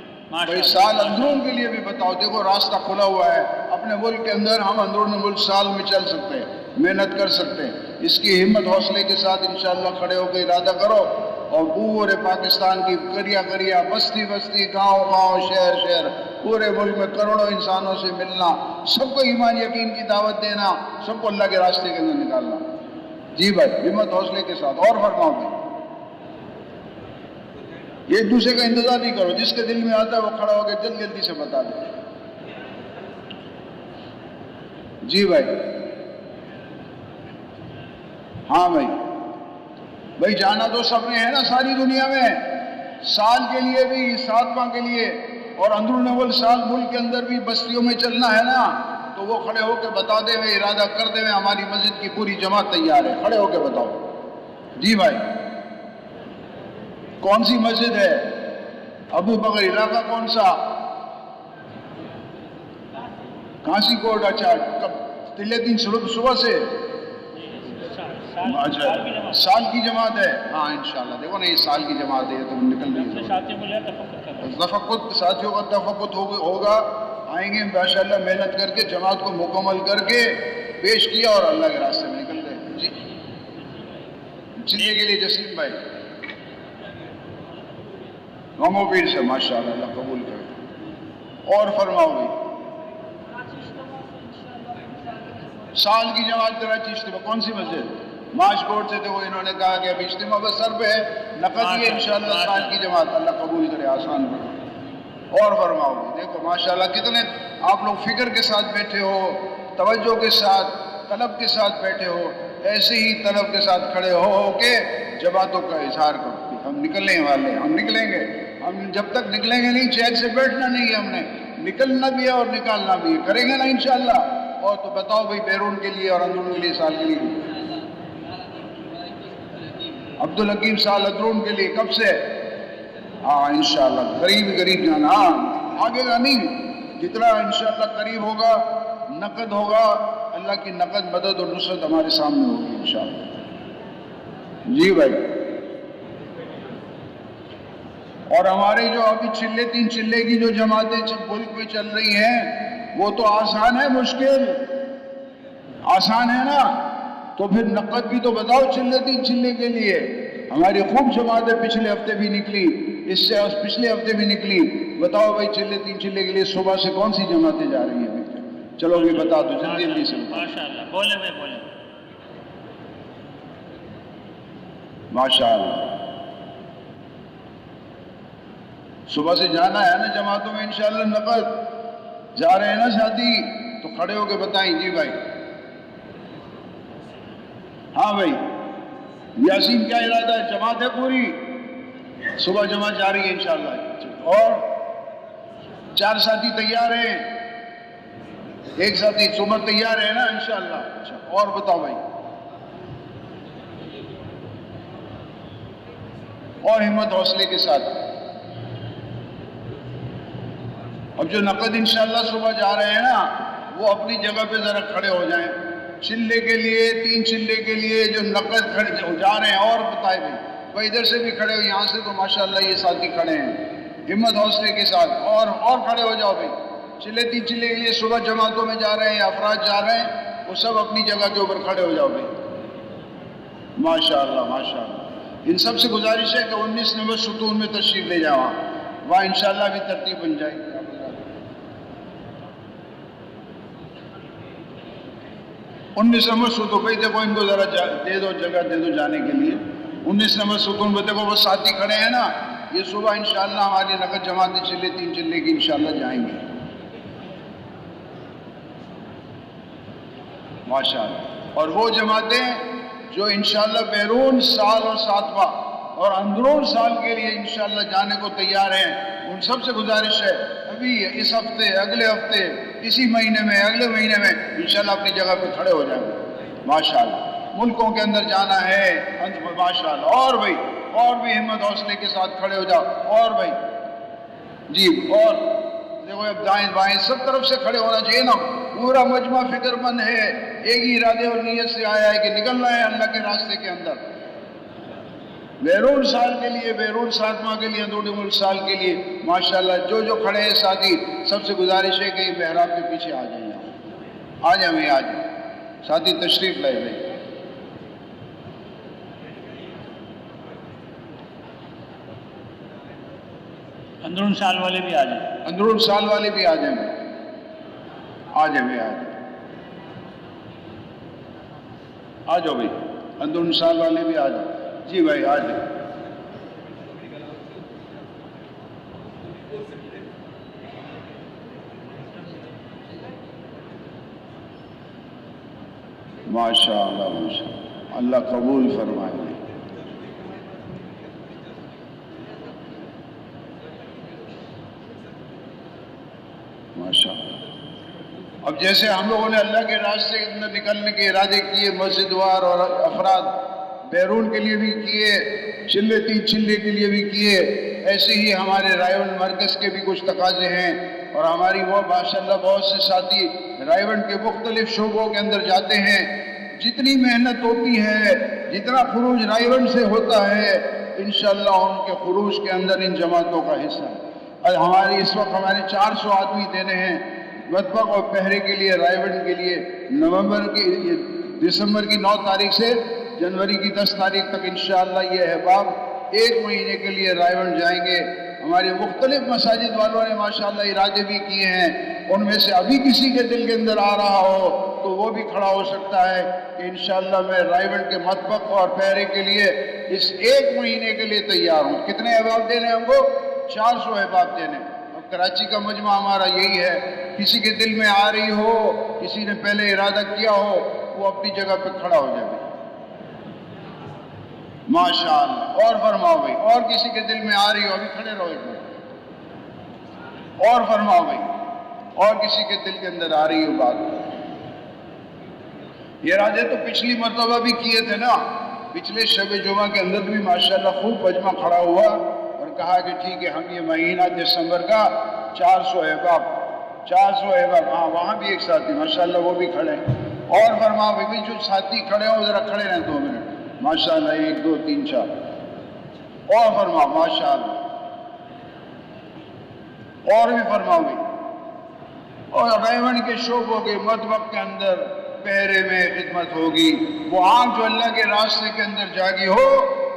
بھائی، سال اندرون کے لیے بھی بتاؤ۔ دیکھو راستہ کھلا ہوا ہے، اپنے ملک کے اندر ہم اندرون ملک سال میں چل سکتے ہیں، محنت کر سکتے ہیں، اس کی ہمت حوصلے کے ساتھ انشاءاللہ کھڑے ہو کے ارادہ کرو اور پورے پاکستان کی کریا کریا بستی بستی گاؤں گاؤں شہر شہر پورے ملک میں کروڑوں انسانوں سے ملنا، سب کو ایمان یقین کی دعوت دینا، سب کو اللہ کے راستے کے اندر نکالنا۔ جی بھائی ہمت حوصلے کے ساتھ اور فرماؤ گے، ایک دوسرے کا انتظار نہیں کرو، جس کے دل میں آتا ہے وہ کھڑا ہو کے جلدی سے بتا دے۔ جی بھائی ہاں بھائی جانا تو سب نے ہے نا ساری دنیا میں، سال کے لیے بھی 7 ماہ کے لیے، اور اندرون اول سال ملک کے اندر بھی بستیوں میں چلنا ہے نا، تو وہ کھڑے ہو کے بتا دے ہوئے ارادہ کرتے ہوئے ہماری مسجد کی پوری جماعت تیار ہے، کھڑے ہو کے بتاؤ۔ جی بھائی کون سی مسجد ہے؟ ابو بکر علاقہ کون سا؟ کانسی کوٹ؟ اچھا کب تلے دن صبح سے؟ اچھا سال کی جماعت ہے، ہاں انشاءاللہ دیکھو نا یہ سال کی جماعت ہے، تو نکل رہی ہے، تفقد ساتھیوں کا تفقد ہوگا، آئیں گے ماشاءاللہ محنت کر کے جماعت کو مکمل کر کے پیش کیا اور اللہ کے راستے میں نکل گئے۔ جی چلنے کے لیے جسیم بھائی غمو پیر سے ماشاءاللہ اللہ قبول کرے، اور فرماؤ گے سال کی جماعت کراچی اجتماع کون سی مسجد؟ ماش کوٹ سے تھے وہ، انہوں نے کہا کہ ابھی اجتماع بس سر پہ ہے، نقد یہ انشاءاللہ سال کی جماعت اللہ قبول کرے، آسان کرے، اور فرماؤ گے۔ دیکھو ماشاءاللہ کتنے آپ لوگ فکر کے ساتھ بیٹھے ہو، توجہ کے ساتھ طلب کے ساتھ بیٹھے ہو، ایسے ہی طلب کے ساتھ کھڑے ہو کے جماعتوں کا اظہار کرو کہ ہم نکلنے والے ہیں، ہم نکلیں گے، ہم جب تک نکلیں گے نہیں چین سے بیٹھنا نہیں ہے، ہم نے نکلنا بھی ہے اور نکالنا بھی ہے، کریں گے نا انشاءاللہ۔ اور تو بتاؤ بھائی بیرون کے لیے اور اندرون کے لیے سال کے لیے عبدالحکیم سال اندرون کے لیے کب سے؟ ہاں انشاءاللہ قریب جانا، ہاں آگے کا نہیں، جتنا انشاءاللہ قریب ہوگا نقد ہوگا، اللہ کی نقد مدد اور نصرت ہمارے سامنے ہوگی انشاءاللہ۔ جی بھائی اور ہمارے جو ابھی 3 چلے کی جو جماعتیں ملک میں چل رہی ہیں وہ تو آسان ہے مشکل؟ آسان ہے نا، تو پھر نقد بھی تو بتاؤ 3 چلے کے لیے۔ ہماری خوب جماعتیں پچھلے ہفتے بھی نکلی، اس سے پچھلے ہفتے بھی نکلی، بتاؤ بھائی 3 چلے کے لیے صبح سے کون سی جماعتیں جا رہی ہیں؟ چلو بھی بتا دو جلدی سے۔ ماشاءاللہ بولے بھائی بولے ماشاءاللہ صبح سے جانا ہے نا جماعتوں میں انشاءاللہ، نقد جا رہے ہیں نا ساتھی، تو کھڑے ہو کے بتائیں۔ جی بھائی ہاں بھائی یاسین کیا ارادہ ہے؟ جماعت ہے پوری، صبح جماعت جا رہی ہے انشاءاللہ، اور 4 ساتھی تیار ہیں، ایک ساتھی صبح تیار ہے نا انشاءاللہ۔ اچھا اور بتاؤ بھائی، اور ہمت حوصلے کے ساتھ۔ اب جو نقد انشاءاللہ صبح جا رہے ہیں نا وہ اپنی جگہ پہ ذرا کھڑے ہو جائیں، چلے کے لیے 3 چلے کے لیے جو نقد کھڑے جا رہے ہیں، اور بتائے بھائی ادھر سے بھی کھڑے ہو، یہاں سے تو ماشاءاللہ یہ ساتھی کھڑے ہیں ہمت حوصلے کے ساتھ، اور کھڑے ہو جاؤ بھائی۔ 3 چلے کے لیے صبح جماعتوں میں جا رہے ہیں، افراد جا رہے ہیں، وہ سب اپنی جگہ کے اوپر کھڑے ہو جاؤ بھائی۔ ماشاءاللہ ماشاءاللہ، ان سب سے گزارش ہے کہ 19 نمبر ستون میں تشریف لے جاؤ، وہاں انشاءاللہ بھی ترتیب بن جائے گی۔ 19 نمبر ستون بھائی دیکھو ان کو ذرا دے دو، جگہ دے دو جانے کے لیے۔ 19 نمبر ستون پہ دیکھو وہ ساتھی کھڑے ہیں نا، یہ صبح انشاءاللہ ہماری نقد جماعتیں 3 چلے کی انشاءاللہ جائیں گے ماشاءاللہ۔ اور وہ جماعتیں جو انشاءاللہ بیرون سال اور 7واں اور اندرون سال کے لیے انشاءاللہ جانے کو تیار ہیں، ان سب سے گزارش ہے ابھی اس ہفتے، اگلے ہفتے، اسی مہینے میں، اگلے مہینے میں انشاءاللہ اپنی جگہ پہ کھڑے ہو جائیں گے ماشاءاللہ۔ ملکوں کے اندر جانا ہے ماشاءاللہ، اور بھائی اور بھی ہمت حوصلے کے ساتھ کھڑے ہو جاؤ، اور بھائی جی، اور دیکھو اب دائیں بائیں سب طرف سے کھڑے ہونا چاہیے نا، پورا مجمع فکر مند ہے، ایک ہی ارادے اور نیت سے آیا ہے کہ نکلنا ہے اللہ کے راستے کے اندر، بیرون سال کے لیے، بیرون 7 ماہ کے لیے، اندرون ملک سال کے لیے ماشاءاللہ۔ جو کھڑے ہیں ساتھی سب سے گزارش ہے کہ یہ محراب کے پیچھے آ جائیں، آ جائیں ساتھی تشریف لائے بھائی۔ اندرون سال والے بھی آ جائیں. اندرون سال والے بھی آ جائیں. آ جائیں بھائی، آ جاؤ بھائی، اندرون سال والے بھی آ جائیں. جی بھائی آ جائیں. ماشاء اللہ ماشاء اللہ، اللہ قبول فرمائے. ماشاء اللہ. اب جیسے ہم لوگوں نے اللہ کے راستے کے اندر نکلنے کے ارادے کیے، مسجد وار اور افراد بیرون کے لیے بھی کیے، چلے تین چلے کے لیے بھی کیے، ایسے ہی ہمارے رائے مرکز کے بھی کچھ تقاضے ہیں. اور ہماری وہ ماشاء اللہ بہت سے ساتھی رائے کے مختلف شعبوں کے اندر جاتے ہیں. جتنی محنت ہوتی ہے، جتنا خروج رائے سے ہوتا ہے، انشاءاللہ ان کے خروج کے اندر ان جماعتوں کا حصہ ہے. اور ہماری اس وقت ہمارے 400 آدمی دینے ہیں مطبخ اور پہرے کے لیے رائے کے لیے. دسمبر کی 9 تاریخ سے جنوری کی 10 تاریخ تک انشاءاللہ یہ احباب 1 مہینے کے لیے رائے جائیں گے. ہمارے مختلف مساجد والوں نے ماشاءاللہ ارادے بھی کیے ہیں. ان میں سے ابھی کسی کے دل کے اندر آ رہا ہو تو وہ بھی کھڑا ہو سکتا ہے کہ انشاءاللہ میں رائے کے مطبخ اور پہرے کے لیے اس 1 مہینے کے لیے تیار ہوں. کتنے احباب دینے ہم کو؟ 400 احباب دینے. اب کراچی کا مجمع ہمارا یہی ہے. کسی کے دل میں آ رہی ہو، کسی نے پہلے ارادہ کیا ہو، وہ اپنی جگہ پہ کھڑا ہو جائے. ماشاءاللہ. اور فرماؤ بھائی، اور کسی کے دل میں آ رہی ہو، ابھی کھڑے رہو ایک منٹ. اور فرماؤ بھائی، اور کسی کے دل کے اندر آ رہی ہو بات. یہ ارادے تو پچھلی مرتبہ بھی کیے تھے نا. پچھلے شب جمعہ کے اندر بھی ماشاءاللہ خوب مجمع کھڑا ہوا اور کہا کہ ٹھیک ہے ہم یہ مہینہ دسمبر کا 400 احباب. ہاں وہاں بھی ایک ساتھی ماشاءاللہ وہ بھی کھڑے ہیں. اور فرماؤ بھائی، جو ساتھی کھڑے ہوں ذرا کھڑے رہیں 2 منٹ. ماشاءاللہ 1 2 3 4. اور فرماؤ ماشاءاللہ. اور بھی فرماؤ بھائی. اور رائے کے شعبوں کے مطبخ کے اندر پہرے میں خدمت ہوگی. وہ آگ جو اللہ کے راستے کے اندر جاگی ہو،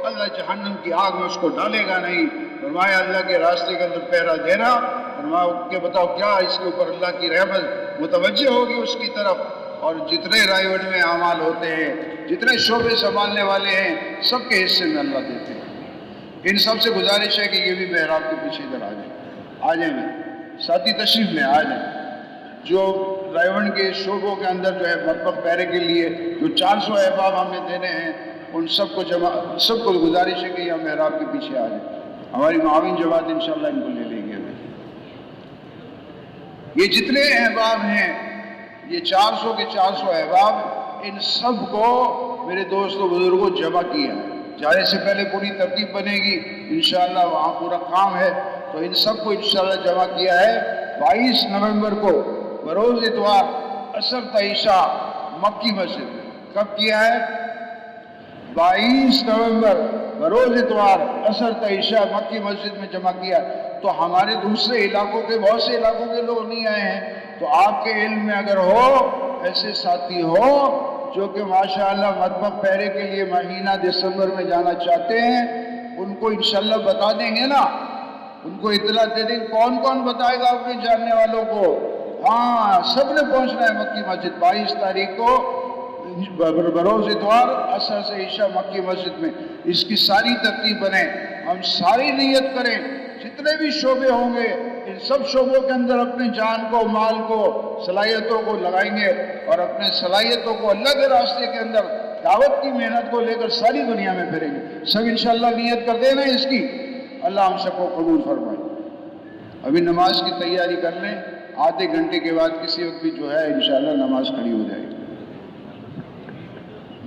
اللہ جہنم کی آگ میں اس کو ڈالے گا نہیں. فرمایا اللہ کے راستے کے اندر پہرا دینا، فرمایا کہ بتاؤ کیا اس کے اوپر اللہ کی رحمت متوجہ ہوگی اس کی طرف. اور جتنے رائے میں اعمال ہوتے ہیں، جتنے شعبے سنبھالنے والے ہیں، سب کے حصے میں اللہ دیتے ہیں. ان سب سے گزارش ہے کہ یہ بھی محراب کے پیچھے ادھر آ جائیں. آ جائیں میں ساتھی تشریف لیں، آ جائیں. جو رائے کے شعبوں کے اندر جو ہے مطبخ پہرے کے لیے جو 400 احباب ہمیں دینے ہیں، ان سب کو گزارش ہے کہ یہ محراب کے پیچھے آ جائیں. ہماری معاون جماعت انشاءاللہ ان کو لے لیں گے. یہ جتنے احباب ہیں، یہ 400 کے 400 احباب، ان سب کو میرے دوستوں بزرگوں جمع کیا. جانے سے پہلے پوری ترتیب بنے گی انشاءاللہ، وہاں پورا کام ہے. تو ان سب کو انشاءاللہ جمع کیا ہے 22 نومبر کو بروز اتوار عصر تا عشاء مکی مسجد. کب کیا ہے؟ 22 نومبر بروز اتوار عصر تا عشاء مکی مسجد میں جمع کیا. تو ہمارے دوسرے علاقوں کے بہت سے علاقوں کے لوگ نہیں آئے ہیں. تو آپ کے علم میں اگر ہو، ایسے ساتھی ہو جو کہ ماشاءاللہ مطبخ پہرے کے لیے مہینہ دسمبر میں جانا چاہتے ہیں، ان کو انشاءاللہ بتا دیں گے نا. ان کو اطلاع دے دیں. کون کون بتائے گا اپنے جاننے والوں کو؟ ہاں سب نے پہنچنا ہے مکی مسجد 22 تاریخ کو بروز اتوار عصر سے عشاء مکی مسجد میں. اس کی ساری ترتیب بنے، ہم ساری نیت کریں. جتنے بھی شعبے ہوں گے ان سب شعبوں کے اندر اپنے جان کو، مال کو، صلاحیتوں کو لگائیں گے اور اپنے صلاحیتوں کو اللہ کے راستے کے اندر دعوت کی محنت کو لے کر ساری دنیا میں پھریں گے. سب انشاءاللہ نیت کر دینا اس کی. اللہ ہم سب کو قبول فرمائے. ابھی نماز کی تیاری کر لیں. آدھے گھنٹے کے بعد کسی وقت بھی جو ہے انشاءاللہ نماز کھڑی ہو جائے گی.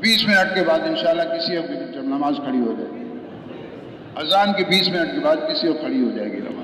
20 منٹ کے بعد انشاءاللہ کسی وقت جب نماز کھڑی ہو جائے گی، اذان کے 20 منٹ کے بعد کسی وقت کھڑی ہو جائے گی نماز.